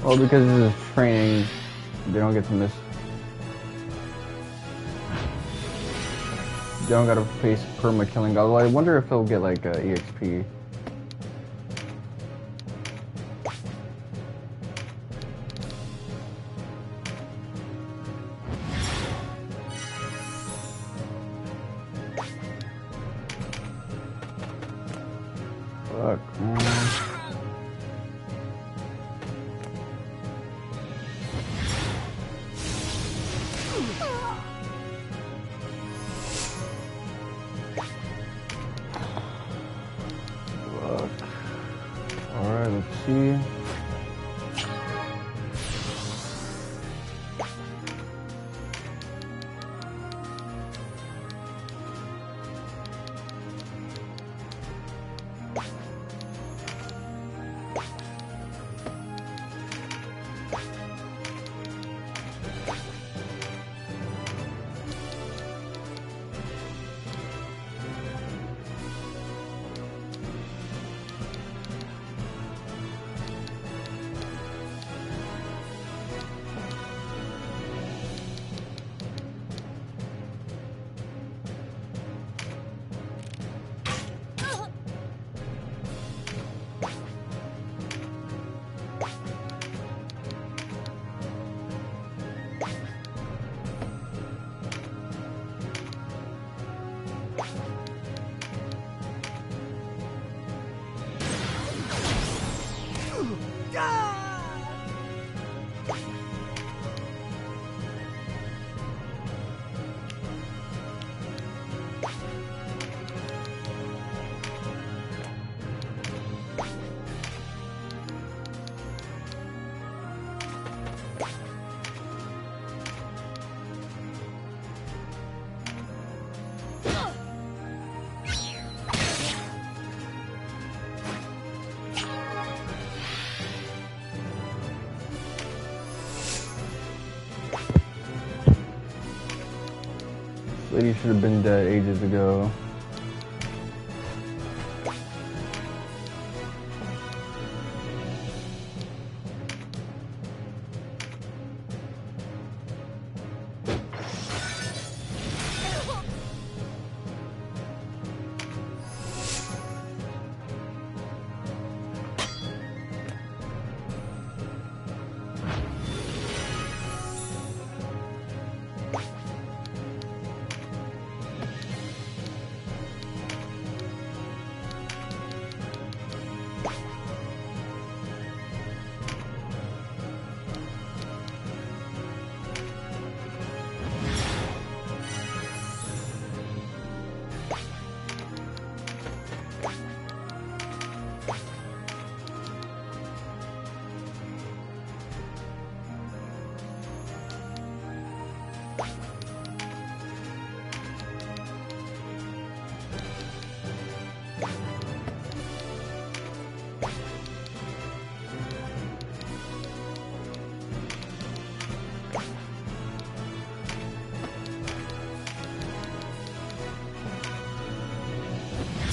Oh, because this is training, they don't get to miss. They don't gotta face perma killing. Although I wonder if they'll get like EXP. Fuck, man. Alright, let's see. Lady should have been dead ages ago.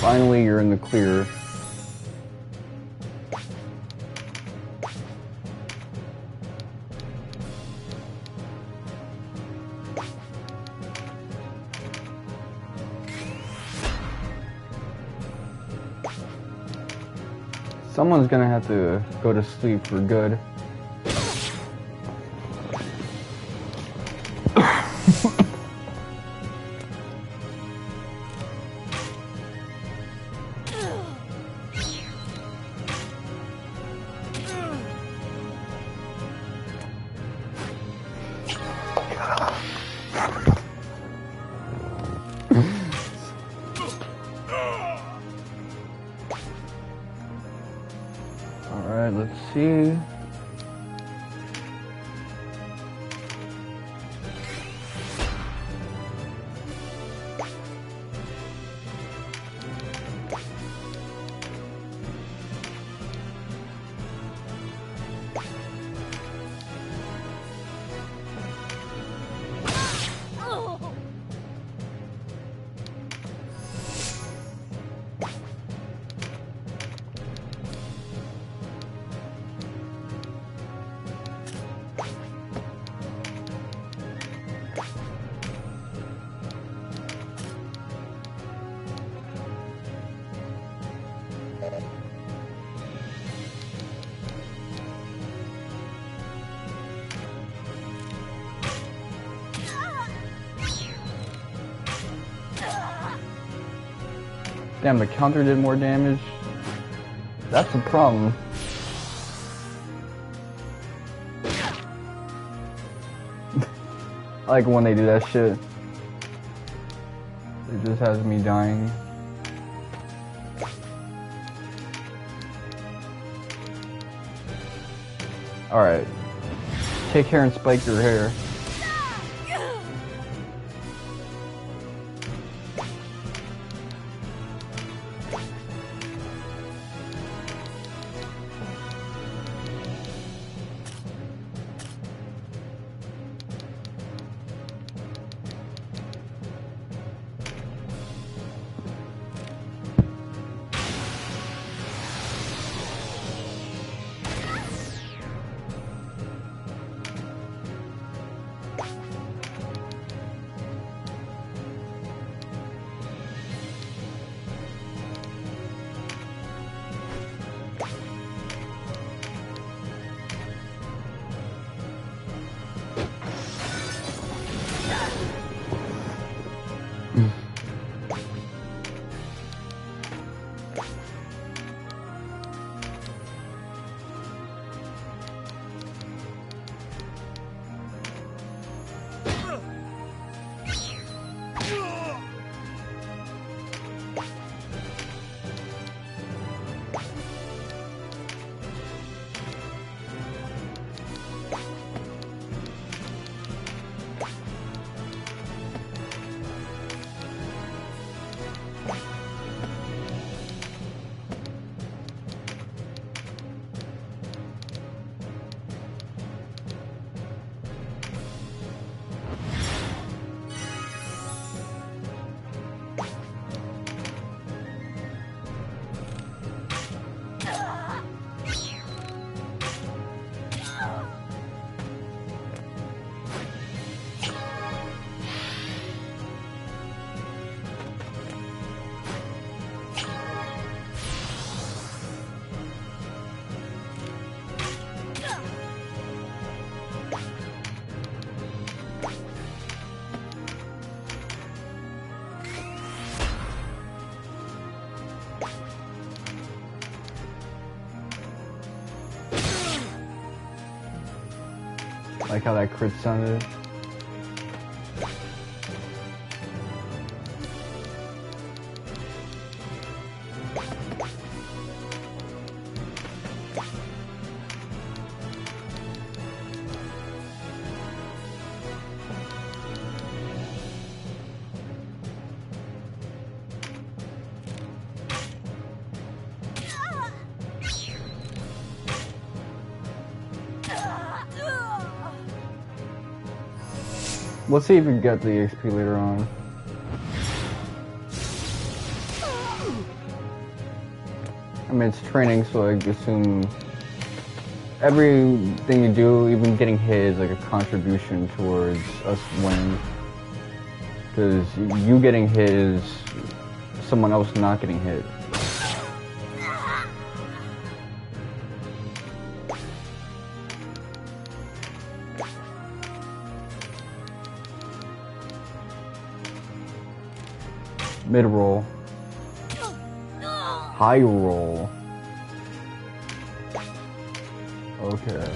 Finally, you're in the clear. Someone's gonna have to go to sleep for good. Alright, let's see. Damn, the counter did more damage. That's the problem. I like when they do that shit. It just has me dying. Alright. Take care and spike your hair. Like how that crit sounded. Let's see if we can get the XP later on. I mean, it's training, so I assume everything you do, even getting hit, is like a contribution towards us winning. Because you getting hit is someone else not getting hit. Mid roll. High roll. Okay.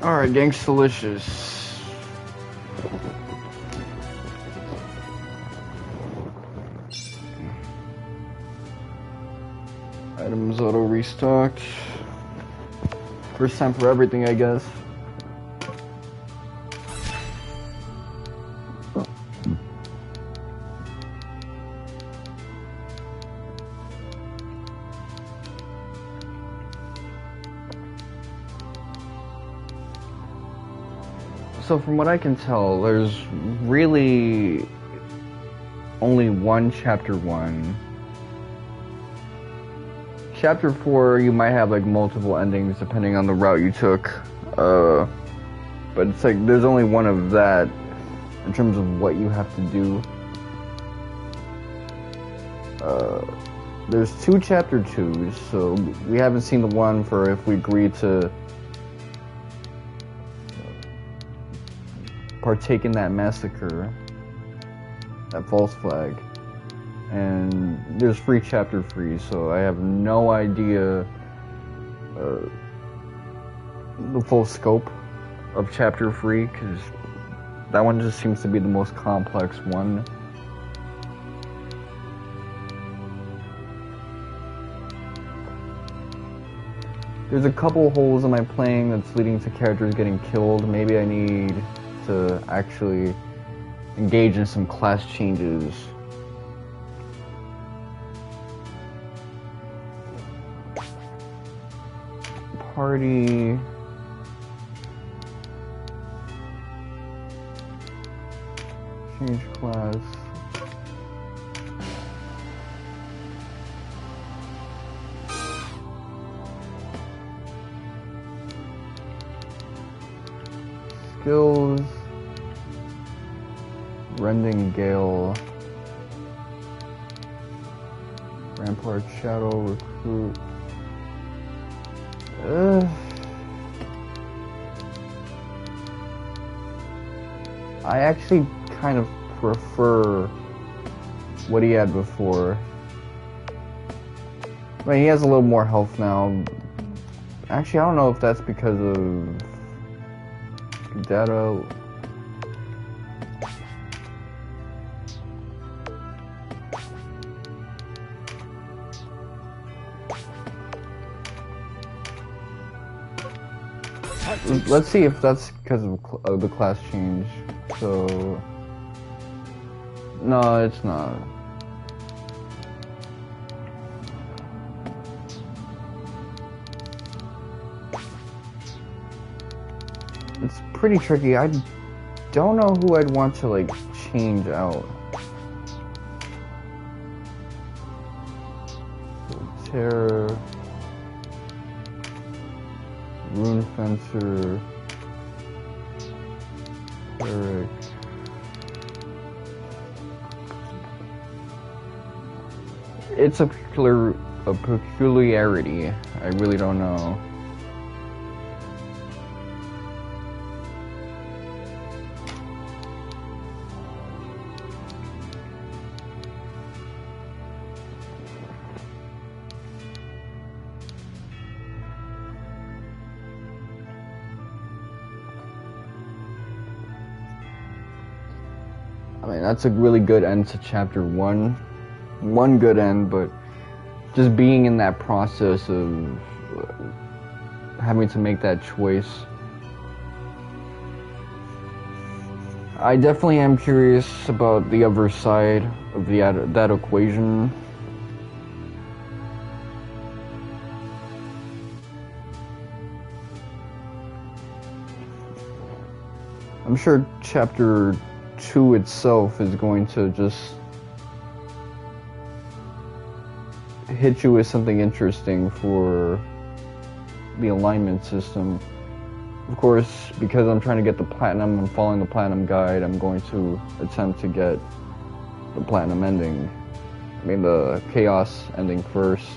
Alright, Gangsta-licious. Items auto restocked. First time for everything, I guess. So from what I can tell, there's really only one chapter 1. Chapter 4, you might have like multiple endings depending on the route you took. But it's like there's only one of that in terms of what you have to do. There's 2 chapter 2s, so we haven't seen the one for if we agree to partake in that massacre, that false flag, and there's free chapter 3, so I have no idea the full scope of chapter 3, because that one just seems to be the most complex one. There's a couple holes in my playing that's leading to characters getting killed. Maybe I need to actually engage in some class changes. Party. Change class. Skills. Rending Gale. Rampart Shadow Recruit. I actually kind of prefer what he had before. I mean, he has a little more health now. Actually, I don't know if that's because of data. let's see if that's because of the class change. So, no, it's not. It's pretty tricky. I don't know who I'd want to like change out. Terror, Rune Fencer, Eric. It's a peculiarity. I really don't know. I mean, that's a really good end to chapter 1. One good end, but just being in that process of having to make that choice. I definitely am curious about the other side of that equation. I'm sure chapter 2 itself is going to just hit you with something interesting for the alignment system. Of course, because I'm trying to get the platinum and following the platinum guide, I'm going to attempt to get the platinum ending. I mean, the chaos ending first.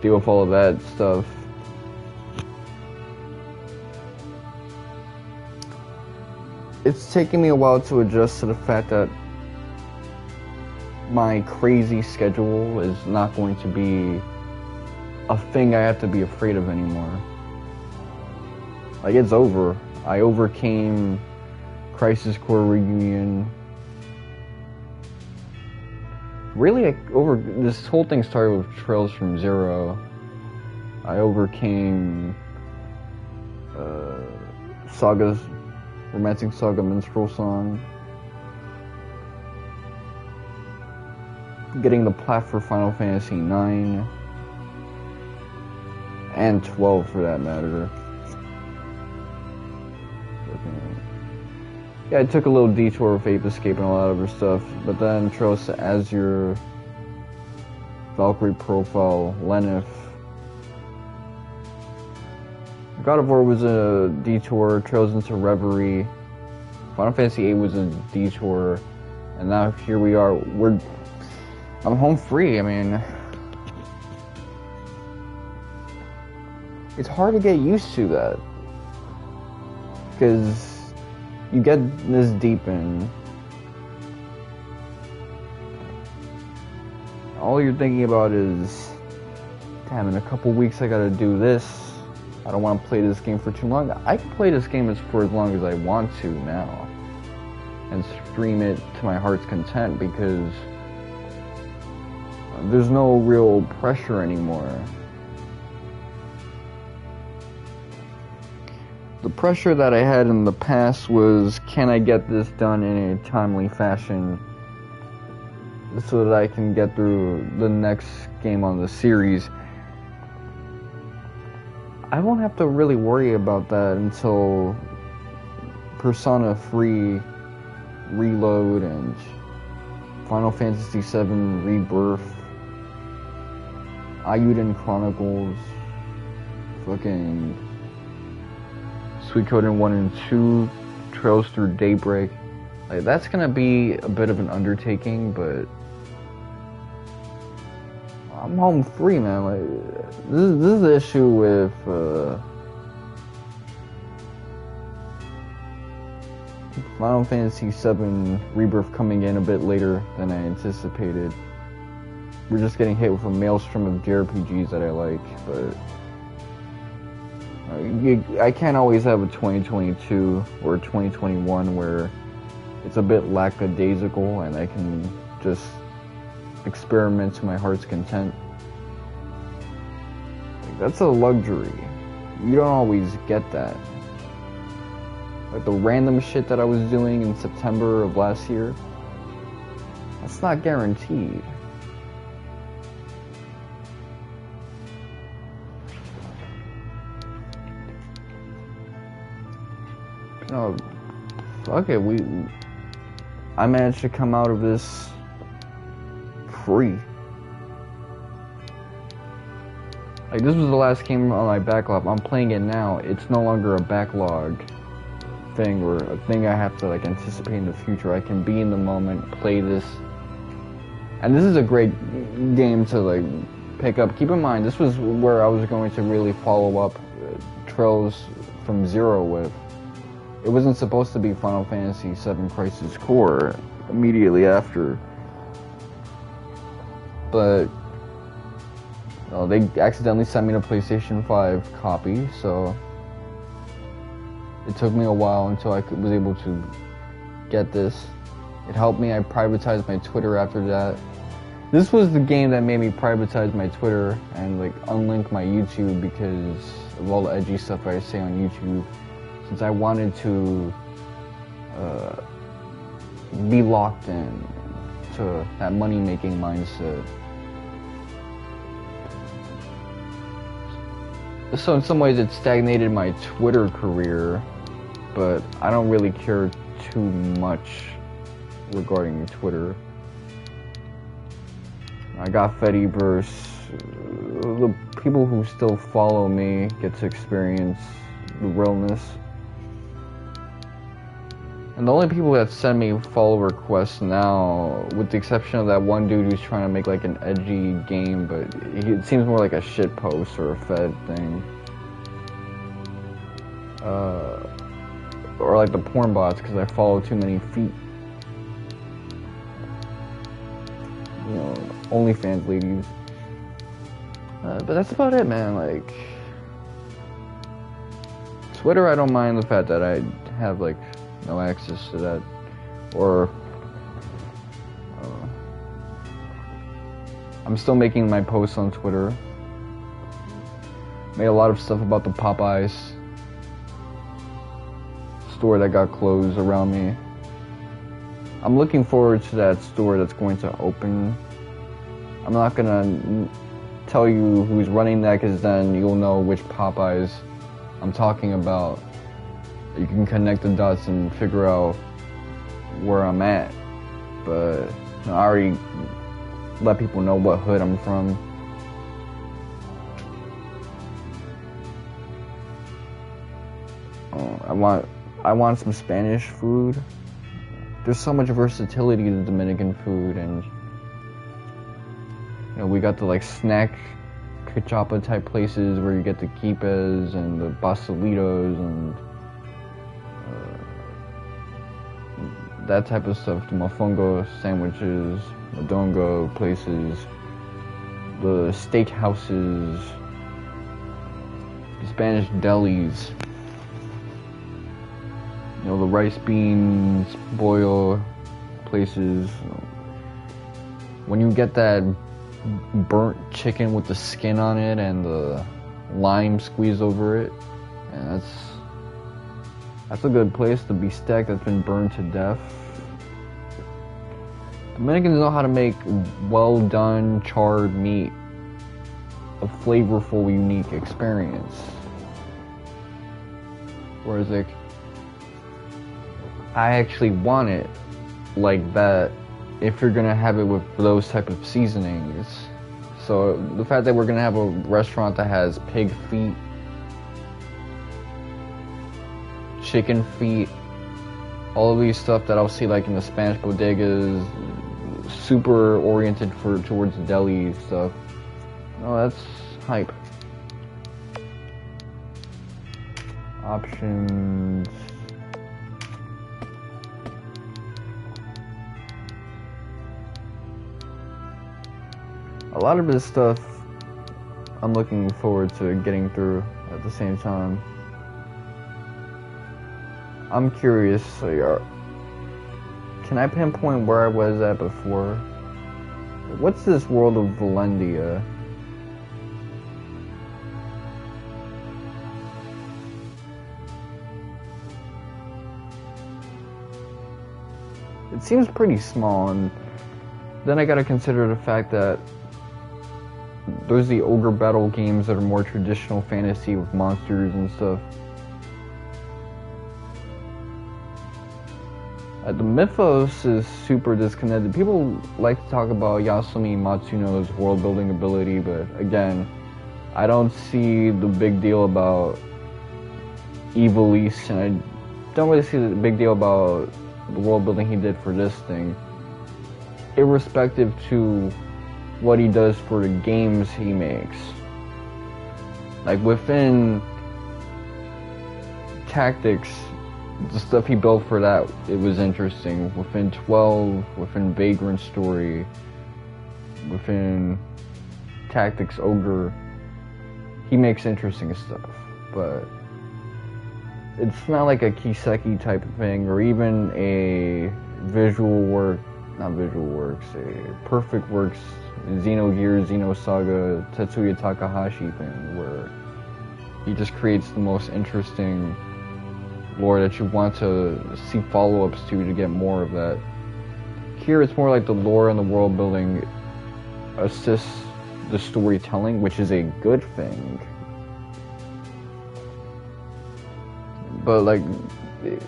Deal with all of that stuff. It's taken me a while to adjust to the fact that my crazy schedule is not going to be a thing I have to be afraid of anymore. Like, it's over. I overcame Crisis Core Reunion. Really, this whole thing started with Trails from Zero. I overcame Romantic Saga Minstrel Song. Getting the plat for Final Fantasy 9 and 12 for that matter. Yeah, I took a little detour with Ape Escape and a lot of other stuff, but then Trails to Azure, Valkyrie Profile, Lenif. God of War was a detour, Trails into Reverie, Final Fantasy 8 was a detour, and now here we are. I'm home free. I mean, it's hard to get used to that, because you get this deep in, all you're thinking about is, damn, in a couple weeks I gotta do this. I don't want to play this game for too long. I can play this game for as long as I want to now, and stream it to my heart's content, because there's no real pressure anymore. The pressure that I had in the past was, can I get this done in a timely fashion so that I can get through the next game on the series. I won't have to really worry about that until Persona 3 Reload and Final Fantasy VII Rebirth, Ayuden Chronicles, fucking Suikoden 1 and 2, Trails Through Daybreak. Like, that's gonna be a bit of an undertaking, but I'm home free, man. Like, this is the issue with Final Fantasy VII Rebirth coming in a bit later than I anticipated. We're just getting hit with a maelstrom of JRPGs that I like, but I can't always have a 2022 or 2021 where it's a bit lackadaisical and I can just experiment to my heart's content. Like, that's a luxury. you don't always get that. Like the random shit that I was doing in September of last year, that's not guaranteed. No, fuck it, I managed to come out of this free. Like, this was the last game on my backlog. I'm playing it now. It's no longer a backlog thing or a thing I have to like anticipate in the future. I can be in the moment, play this. And this is a great game to like pick up. Keep in mind, this was where I was going to really follow up Trails from Zero with. It wasn't supposed to be Final Fantasy VII Crisis Core immediately after. But they accidentally sent me the PlayStation 5 copy, so it took me a while until I was able to get this. It helped me. I privatized my Twitter after that. This was the game that made me privatize my Twitter and like unlink my YouTube because of all the edgy stuff I say on YouTube. Since I wanted to be locked in to that money-making mindset. So in some ways it stagnated my Twitter career, but I don't really care too much regarding Twitter. I got Fediverse. The people who still follow me get to experience the realness. And the only people that send me follow requests now, with the exception of that one dude who's trying to make like an edgy game, but it seems more like a shit post or a Fed thing. Or like the porn bots, because I follow too many feet. You know, OnlyFans ladies. But that's about it, man. Like, Twitter, I don't mind the fact that I have like no access to that, or I'm still making my posts on Twitter. Made a lot of stuff about the Popeyes store that got closed around me. I'm looking forward to that store that's going to open. I'm not gonna tell you who's running that, because then you'll know which Popeyes I'm talking about. You can connect the dots and figure out where I'm at. But you know, I already let people know what hood I'm from. I want some Spanish food. There's so much versatility to Dominican food, and you know, we got the like snack cachapa type places where you get the quipes and the pastelitos and that type of stuff, the mofongo sandwiches, modongo places, the steak houses, the Spanish delis, you know, the rice beans boil places. When you get that burnt chicken with the skin on it and the lime squeezed over it, and that's a good place. The bistec that's been burned to death. Dominicans know how to make well done charred meat a flavorful, unique experience. Whereas like, I actually want it like that if you're gonna have it with those type of seasonings. So the fact that we're gonna have a restaurant that has pig feet, chicken feet, all of these stuff that I'll see like in the Spanish bodegas, super oriented towards deli stuff. Oh, that's hype. Options. A lot of this stuff I'm looking forward to getting through at the same time. I'm curious, can I pinpoint where I was at before? What's this world of Valendia? it seems pretty small, and then I gotta consider the fact that there's the ogre battle games that are more traditional fantasy with monsters and stuff. The mythos is super disconnected. People like to talk about Yasumi Matsuno's world building ability, but again, I don't see the big deal about Evilise, and I don't really see the big deal about the world building he did for this thing, irrespective to what he does for the games he makes. Like within Tactics, the stuff he built for that, it was interesting. Within 12, within Vagrant Story, within Tactics Ogre, he makes interesting stuff, but it's not like a Kiseki type of thing, or even a Perfect Works, Xenogears, Xenosaga, Tetsuya Takahashi thing, where he just creates the most interesting lore that you want to see follow-ups to get more of that. Here it's more like the lore and the world building assists the storytelling, which is a good thing. But like, if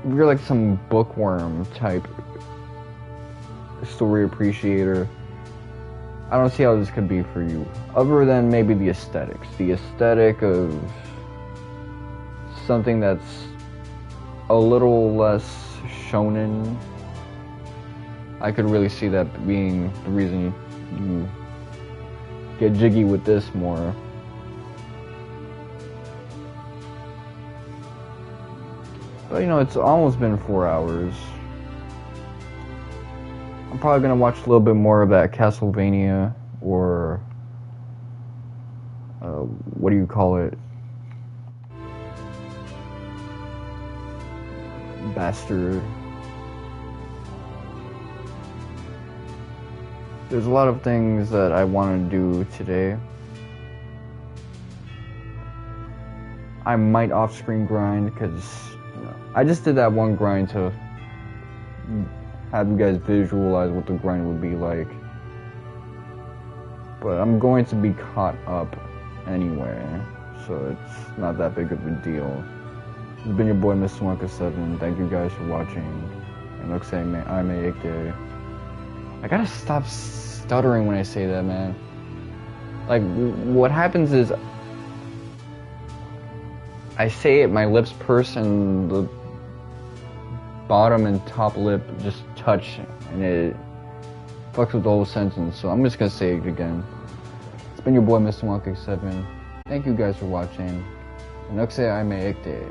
you're like some bookworm type story appreciator, I don't see how this could be for you, other than maybe the aesthetics. The aesthetic of something that's a little less shonen. I could really see that being the reason you get jiggy with this more. But you know, it's almost been 4 hours. I'm probably gonna watch a little bit more of that Castlevania, or what do you call it? Bastard. There's a lot of things that I want to do today. I might off-screen grind, because I just did that one grind to have you guys visualize what the grind would be like. But I'm going to be caught up anyway, so it's not that big of a deal. This has been your boy, Mr. Wonka7. Thank you guys for watching. And let's say, I'm a Ike. I gotta stop stuttering when I say that, man. Like, what happens is I say it, my lips purse, and the bottom and top lip just touch, and it fucks with the whole sentence. So I'm just gonna say it again. It's been your boy, Mr. Wonka7. Thank you guys for watching. And let's say, I'm a Ike.